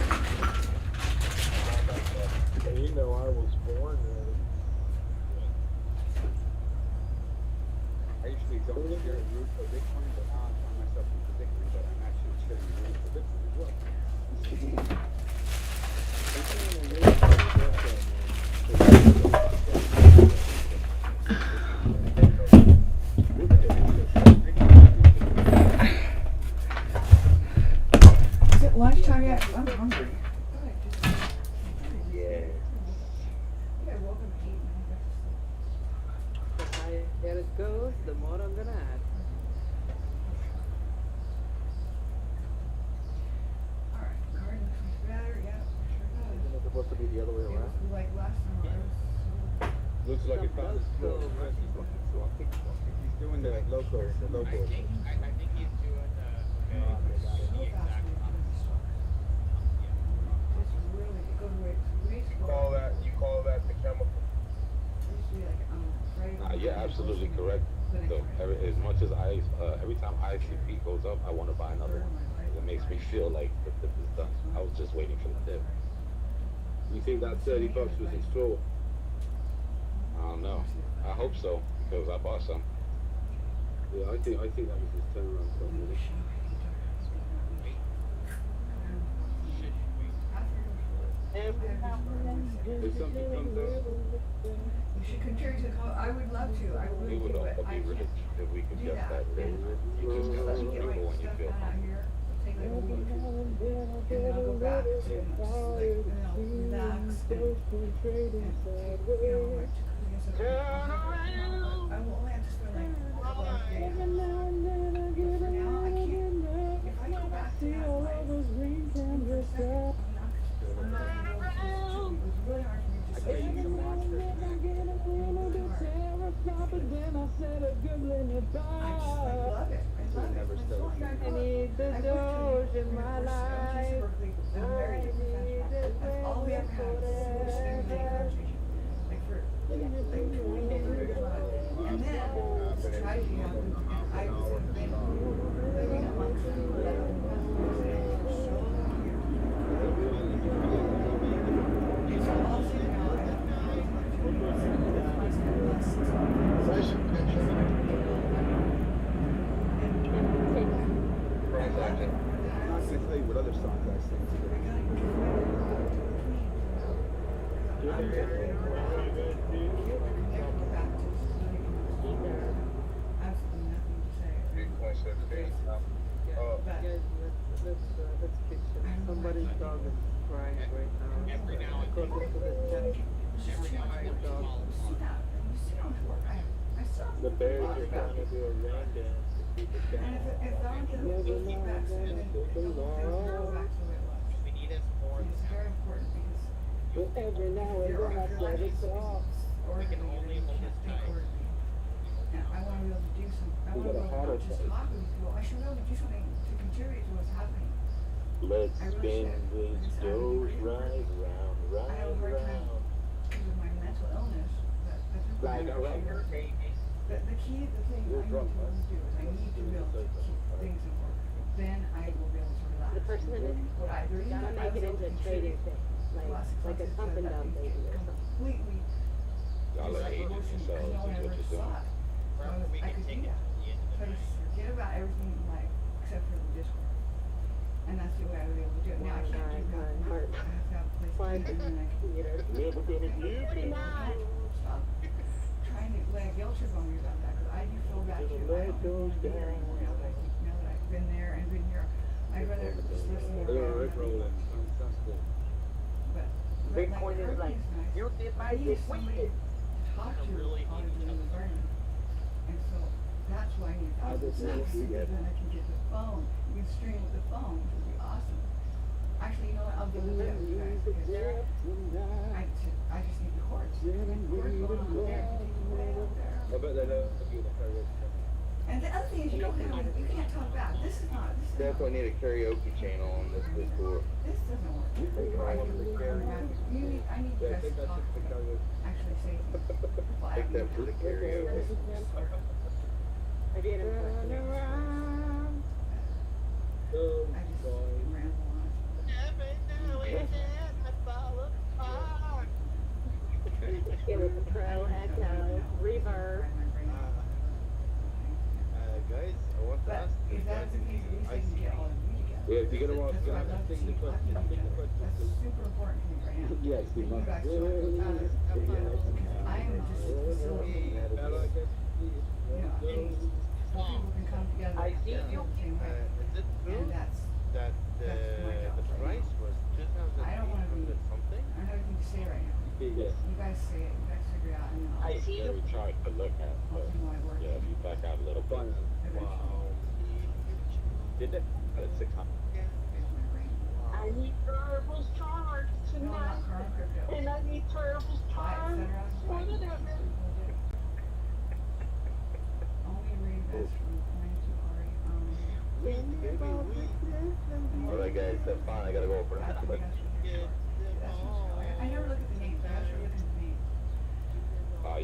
And you know I was born ready. I usually don't share a root for Bitcoin, but now I find myself in predicament that I'm actually sharing a root for Bitcoin as well. Is it lunchtime yet? I'm hungry. Yeah. The higher it goes, the more I'm gonna add. Alright, garden looks better, yeah, sure does. Isn't it supposed to be the other way around? Like last time I was. Looks like it found his flow. He's doing the local. I think he's doing the exact You call that the chemical? Yeah, absolutely correct. So as much as every time ICP goes up, I want to buy another one. It makes me feel like the dip is done. I was just waiting for the dip. You think that 30 bucks was his flow? I don't know. I hope so because I bought some. Yeah, I think that was his turnaround point, really. If something comes up, You should contribute to the I would love to. I We really would do, all but I be rich can't if we could do get that. that dip. You just Let gotta me get do my it when you stuff feel done out here. Take like a week. And then I'll go back to just like, you know, relax and you know, like, I will only have to spend like a couple of days. But for now, I can't. If I go back to that life, for a second, I'm not gonna go to it was really hard for me to just think he's a monster. I just like love it. I love it. never stop. I need the doge in my life. Very different. That's all we ever had. Like for like 20 years. And then this tragedy happened. I was living amongst them. So it's all sitting out. I'm not gonna tell you what other songs I sing today. Bitcoin 17. Guys, let's pitch it. Somebody's dog is crying right now. every now and then. According to the chat, Every now and then we dog. call The Bears are trying to do a rain dance to keep it down. Never mind when I took a loss. we need it more than But every now and then I said it's off. we can only hold this tight. I want to be able to do some. I want to be able to just talk with people. I should be able to do something to contribute to what's happening. Let's I really spin should. this doge right round, I have a hard time because of my mental illness. Like a record. The key, the thing I need to be able to do is I need to be able to keep things in order. Then I will be able to relax. The person that is What I do, gotta make it into trading thing, like a pump and dump maybe or something. Completely. Y'all are hating yourselves, is what you're doing. We can take it. So I just forget about everything, like, except for the Discord. And that's the way I was able to do it. Now I can't do that. I have to have a place to do it, and then I can get it. Never gonna do it. Stop trying to lay a guilt trip on me about that, because I do feel bad too. I don't want to be there anymore now that I've been there and been here. I'd rather just listen to Rick rolling. Fantastic. But Bitcoin is like, you did my I need somebody to talk to really on the environment. And so that's why I need $1,000 because then I can get the phone. You can stream with the phone, which would be awesome. Actually, you know what? I'll give it to you guys because I just need the cords. The cords going on there. I can take them way up there. I bet they don't give you the karaoke. And the other thing is you can't talk back. This is not. Definitely need a karaoke channel on this Discord. This doesn't work. I need you guys to talk to me. Actually say things. Take that for the karaoke. I did it. I just ramble on. It was a pro, echo, reverb. Guys, I want to ask you guys if you ICP. Yeah, if you're gonna ask, think the question. That's super important to me right now. Yes, you must. guys talk about it. I am just a facilitator. You know, things so people can come together. I see in you. the same way. Is it true And that's that my job the right price now. was I don't want to be. 2,800 something? I don't have anything to say right now. Yes. You guys say it. You guys figure it out, and then I'll. I see you. Very charged to look at, but yeah, if you back out a little bit. Wow. Did it? At 600. I need Turbo's charge tonight, and I need Turbo's charge for the difference. Only reinvest from point to Ari. Alright guys, have fun. I gotta go for that. But I never look at the names. I always look at the names.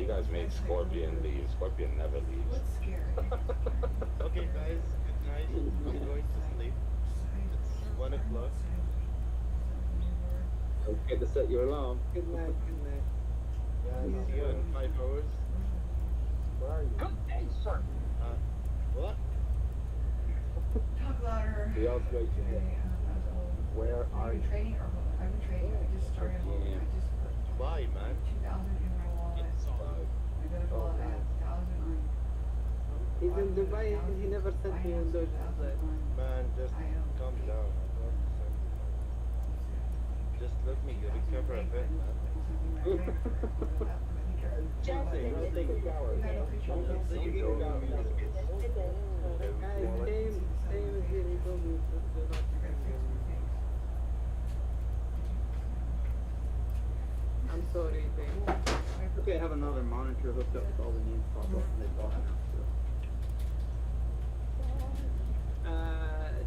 You guys made Scorpion leave. Scorpion never leaves. What's scary? Okay, guys, good night. I'm going to sleep. It's 1 o'clock. Don't forget to set your alarm. Good night, good night. Yeah, see you in 5 hours. Where are you? Good day, sir. What? Talk louder. The odds great to hear. Where are you? Trading or I've been trading. I just started. I just put Bye, man. 2,000 in my wallet. I got a wallet. I have 1,000 on. He's in Dubai and he never sent me in Doge. Man, just calm down. Just let me recover a bit, man. Jesse, Take a shower. Guys, same as here. He told me to not. I'm sorry, Dave. Okay, I have another monitor hooked up with all the names pop up and they pop out.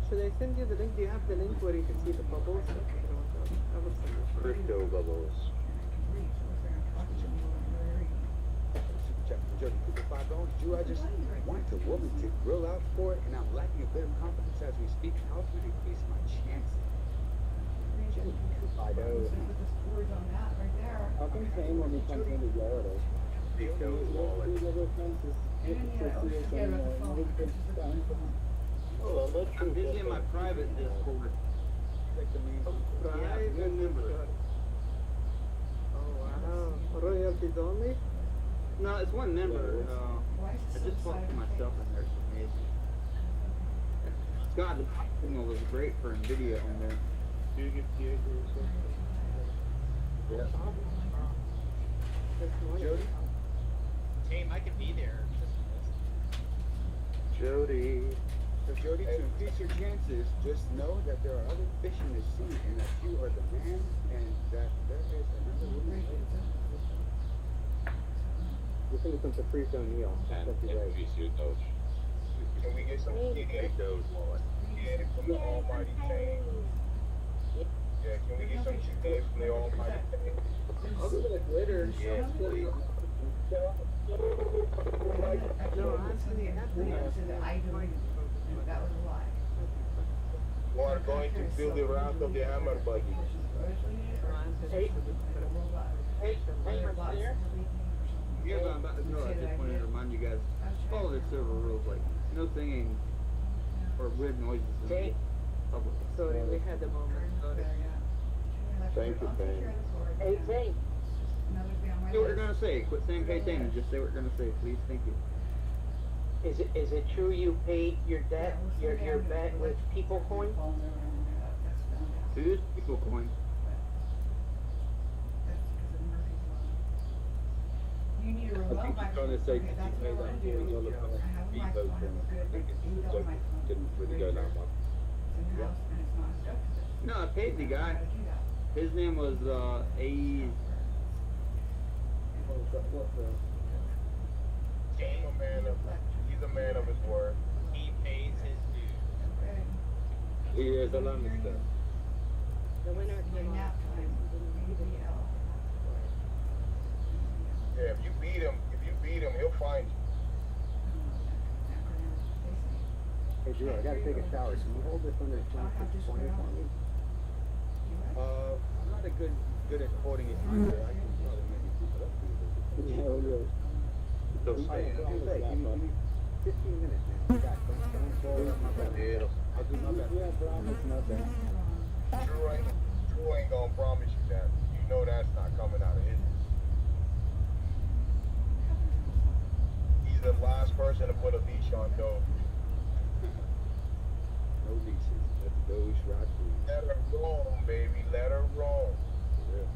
Should I send you the link? Do you have the link where you can see the bubbles? I will send it. crypto bubbles. Jody, $55. Drew, I just want the woman to grill out for it, and I'm lacking a bit of confidence as we speak. How can I increase my chances? I know. How come same when we come into Florida? Pico's wallet. Oh, that's true. This is my private Discord. Private Discord. Oh wow. Royalties only? No, it's one member. I just talked to myself in there. It's amazing. God, the signal was great for NVIDIA on there. Do you get the Yeah. Jody? Team, I can be there. Jody. So Jody, to increase your chances, just know that there are other fish in the sea and that you are the man and that there is another woman. You think it's a free zone meal. And increase your Doge. Can we get some Pico's wallet. chicken from the almighty chain? Yeah, can we get some chicken from the almighty chain? I'll give it a glitter. Yes, please. No, Anthony, that was a lie. You are going to feel the wrath of the hammer buggy. Hey, hey, my dear. Yeah, but I'm about to go. I just wanted to remind you guys, follow the server rules, like no singing or weird noises in Hey. public. Sorry, we had a moment. Sorry. Thank you, Payne. Hey, Zane. Say what you're gonna say. Quit saying hey thing and just say what you're gonna say, please. Thank you. Is it true you paid your debt, your bet with People Coin? It is people coin. You need a I remote think you're trying to say, did you pay that $40 Vivo thing? I think it's a joke. It didn't really go that much. No, No, I paid the guy. His name was A. What the? He's a man of his word. He pays his dues. He is a Lannister. The winner came off. Yeah, if you beat him, he'll find you. Hey, Drew, I gotta take a shower. Can you hold this under 2620 for me? I'm not good at holding it under. I can probably maybe keep it up for you. Yeah, really. Give me 15 minutes, man. You got don't fall up my back. I'll do my best. Yeah, promise nothing. Drew ain't gonna promise you that. You know that's not coming out of his. He's the last person to put a leash on Doge. No leashes. That's Doge right through. Let her roam, baby. Let her roam. Yeah.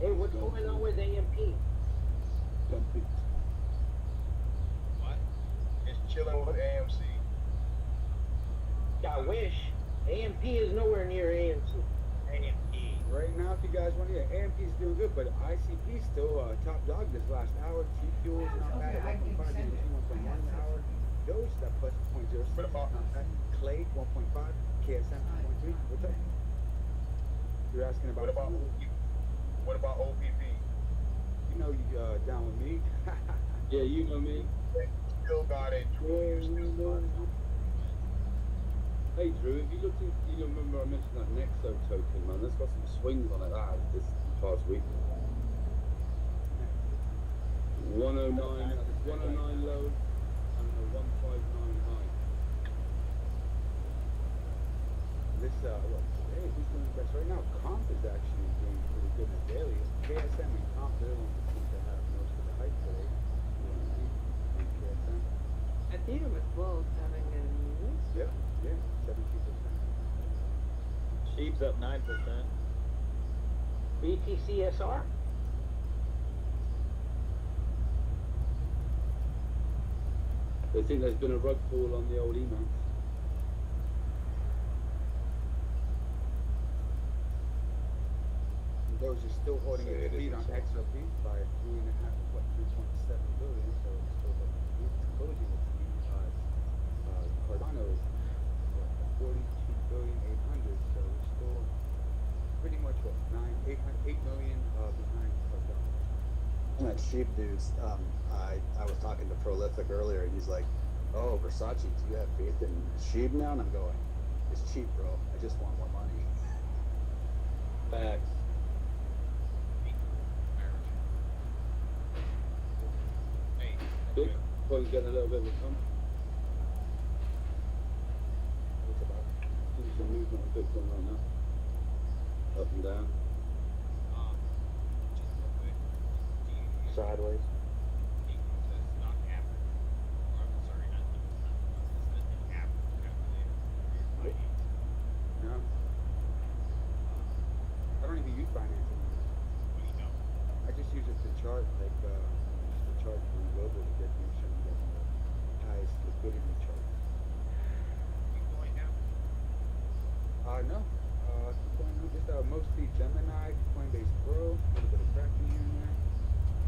Hey, what's going on with AMP? What? It's chilling with AMC. I wish. AMP is nowhere near AMC. AMP. Right now, if you guys want to hear, AMP's doing good, but ICP's still top dog this last hour. T-Fuel's not bad at 1.5, 1.1 hour. Doge that plus 0.06. What about Clay 1.5, KSM 2.3. What's up? You're asking about what about OPP? You know you down with me. Yeah, you know me. Still got it. Hey Drew, if you looked in, you remember I mentioned that Nexo token, man. That's got some swings on it. That this past week. 109 low and a 159 high. This today, who's doing the best right now? Comp is actually doing pretty good in the daily. KSM and Comp, they're the ones that seem to have most of the hype today. KSM. Ethereum as well is having a news. Yep, yeah, 17%. Sheep's up 9%. BTCSR? They think there's been a rug pull on the old emails. Those are still holding its lead on XRP by 3.7 billion, so it's still holding its lead. It's closing its lead. Cardano is 42,800,000,000, so we're still pretty much 8 million behind Cardano. On that sheep dudes, I was talking to Prolific earlier, and he's like, "Oh, Versace, do you have faith in sheep now?" And I'm going, "It's cheap, bro. I just want more money." Facts. Hey, Bitcoin's getting a little bit of a pump. What's about? See some movement on Bitcoin right now. Up and down. just real quick. Do you use Sideways. the stock average? Or, I'm sorry, not the average calculator for your finance? No. I don't even use Binance anymore. What do you know? I just use it to chart, like, just to chart from global to get the highest liquidity chart. Keep going down. No. Just mostly Gemini, Coinbase Pro, a little bit of Kraken here and there.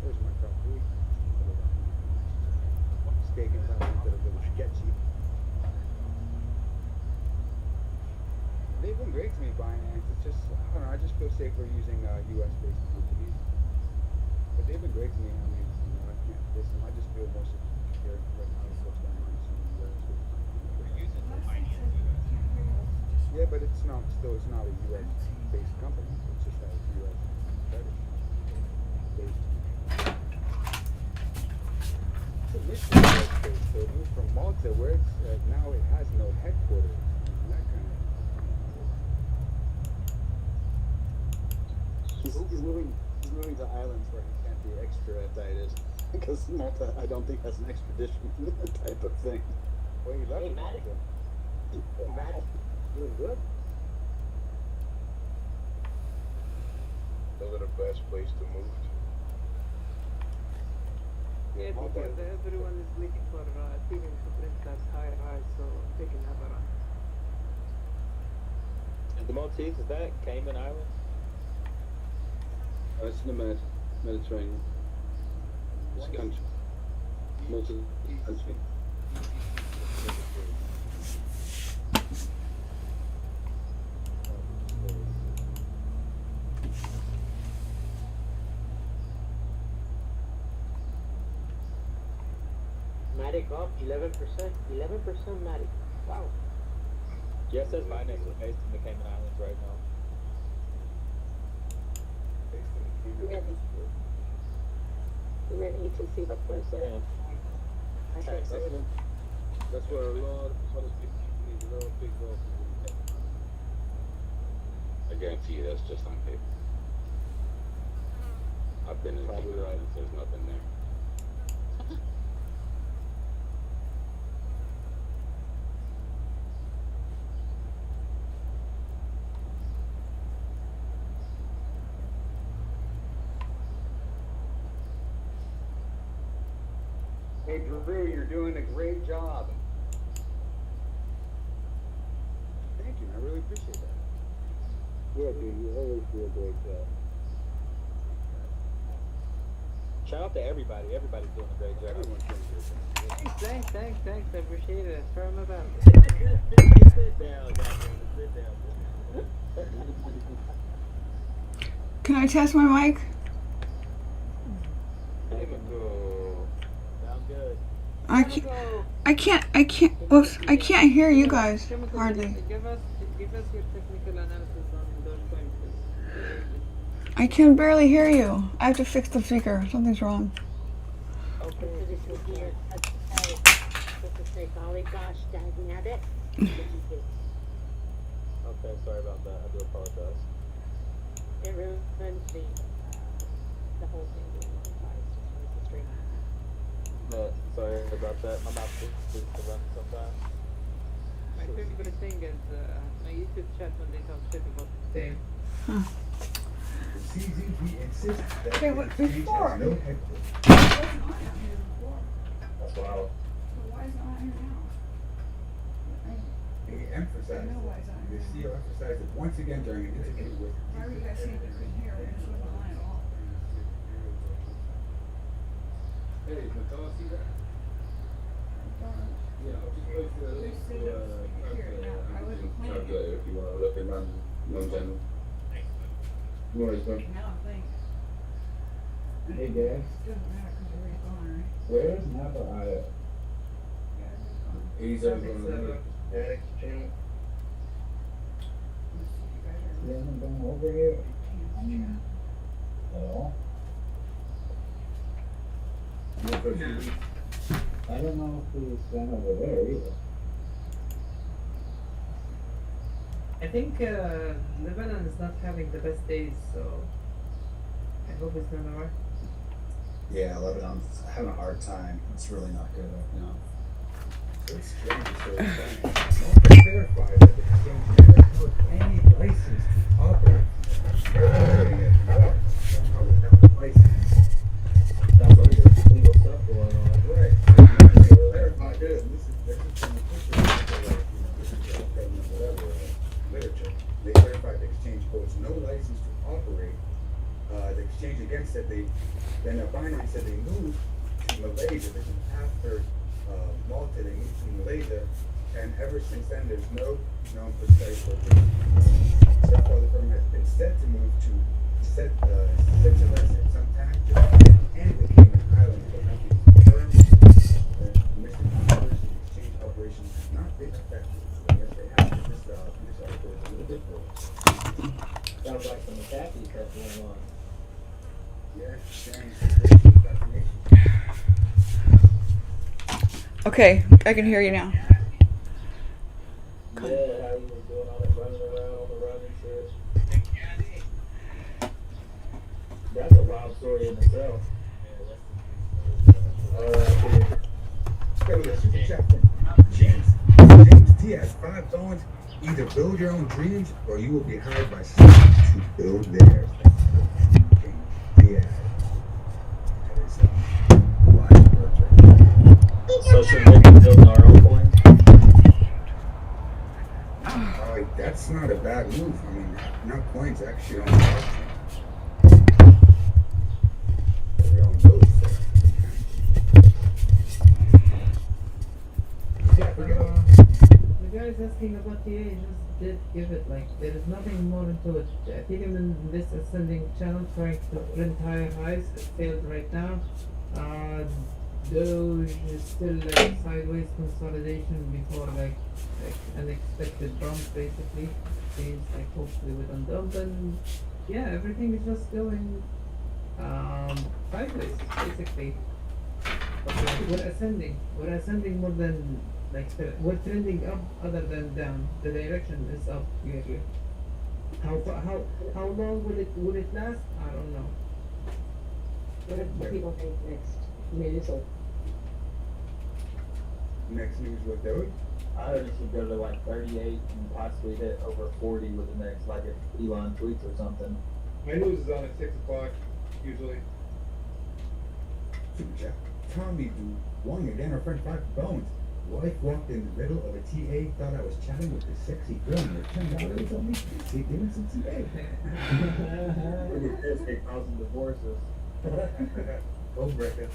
There's my top 3. Staking platforms that are a little sketchy. They've been great to me, Binance. It's just, I don't know, I just feel safer using US-based companies. But they've been great to me. I mean, I can't diss them. I just feel more secure right now with what's going on in some US-based companies. We're using the finance, you guys. Yeah, but it's not a U.S. based company. It's just has U.S. credit based. It's a mission based. So it moved from Malta, where it's now it has no headquarters. And that kind of. He's moving to islands where he can't be extradited because Malta, I don't think, has an extradition type of thing. Well, he left Hey, Malta. Matt, Doing good. Those are the best place to move to. Yeah, because everyone is looking for feeling to print that high rise, so they can have a run. The Maltese, is that Cayman Islands? It's in the Mediterranean. It's a country. Malta country. Matic up 11%. 11% Matic. Wow. Yeah, it says Binance is based in the Cayman Islands right now. We ready to see the first one. I think so. That's where a lot of people need a lot of big wealth. I guarantee you that's just on paper. I've been in Cayman Islands, there's nothing there. Hey, Drew, you're doing a great job. Thank you. I really appreciate that. Yeah, dude, you always do a great job. Shout out to everybody. Everybody's doing a great job. Everyone's doing a great job. Thanks. I appreciate it. Throw him about. Sit down, goddamn. Sit down. Can I test my mic? Sound good. I can't hear you guys hardly. Give us your technical analysis on Dogecoin, please. I can barely hear you. I have to fix the speaker. Something's wrong. Okay, so this is here. This is say, golly gosh, dang nabbit. Okay, sorry about that. I do apologize. It ruins the whole thing being monetized as far as the stream. But sorry about that. My mouth is to run sometimes. My favorite thing is my YouTube chat when they talk shit about the game. Huh. CZP insists that Okay, what before? no headquarters. That's wild. Why is it not here now? They emphasized it. The CEO emphasized it once again during an interview with. Why were you guys saying you couldn't hear? It just wasn't on at all. Hey, Mattel, see that? Yeah, I'll just wait for the calculator if you want to look at my channel. No worries, bro. Now I think. Hey, guys. Doesn't matter because you're already gone, right? Where's Napa Aya? Yeah, 87 going Channel. He hasn't been over here at all. I don't know if he's been over there either. I think Lebanon is not having the best days, so I hope it's doing alright. Yeah, Lebanon's having a hard time. It's really not good right now. It's strange, so Malta verified that the exchange never held any license to operate. They're operating as more, somehow without a license. Sounds like there's illegal stuff going on. Right. They clarified this. This is from the picture, like, this is government, whatever, literature. They clarified the exchange holds no license to operate. The exchange again said then Binance said they moved to Malaysia. This is after Malta, they moved to Malaysia, and ever since then there's no known precise location. So far the firm has been set to move to Seychelles some time and the Cayman Islands, but nothing confirmed. The Michigan University exchange operations have not been affected. So yes, they have this article Sounds like some McAfee stuff going on. Yeah, fascination. Okay, I can hear you now. Yeah, how you was doing all that running around on the run and shit. That's a wild story in itself. Hey, we got a super chat from James. James T has 5 tones. Either build your own dreams or you will be hired by someone to build theirs. Yeah. That is wise words right there. So should we be building our own coins? That's not a bad move. I mean, not coins actually on the blockchain. We don't know The guys asking about TA just did give it, like, there is nothing more into it. Ethereum in this ascending channel trying to print higher highs, it failed right now. Doge is still like sideways consolidation before like unexpected bump basically. Seems like hopefully we don't dump, and yeah, everything is just going sideways basically. But we're ascending. We're ascending more than like we're trending up other than down. The direction is up clearly. How long will it last? I don't know. What do people think next news will Next news with Doge? I heard it should go to like 38 and possibly hit over 40 with the next, like if Elon tweets or something. My news is on at 6 o'clock, usually. Super chat. Tommy Wong again, our friend 5 Bones. Wife walked in the middle of a TA, thought I was chatting with this sexy girl, and it turned out it was only Tracy doing some TA. Look at this, they causing divorces. Homebreaker.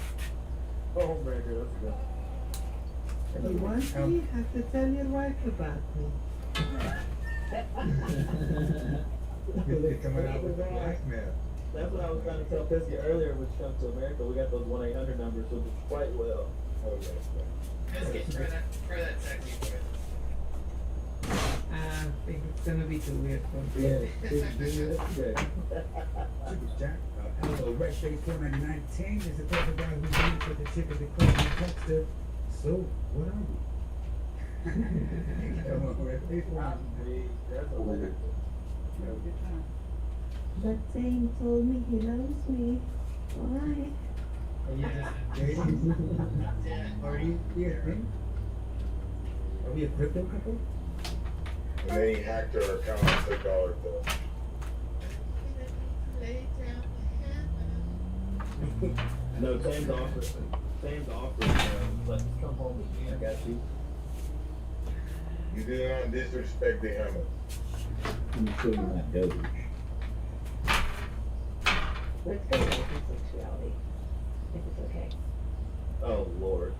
Homebreaker, that's good. You want me? Have to tell your wife about me. They're coming out with the blackmail. That's what I was trying to tell Pisky earlier with Come to America. We got those 1-800 numbers, which is quite well. Oh, yes, Try that sexy voice. I think it's gonna be too weird for me. Yeah, it's good. Super chat. Hello, Red Face 49910 is the type of guy who leaves with the chick of the question text her. So, what are we? Come on, Red Face. That's a winner. But Zane told me he loves me. Why? Are we a thing? Are we a crypto couple? And then he hacked her account and took all her bills. No, Sam's offering, let's come home with me, I got you. You did not disrespect the hammer. I'm sure you're not Doge. let's go with sexuality, if it's okay. Oh, Lord.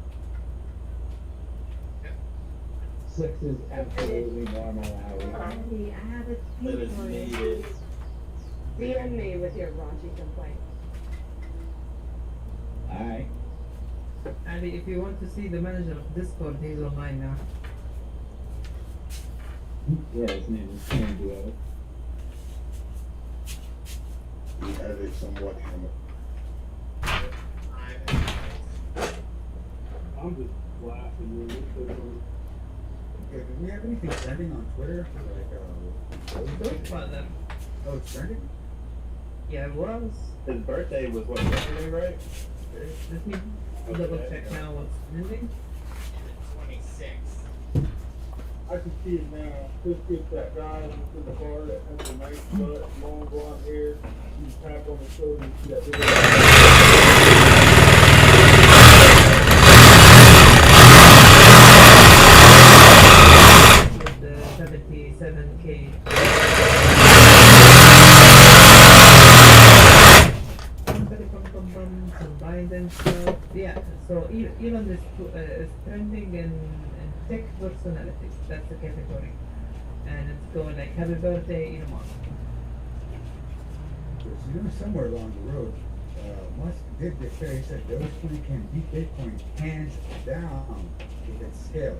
Sex is absolutely normal, Howie. Andy, I have a It tweet is for you. needed. DM me with your raunchy complaint. Alright. Andy, if you want to see the manager of Discord, he's online now. Yeah, his name is Andy. He had it somewhat hammered. I'm just laughing. Okay, do we have anything trending on Twitter? What then? Oh, it's trending? Yeah, it was. His birthday was what, yesterday, right? Let me double check now what's trending. 26. I can see it now. Just get that guy in the car that has the nice butt, long blonde hair. You tap on the shoulder and see that big With the 77K. Some Biden stuff. Yeah, so Elon is trending in tech personalities. That's the category. And it's going like, happy birthday, Elon Musk. So you know, somewhere along the road, Musk did declare, he said Dogecoin can beat Bitcoin hands down if it's scale.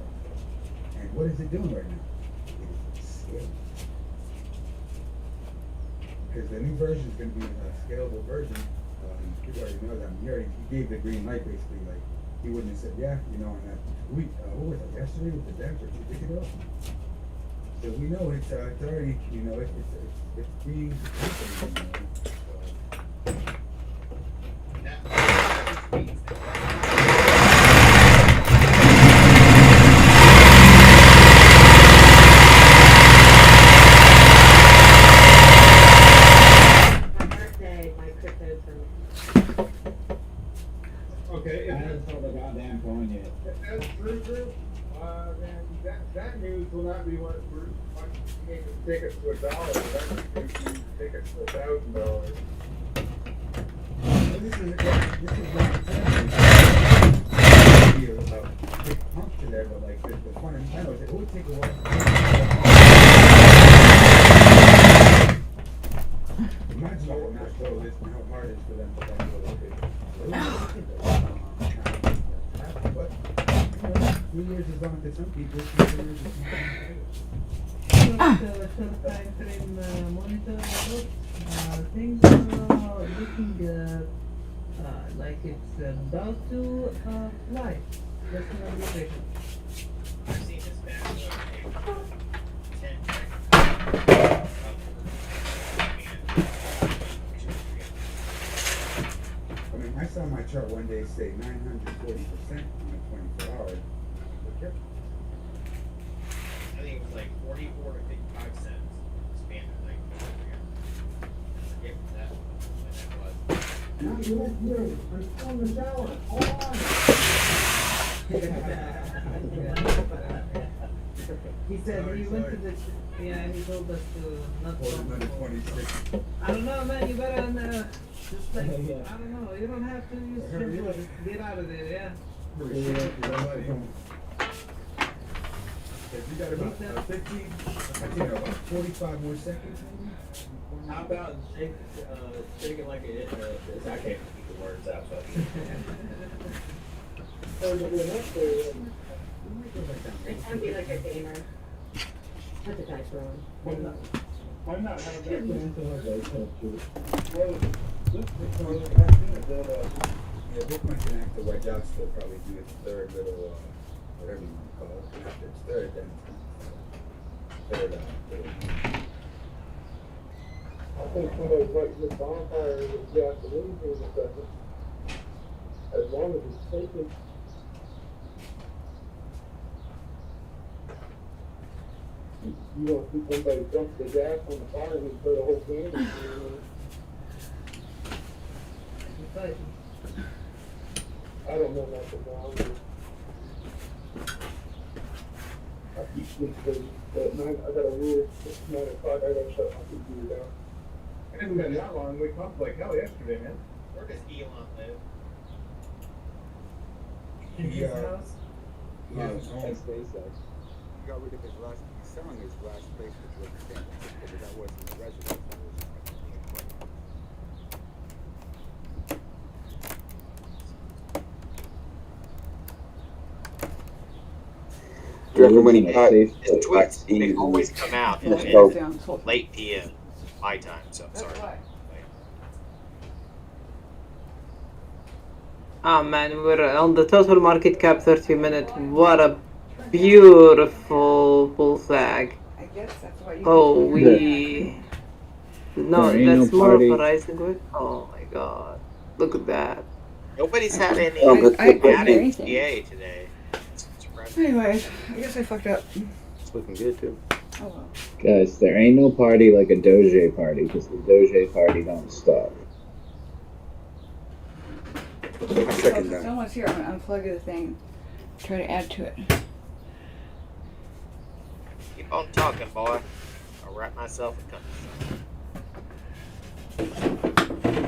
And what is it doing right now? It is scaling. because the new version is going to be a scalable version. He already knows that. He gave the green light basically. Like he wouldn't have said, yeah, you know, on that week, what was it, yesterday with the devs or 2 weeks ago? So we know it's already, you know, it's being implemented, you know. Okay, I haven't sold a goddamn coin yet. That's true. Then that news will not be what we're making tickets to $1. That's making tickets to $1,000. This is big pump to there, but like the fundamentals, it would take a while. Imagine how much though this and how hard it is for them to but 3 years is on to some people. 3 years is not. Short time frame monitor things are looking like it's about to fly. That's an observation. I've seen this back 10 I mean, I saw my chart one day say 940% on a 24 hour. Okay. I think it was like 44 to 55 cents expanded like I forget when that was. I'm still in the shower. Hold on. He said he went to the he told us to not go. 26. I don't know, man. You better just like I don't know. You don't have to use shampoo. Just get out of there, yeah. You got about 15, I think about 45 more seconds maybe. How about shake it like it is? I can't keep the words out. So. It's gonna be like a gamer. That's a dice roll. Why not have that Yeah, Bitcoin can act the way Josh will probably do its third little, whatever you want to call it. And after its third, then it's third little. I think somebody's like this bonfire with gasoline for a second. As long as it's taken. You don't see somebody dump the gas on the fire and put a whole can in there. I don't know nothing about it. I keep sleeping at night. I got a rule. It's 9 o'clock. I gotta shut my computer down. It hasn't been that long. We pumped like hell yesterday, man. Where does Elon live? Yeah. SpaceX. He got rid of his last, he's selling his last place, which was San Francisco, but that wasn't the residence. Do you reckon when he cut his tweets, they always come out at late PM my time, so I'm sorry. Oh man, we're on the total market cap 30 minutes. What a beautiful bull flag. I guess that's why you Oh, we. No, There ain't that's no more of party. a rising wick. Oh my god. Look at that. Nobody's had any I added PA today. Anyways, I guess I fucked up. It's looking good too. Oh well. Guys, there ain't no party like a Doge party, because the Doge party don't stop. I So second if that. someone's here, I'm gonna unplug the thing. Try to add to it. Keep on talking, boy. I'll wrap myself a cup.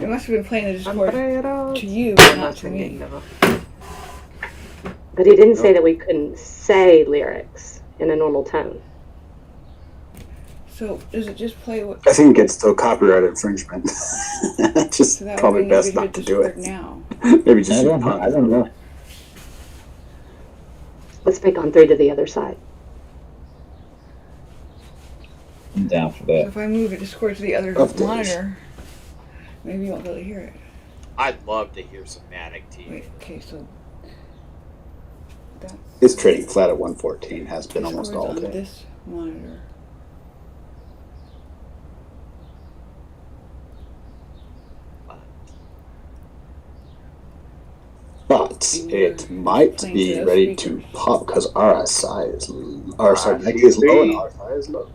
It must have been playing the Discord to you, I'm but not to me. But he didn't say that we couldn't say lyrics in a normal tone. So does it just play what? I think it's still copyright infringement. Just So that would probably mean you best could not hit to do it. Discord now. Maybe just I don't know. Let's make on 3 to the other side. I'm down for So that. if I move it just towards the other Of course. monitor, maybe you won't be able to hear it. I'd love to hear some Matic TV. Wait, okay, so that's It's trading flat at 114. Has been almost Discord's all on day. this monitor. But it might be ready to pop because RSI is, or sorry, NEG is low and RSI is low.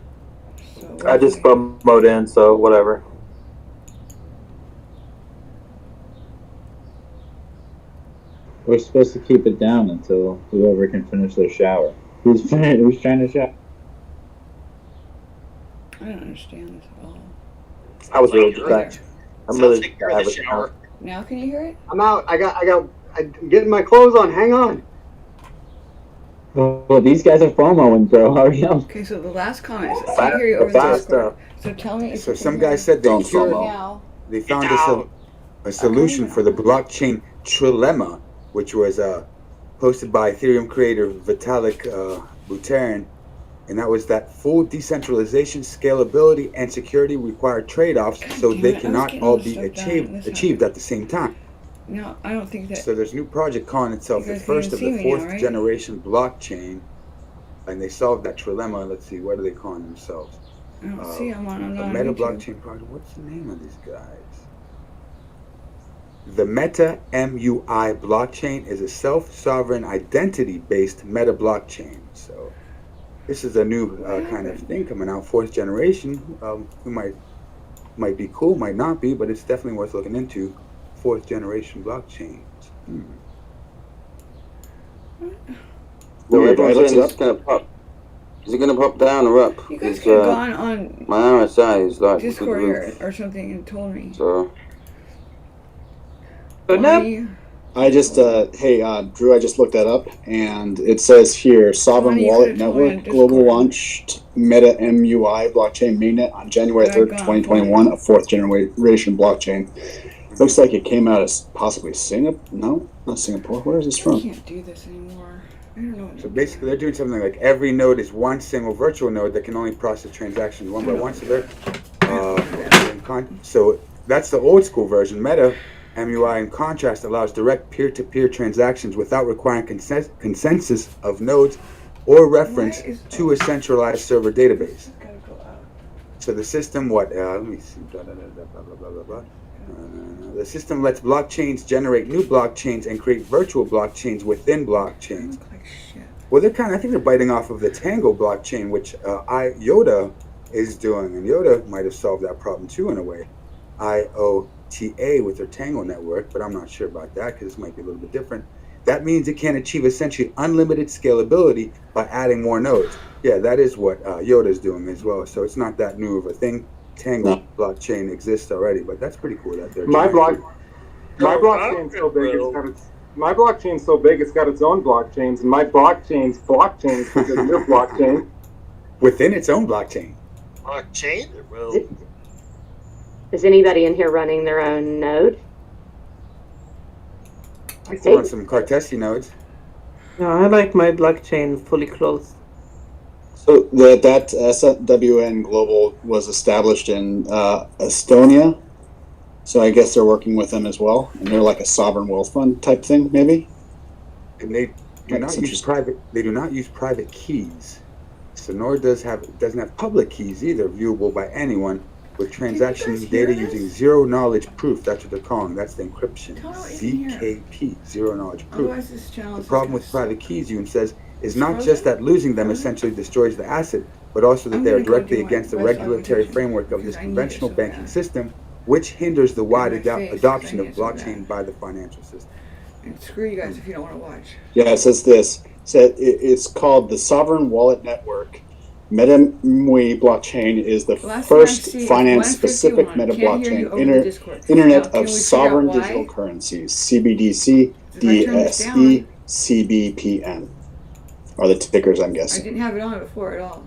I just put mode in, so whatever. We're supposed to keep it down until whoever can finish their shower. Who's trying to shower? I don't understand this at all. I was really There. distracted. I'm Sounds really like you're in the shower. Now can you hear it? I'm out. I'm getting my clothes on. Hang on. Well, these guys are FOMOing, bro. Hurry up. Okay, so the last comment is I hear you over the Discord. So tell me if So you can some hear guy me. said they Don't cured, FOMO. Now. they found a solution for the blockchain trilemma, which was posted by Ethereum creator Vitalik Buterin, and that was that full decentralization, scalability, and security require trade-offs, so damn they it, I was cannot getting all all be stuff done and this achieved at the same time. No, I don't think that. So there's a new project calling itself You the guys can first even of see the me fourth now, right? generation blockchain, and they solved that trilemma. Let's see, what are they calling themselves? I don't see I'm not A on meta YouTube. blockchain project. What's the name of these guys? The Meta MUI blockchain is a self-sovereign identity-based meta blockchain. So this is a new kind of thing coming out, fourth generation. Who might be cool, might not be, but it's definitely worth looking into. Fourth generation blockchains. So Weird, everyone's right? saying it's gonna pop. Is it gonna pop down or up? You guys Because, could have gone on my RSI is like Discord through the or, roof. or something and told me. So Bonnie, I just, hey, Drew, I just looked that up, and it says here, Sovereign Bonnie, you Wallet could've told me on Network Global Discord. launched Meta MUI blockchain mainnet on January But I 3rd, got 2021, a fourth generation blockchain. Looks like it came out as possibly Singapore. No, not Singapore. Where is this I from? can't do this anymore. I don't know what So basically, they're doing something like every node is one single virtual node that can only process transactions one by one. So they're so that's the old school version. Meta MUI, in contrast, allows direct peer-to-peer transactions without requiring consensus of nodes or reference to a centralized server database. So the system, let me see, blah, blah, blah, blah, blah, blah, blah. The system lets blockchains generate new blockchains and create virtual blockchains within blockchains. Well, I think they're biting off of the Tango blockchain, which IOTA is doing, and IOTA might have solved that problem too in a way. IOTA with their Tango network, but I'm not sure about that because this might be a little bit different. That means it can achieve essentially unlimited scalability by adding more nodes. Yeah, that is what IOTA is doing as well. So it's not that new of a thing. Tango blockchain exists already, but that's pretty cool that they're My trying blockchain's so big it's got its own blockchains, and my blockchain's blockchains because of your blockchain. within its own blockchain. Blockchain? Is anybody in here running their own node? I still run some Cartesi nodes. No, I like my blockchain fully closed. So that SWN Global was established in Estonia. So I guess they're working with them as well, and they're like a sovereign wealth fund type thing, maybe. And they do not use private. They do not use private keys. So nor doesn't have public keys either, viewable by anyone, with transaction data using zero knowledge proof. That's what they're calling. That's the encryption. ZKP, zero knowledge proof. Otherwise this channel The is problem with private keys, Yoon says, is not just that losing them essentially destroys the asset, but also that they are directly against the regulatory framework of this conventional banking system, which hinders the wide adoption of blockchain by the financial system. And screw you guys if you don't want to watch. Yeah, it says this. It's called the Sovereign Wallet Network. MetaMui blockchain is the first finance-specific meta blockchain, Internet of Sovereign Digital Currencies, CBDC, DSE, CBPN, are the tickers, I'm I guessing. didn't have it on before at all.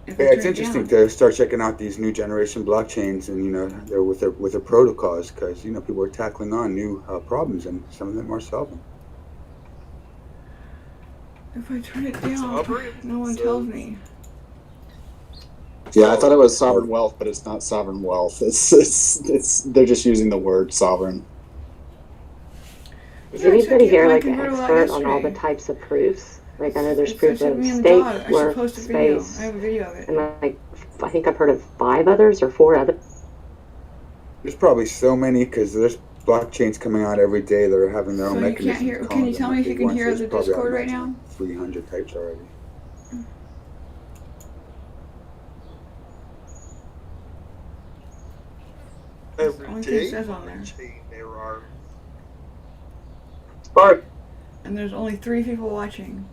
Yeah, it's interesting to start checking out these new generation blockchains, and they're with their protocols, because people are tackling on new problems, and some of them are solving. If I turn it down, no one tells me. Yeah, I thought it was sovereign wealth, but it's not sovereign wealth. It's they're just using the word sovereign. Is Yeah, I anybody checked here my like an convertible out expert on all the yesterday. types of proofs? Like I know there's It proof said of me and the state, dog. I should work, post a video. space, I have a video of it. and like I think I've heard of 5 others or 4 others. There's probably so many because there's blockchains coming out every day that are having their own So you mechanisms. can't hear. calling Can you them tell what me if they you can want. So hear there's the probably, I Discord right imagine, now? like 300 types already. That's the only thing it says on there. There are. Spark. And there's only 3 people watching.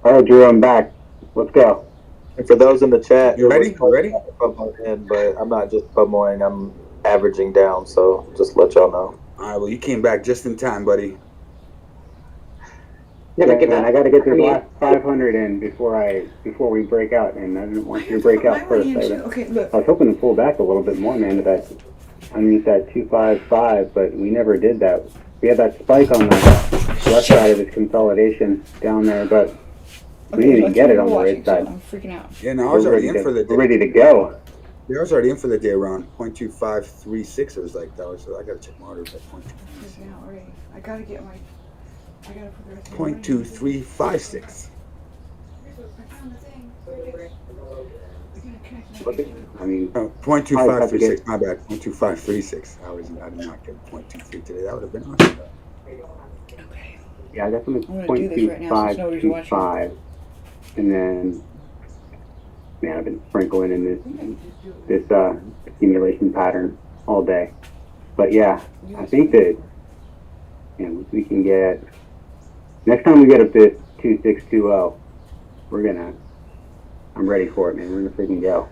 All right, Drew, I'm back. Let's go. And for those in the chat, You ready? You ready? In, but I'm not just promoting. I'm averaging down. So just let y'all know. All right. Well, you came back just in time, buddy. Never Yeah, give man, up. I got to get this I mean, last 500 in before we break out, and I didn't want you to break out first. Okay, look. I was hoping to pull back a little bit more, man, to that underneath that 255, but we never did that. We had that spike on the left side of this consolidation down there, but we didn't even get it on the right side. I'm freaking out. Yeah, no, I was already in for the day. We're ready to go. Yeah, I was already in for the day around 0.2536. It was like that. So I got to check my orders at Freaking out already. I gotta get my. I gotta put the rest of 0.2356. I mean, 0.2536. My bad. 0.2536. I did not get 0.23 today. That would have been awesome. yeah, I got something I'm gonna do this right now since nobody's watching. 0.2525, and then, man, I've been sprinkling in this accumulation pattern all day. But yeah, I think that we can get next time we get up to 2620, I'm ready for it, man. We're gonna freaking go.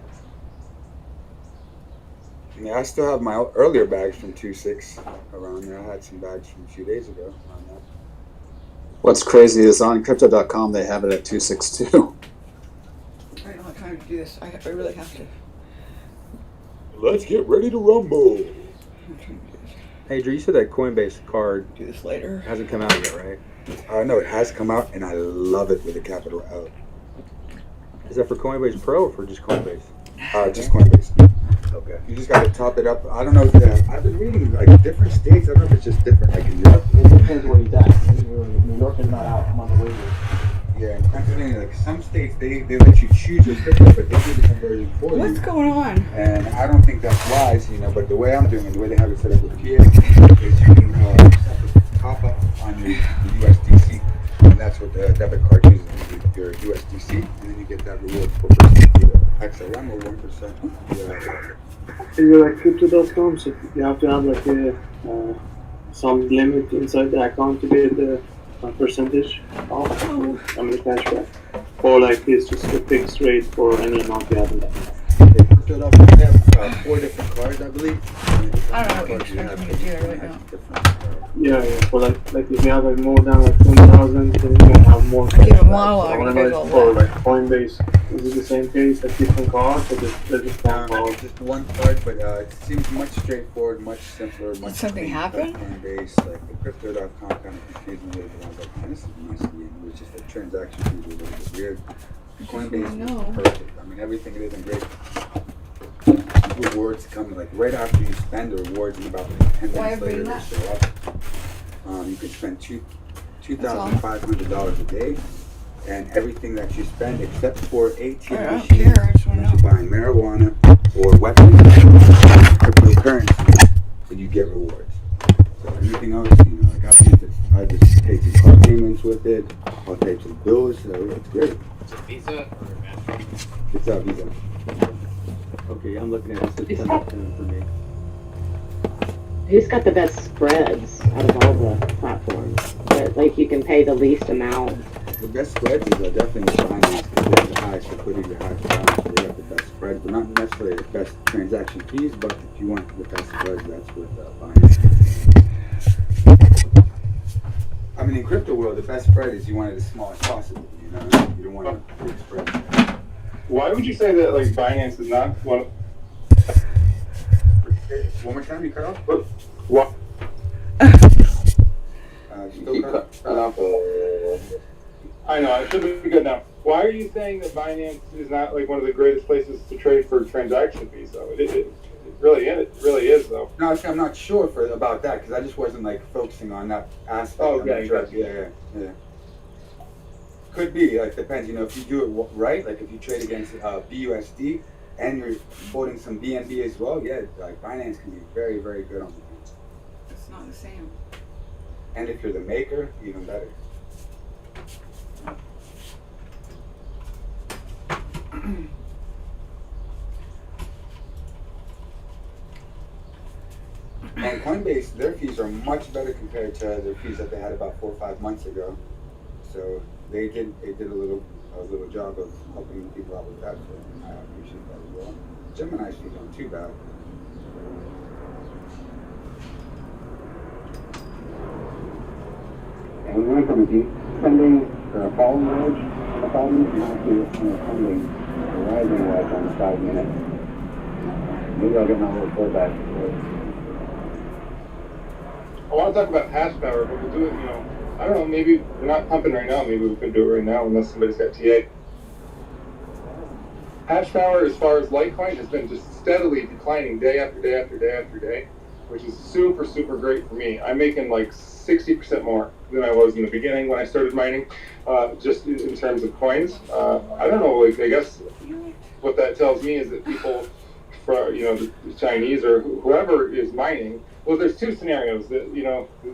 Yeah, I still have my earlier bags from 2.6 around there. I had some bags from a few days ago on that. What's crazy is on crypto.com they have it at 262. I don't have time to do this. I really have to. Let's get ready to rumble. Hey, Drew, you said that Coinbase card do this later. Hasn't come out yet, right? No, it has come out, and I love it with a capital L. Is that for Coinbase Pro or for just Coinbase? Just Coinbase. Okay. You just got to top it up. I don't know if I've been reading like different states. I don't know if it's just different. Like in Europe, It depends where he's at. New York is not out. I'm on the way there. yeah, in Pennsylvania, like some states they let you choose your crypto, but they do the conversion for you. What's going on? And I don't think that's wise, but the way I'm doing it, the way they have it set up with PA, is you can top up on your USDC, and that's what the debit card uses, your USDC, and then you get that reward for either XLM or 1%. Yeah. You're like crypto.com, so you have to have like some limit inside the account to get the percentage off, the cashback, or like it's just a fixed rate for any amount you have in that. They have 4 different cards, I believe. I don't know what you expect me to do. I really don't. Yeah. For like if you have like more than like 20,000, then you can have more. I give a monologue and it goes all for that. like Coinbase, is it the same case, like different cards, or just one card? Just one card, but it seems much straightforward, much simpler. Much Did something happen? Coinbase, like the crypto.com kind of confused me a little bit. I was like, man, this is nice. It was just the transaction fees were a little bit weird. Coinbase is perfect. I mean, everything it isn't great. Rewards come like right after you spend the rewards, and about 10 minutes later they show up. You can spend $2,500 a day, and everything that you spend except for ATM machines, unless you're buying marijuana or weapons, cryptocurrency, then you get rewards. So anything else, I just take some car payments with it. I'll take some bills. So it's great. Is it Visa or Mastercard? It's a Visa. Okay, I'm looking at it. It's 10 for me. Who's got the best spreads out of all the platforms? That like you can pay the least amount. The best spreads is definitely Binance because they have the highest liquidity, the highest balance. So they have the best spreads, but not necessarily the best transaction fees. But if you want the best spreads, that's with Binance. I mean, in crypto world, the best spread is you want it as small as possible. You don't want a big spread. Why would you say that like Binance is not one? One more time, you cut off. What? Still cut off. I know, it should be good now. why are you saying that Binance is not like one of the greatest places to trade for transaction fees, though? It really is. It really is, though. No, I'm not sure about that because I just wasn't like focusing on that aspect. Oh, I'm not sure. gotcha. Yeah. Could be, like, depends, if you do it right, like if you trade against BUSD and you're holding some BNB as well, yeah, like Binance can be very, very good on the fees. It's not the same. And if you're the maker, even better. And Coinbase, their fees are much better compared to their fees that they had about 4 or 5 months ago. So they did a little job of helping people out with that. So I appreciate that as well. Gemini's fees aren't too bad. And we went from descending for a falling wedge on the 5 minutes now to ascending a rising wedge on the 5 minutes. Maybe I'll get my little pullback. I want to talk about hash power, but we'll do it, I don't know, maybe we're not pumping right now. Maybe we can do it right now unless somebody's got TA. Hash power, as far as Litecoin, has been just steadily declining day after day after day after day, which is super, super great for me. I'm making like 60% more than I was in the beginning when I started mining, just in terms of coins. I don't know, like, I guess what that tells me is that people, the Chinese or whoever is mining, well, there's two scenarios that,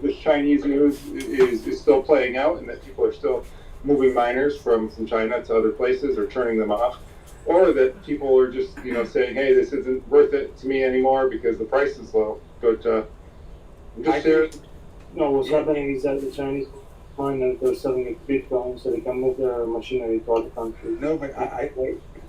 this Chinese news is still playing out and that people are still moving miners from China to other places or turning them off, or that people are just, saying, hey, this isn't worth it to me anymore because the price is low. But I'm just sharing. No, what's happening is that the Chinese miners are selling it Bitcoin so they can move their machinery to other countries. No, but I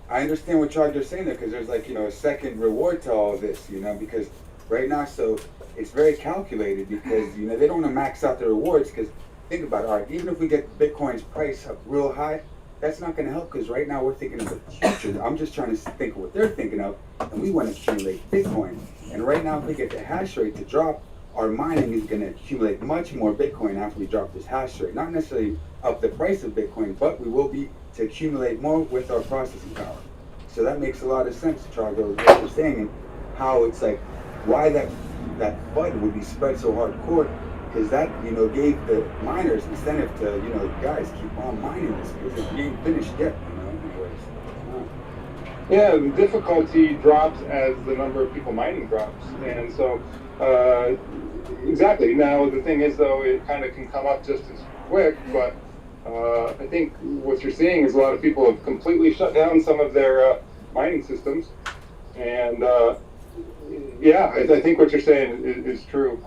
understand what Charger's saying there because there's like, a second reward to all this, because right now, so it's very calculated because, they don't want to max out the rewards because think about it, all right, even if we get Bitcoin's price up real high, that's not going to help because right now we're thinking of the future. I'm just trying to think of what they're thinking of, and we want to accumulate Bitcoin. And right now, if we get the hash rate to drop, our mining is going to accumulate much more Bitcoin after we drop this hash rate. Not necessarily up the price of Bitcoin, but we will be to accumulate more with our processing power. So that makes a lot of sense, Chargo, what you're saying, and how it's like, why that FUD would be spread so hardcore, because that, gave the miners incentive to, guys, keep on mining this, because it ain't finished yet, Yeah, the difficulty drops as the number of people mining drops. And so, exactly. Now, the thing is, though, it kind of can come up just as quick, but I think what you're seeing is a lot of people have completely shut down some of their mining systems. And, I think what you're saying is true.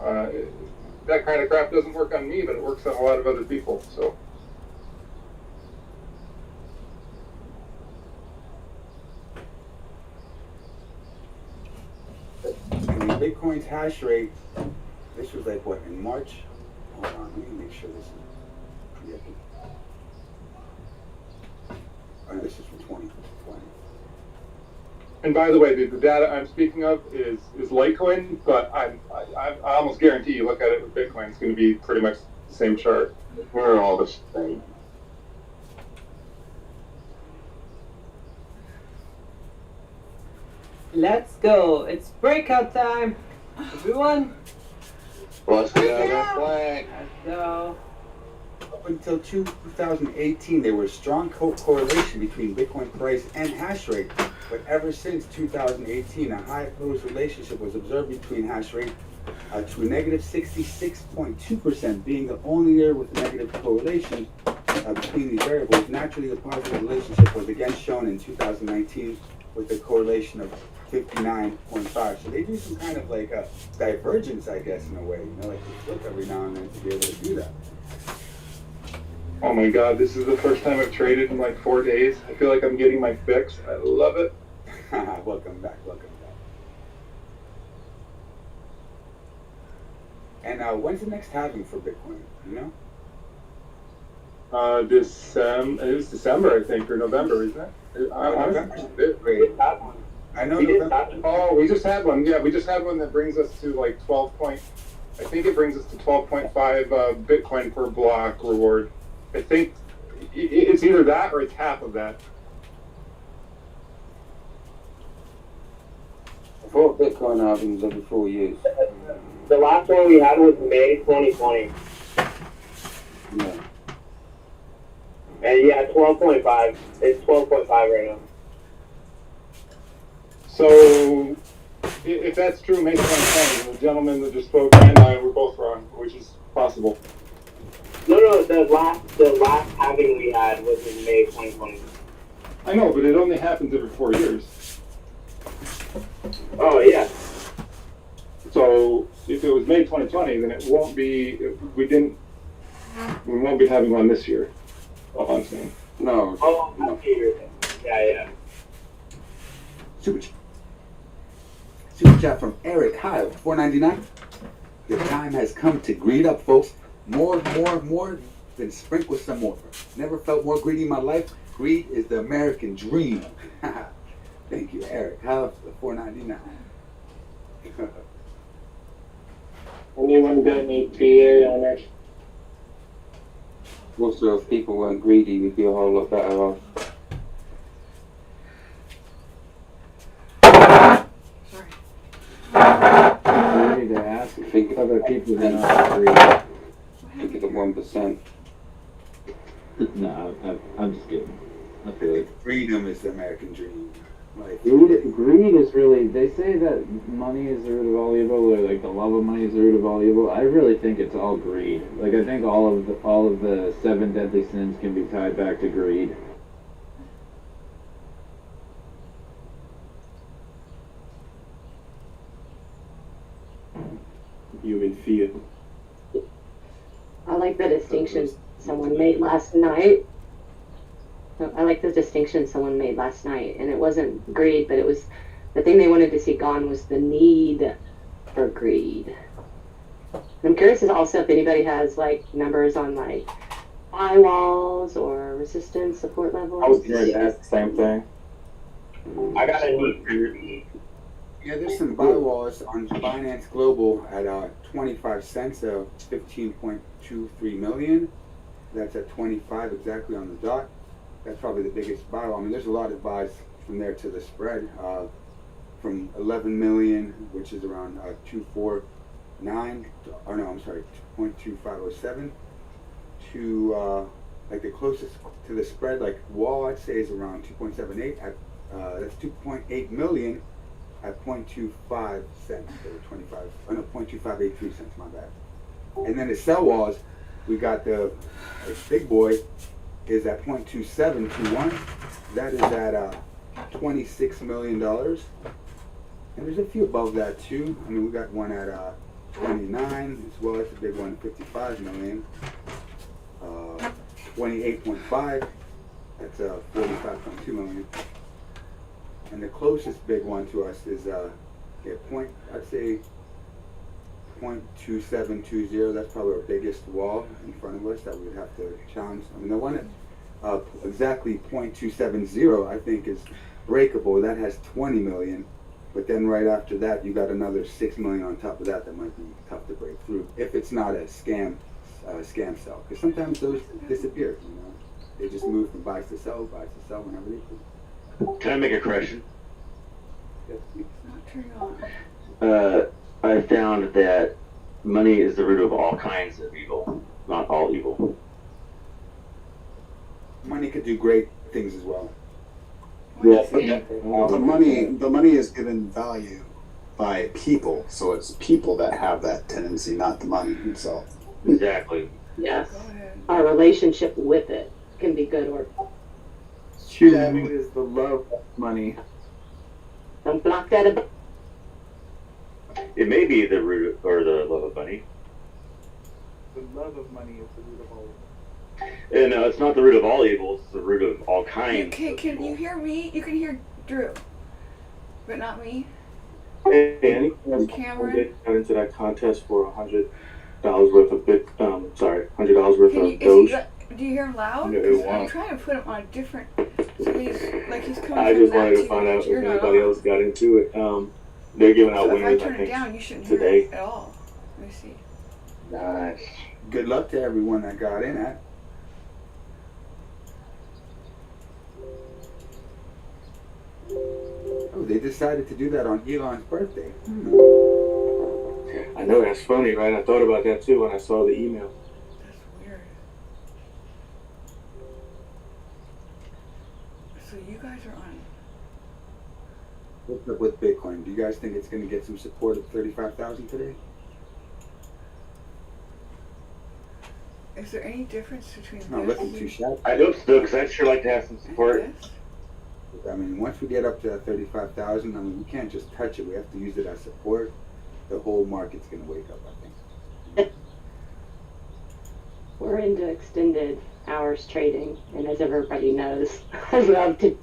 That kind of crap doesn't work on me, but it works on a lot of other people, so. Bitcoin's hash rate, this was like what, in March? Hold on, let me make sure this is correct. Oh, this is from 2020. And by the way, the data I'm speaking of is Litecoin, but I almost guarantee you look at it with Bitcoin, it's going to be pretty much the same chart. We're all the same. Let's go. It's breakout time. Everyone. Let's Let's go. Up until 2018, there was strong correlation between Bitcoin price and hash rate. But ever since 2018, a high close relationship was observed between hash rate to a negative 66.2%, being the only year with a negative correlation between these variables. Naturally, the positive relationship was again shown in 2019 with a correlation of 59.5. So they do some kind of like a divergence, I guess, in a way. Like they flip every now and then to be able to do that. Oh my god, this is the first time I've traded in like 4 days. I feel like I'm getting my fix. I love it. Welcome back. And when's the next halving for Bitcoin? It was December, I think, or November, isn't it? I know. Oh, we just had one. Yeah, we just had one that brings us to like 12 I think it brings us to 12.5 Bitcoin per block reward. I think it's either that or it's half of that. I thought Bitcoin halvings every 4 years. The last one we had was May 2020. Yeah. And yeah, 12.5. It's 12.5 right now. So, if that's true, May 2020, the gentleman that just spoke and I were both wrong, which is possible. No, the last halving we had was in May 2020. I know, but it only happens every 4 years. Oh yeah. So if it was May 2020, then it won't be. We won't be having one this year. All I'm saying. No. Oh, no. Yeah. Super chat from Eric. Hi, $4.99. The time has come to greed up, folks. More than sprinkle some more. Never felt more greedy in my life. Greed is the American dream. Thank you, Eric. How $4.99. Anyone got any PA on that? Also, if people weren't greedy, we'd be a whole lot better off. I need to ask other people who are not agree. Look at the 1%. No, I'm just kidding. I feel it. Freedom is the American dream. Like, Greed is really, they say that money is the root of all evil, or like the love of money is the root of all evil. I really think it's all greed. Like, I think all of the 7 deadly sins can be tied back to greed. Human fear. I like the distinction someone made last night. I like the distinction someone made last night, and it wasn't greed, but it was the thing they wanted to see gone was the need for greed. I'm curious as also if anybody has like numbers on like firewalls or resistance support levels. I was going to ask the same thing. I got a need. yeah, there's some buy walls on Binance Global at 25 cents of 15.23 million. That's at 25 exactly on the dot. That's probably the biggest buy. I mean, there's a lot of buys from there to the spread, from 11 million, which is around 249, or no, I'm sorry, 2.2507, to like the closest to the spread, like wall, I'd say is around 2.78. At that's 2.8 million at 0.25 cents, so 25, oh no, 0.2583 cents, my bad. And then the sell walls, we got the big boy is at 0.2721. That is at $26 million. And there's a few above that too. I mean, we got one at 29 as well. That's a big one, 55 million. 28.5. That's 45.2 million. And the closest big one to us is I'd say 0.2720. That's probably our biggest wall in front of us that we'd have to challenge. I mean, the one at exactly 0.270, I think, is breakable. That has 20 million. But then right after that, you got another 6 million on top of that that might be tough to break through if it's not a scam sell. Because sometimes those disappear. You know, they just move from buys to sell whenever they can. Can I make a correction? Yes. Not turn on. I found that money is the root of all kinds of evil, not all evil. Money could do great things as well. Yeah. The money is given value by people, so it's people that have that tendency, not the money itself. Exactly. Yes. Our relationship with it can be good or Choosing is the love of money. don't block that about. It may be the root or the love of money. The love of money is the root of all evil. And it's not the root of all evil, it's the root of all kinds. Can you hear me? You can hear Drew, but not me. Hey, any Cameron? got into that contest for $100 worth of $100 worth of Is Doge? do you hear him loud? No, 'Cause it I'm won't. trying to put him on a different. So he's coming I from just that wanted to TV, find out but if you're not anybody on. else got into it. They're giving out So if I winners, turn I it think, down, you shouldn't hear today. it at all. Let me see. Nice. Good luck to everyone that got in at. Oh, they decided to do that on Elon's birthday. I know, that's funny, right? I thought about that too when I saw the email. That's weird. So you guys are on. What's up with Bitcoin? Do you guys think it's going to get some support at 35,000 today? Is there any difference between Not this? looking too shabby. I hope so, because I'd sure like to have some support. I mean, once we get up to that 35,000, I mean, we can't just touch it. We have to use it as support. The whole market's going to wake up, I think. We're into extended hours trading, and as everybody knows, I love to.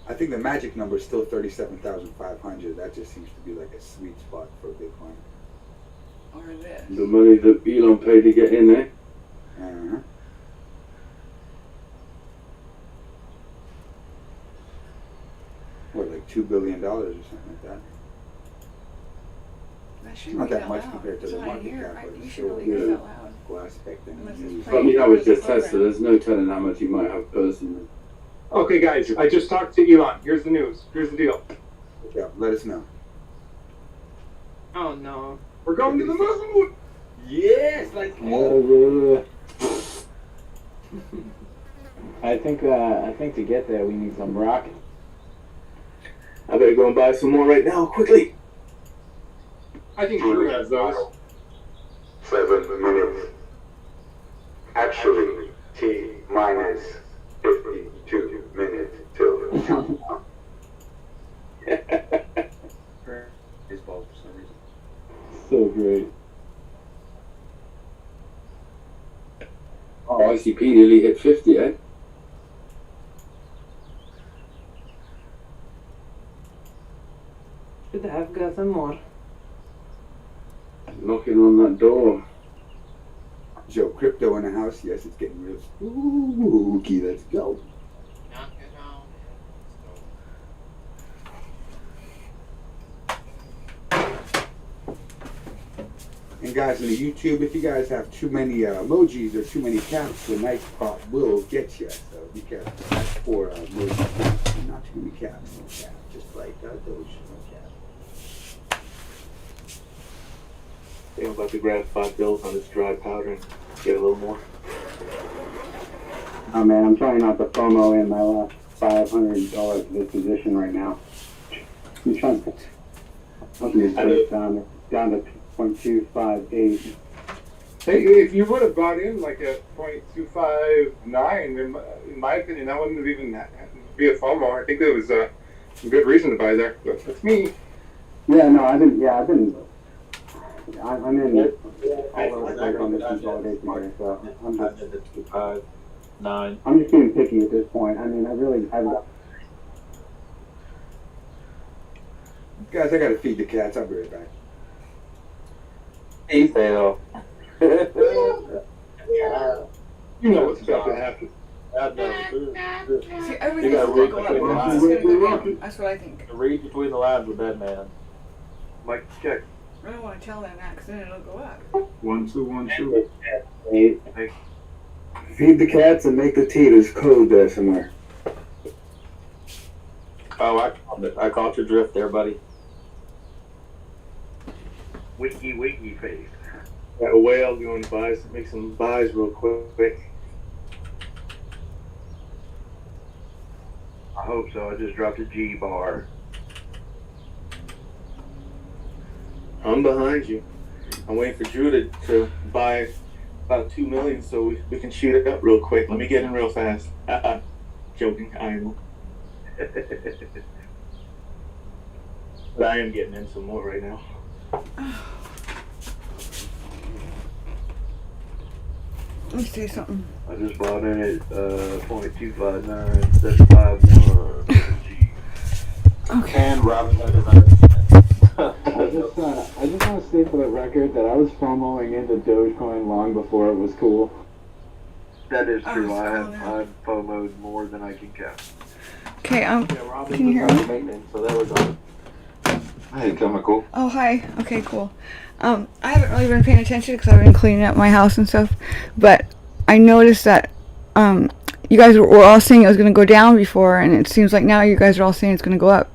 I think the magic number is still 37,500. That just seems to be like a sweet spot for Bitcoin. Or this. The money that Elon paid to get in there. Uh-huh. What, like $2 billion or something like that? That shouldn't Not be that that much loud. compared to It's the not market here. cap, but You it's should still really hear good. that loud. Go aspect and Unless it's use. I mean, I was just tested. There's no telling how much you might have personally. Okay, guys, I just talked to Elon. Here's the news. Here's the deal. Yeah, let us know. Oh no. We're going to the moon. Yes, like I think to get there we need some rocket. I better go and buy some more right now, quickly. I think Drew has those. 7 minutes. Actually, T minus 52 minutes till countdown. Baseball for some reason. So great. Oh, ICP nearly hit 50, eh? Should have gotten more. Knocking on that door. Joe, crypto in the house? Yes, it's getting real spooky. Let's go. Knock it on. And guys, in the YouTube, if you guys have too many emojis or too many caps, the nice pot will get you. So be careful. That's for emojis. Not too many caps. No cap. Just like those. No cap. I'm about to grab $5 on this dry powder and get a little more. Oh man, I'm trying not to FOMO in my last $500 of this position right now. I'm trying to down to 0.258. Hey, if you would have bought in like a 0.259, in my opinion, that wouldn't have even be a FOMO. I think there was a good reason to buy there. That's me. Yeah, no, I'm in all over the place on this consolidation here, so I'm just being picky at this point. I mean, Guys, I gotta feed the cats. I'll be right back. He fell. You know what's about to happen. See, everything's gonna go up. It's gonna go down. That's what I think. Read between the lines with that man. Mike, check. I don't want to tell them that because then it'll go up. 1 2 1 2. Feed the cats and make the tea. There's code there somewhere. Oh, I caught your drift there, buddy. Winky face. Got a whale going to make some buys real quick. I hope so. I just dropped a G bar. I'm behind you. I'm waiting for Drew to buy about 2 million so we can shoot it up real quick. Let me get in real fast. Joking, I am. But I am getting in some more right now. Let me say something. I just bought in at 0.259, 751. Okay. And Robin got his I just want to state for the record that I was FOMOing into Dogecoin long before it was cool. That is true. I've FOMO'd more than I can count. Okay, can you hear me? So that was on. Hey, chemical. Oh, hi. Okay, cool. I haven't really been paying attention because I've been cleaning up my house and stuff, but I noticed that you guys were all saying it was going to go down before, and it seems like now you guys are all saying it's going to go up.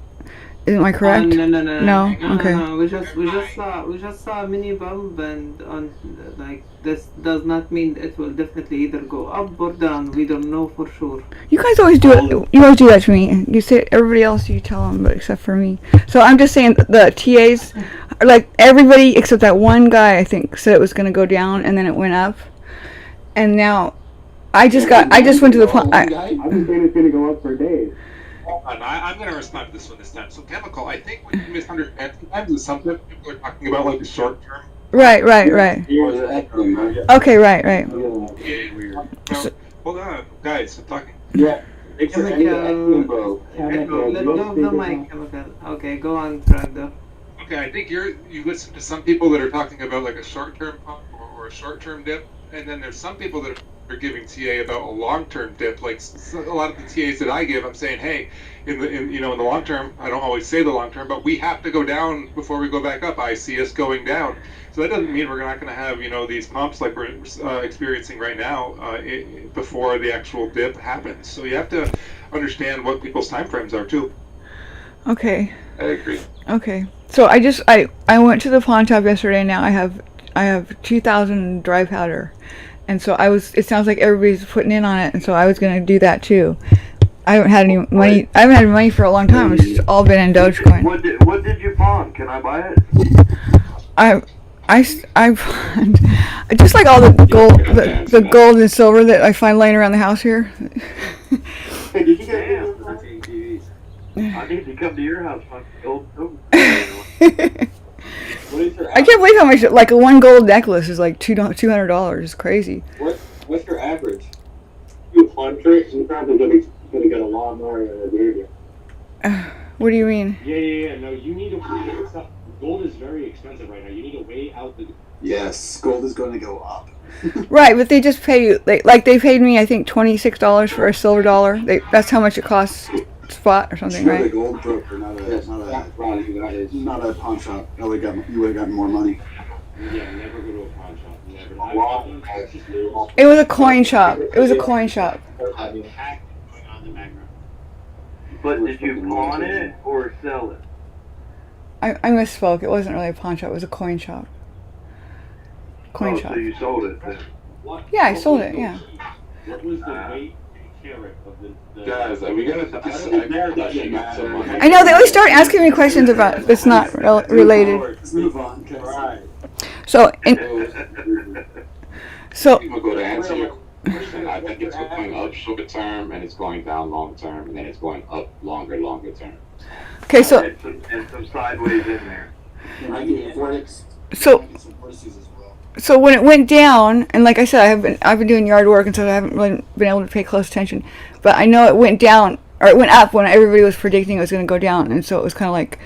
Isn't I correct? No. Okay. We just saw a mini bump, and on like this does not mean it will definitely either go up or down. We don't know for sure. You guys always do it. You always do that to me. You say everybody else you tell them, but except for me. So I'm just saying the TAs, like everybody except that one guy, I think said it was going to go down, and then it went up, and now I just went to the point. I've been saying it's going to go up for days. Hold on, I'm going to respond to this one this time. So, Chemical, I think what you misunderstand sometimes is sometimes people are talking about like the short term. Right. Okay, right. Yeah, weird. No, hold on, guys, I'm talking. Let go of the mic, Chemical. Okay, go on, Brando. Okay, I think you listen to some people that are talking about like a short-term pump or a short-term dip, and then there's some people that are giving TA about a long-term dip. Like a lot of the TAs that I give, I'm saying, hey, in the long term, I don't always say the long term, but we have to go down before we go back up. I see us going down. So that doesn't mean we're not going to have these pumps like we're experiencing right now before the actual dip happens. So you have to understand what people's time frames are too. Okay. I agree. Okay. So I went to the pawn shop yesterday. Now I have 2,000 dry powder, and so it sounds like everybody's putting in on it, and so I was gonna do that too. I haven't had any money. I haven't had money for a long time. It's just all been in Dogecoin. What did you pawn? Can I buy it? I just like all the gold, the gold and silver that I find laying around the house here. Hey, did you get I need to come to your house, find gold. I can't believe how much like a one gold necklace is like $200. It's crazy. What's your average? 200. You're probably gonna get a lot more than a baby. What do you mean? Yeah. No, you need to. Gold is very expensive right now. You need to weigh out the. Yes, gold is going to go up. Right, but they just pay you like they paid me I think $26 for a silver dollar. That's how much it costs spot or something, right? A gold broker, not a pawn shop. You would have gotten more money. Yeah, never go to a pawn shop. It was a coin shop. But did you pawn it or sell it? I misspoke. It wasn't really a pawn shop. It was a coin shop. So you sold it then? Yeah, I sold it. Yeah. What was the weight carat of the Guys, are we gonna decide that she got some money? I know they always start asking me questions about that's not related. Let's move on. Right. So To answer your question, I think it's going up short term and it's going down long term and then it's going up longer term. Okay, so and some sideways in there. I get Forex. So when it went down, and like I said, I've been doing yard work, and so I haven't really been able to pay close attention. But I know it went down, or it went up when everybody was predicting it was going to go down, and so it was kind of like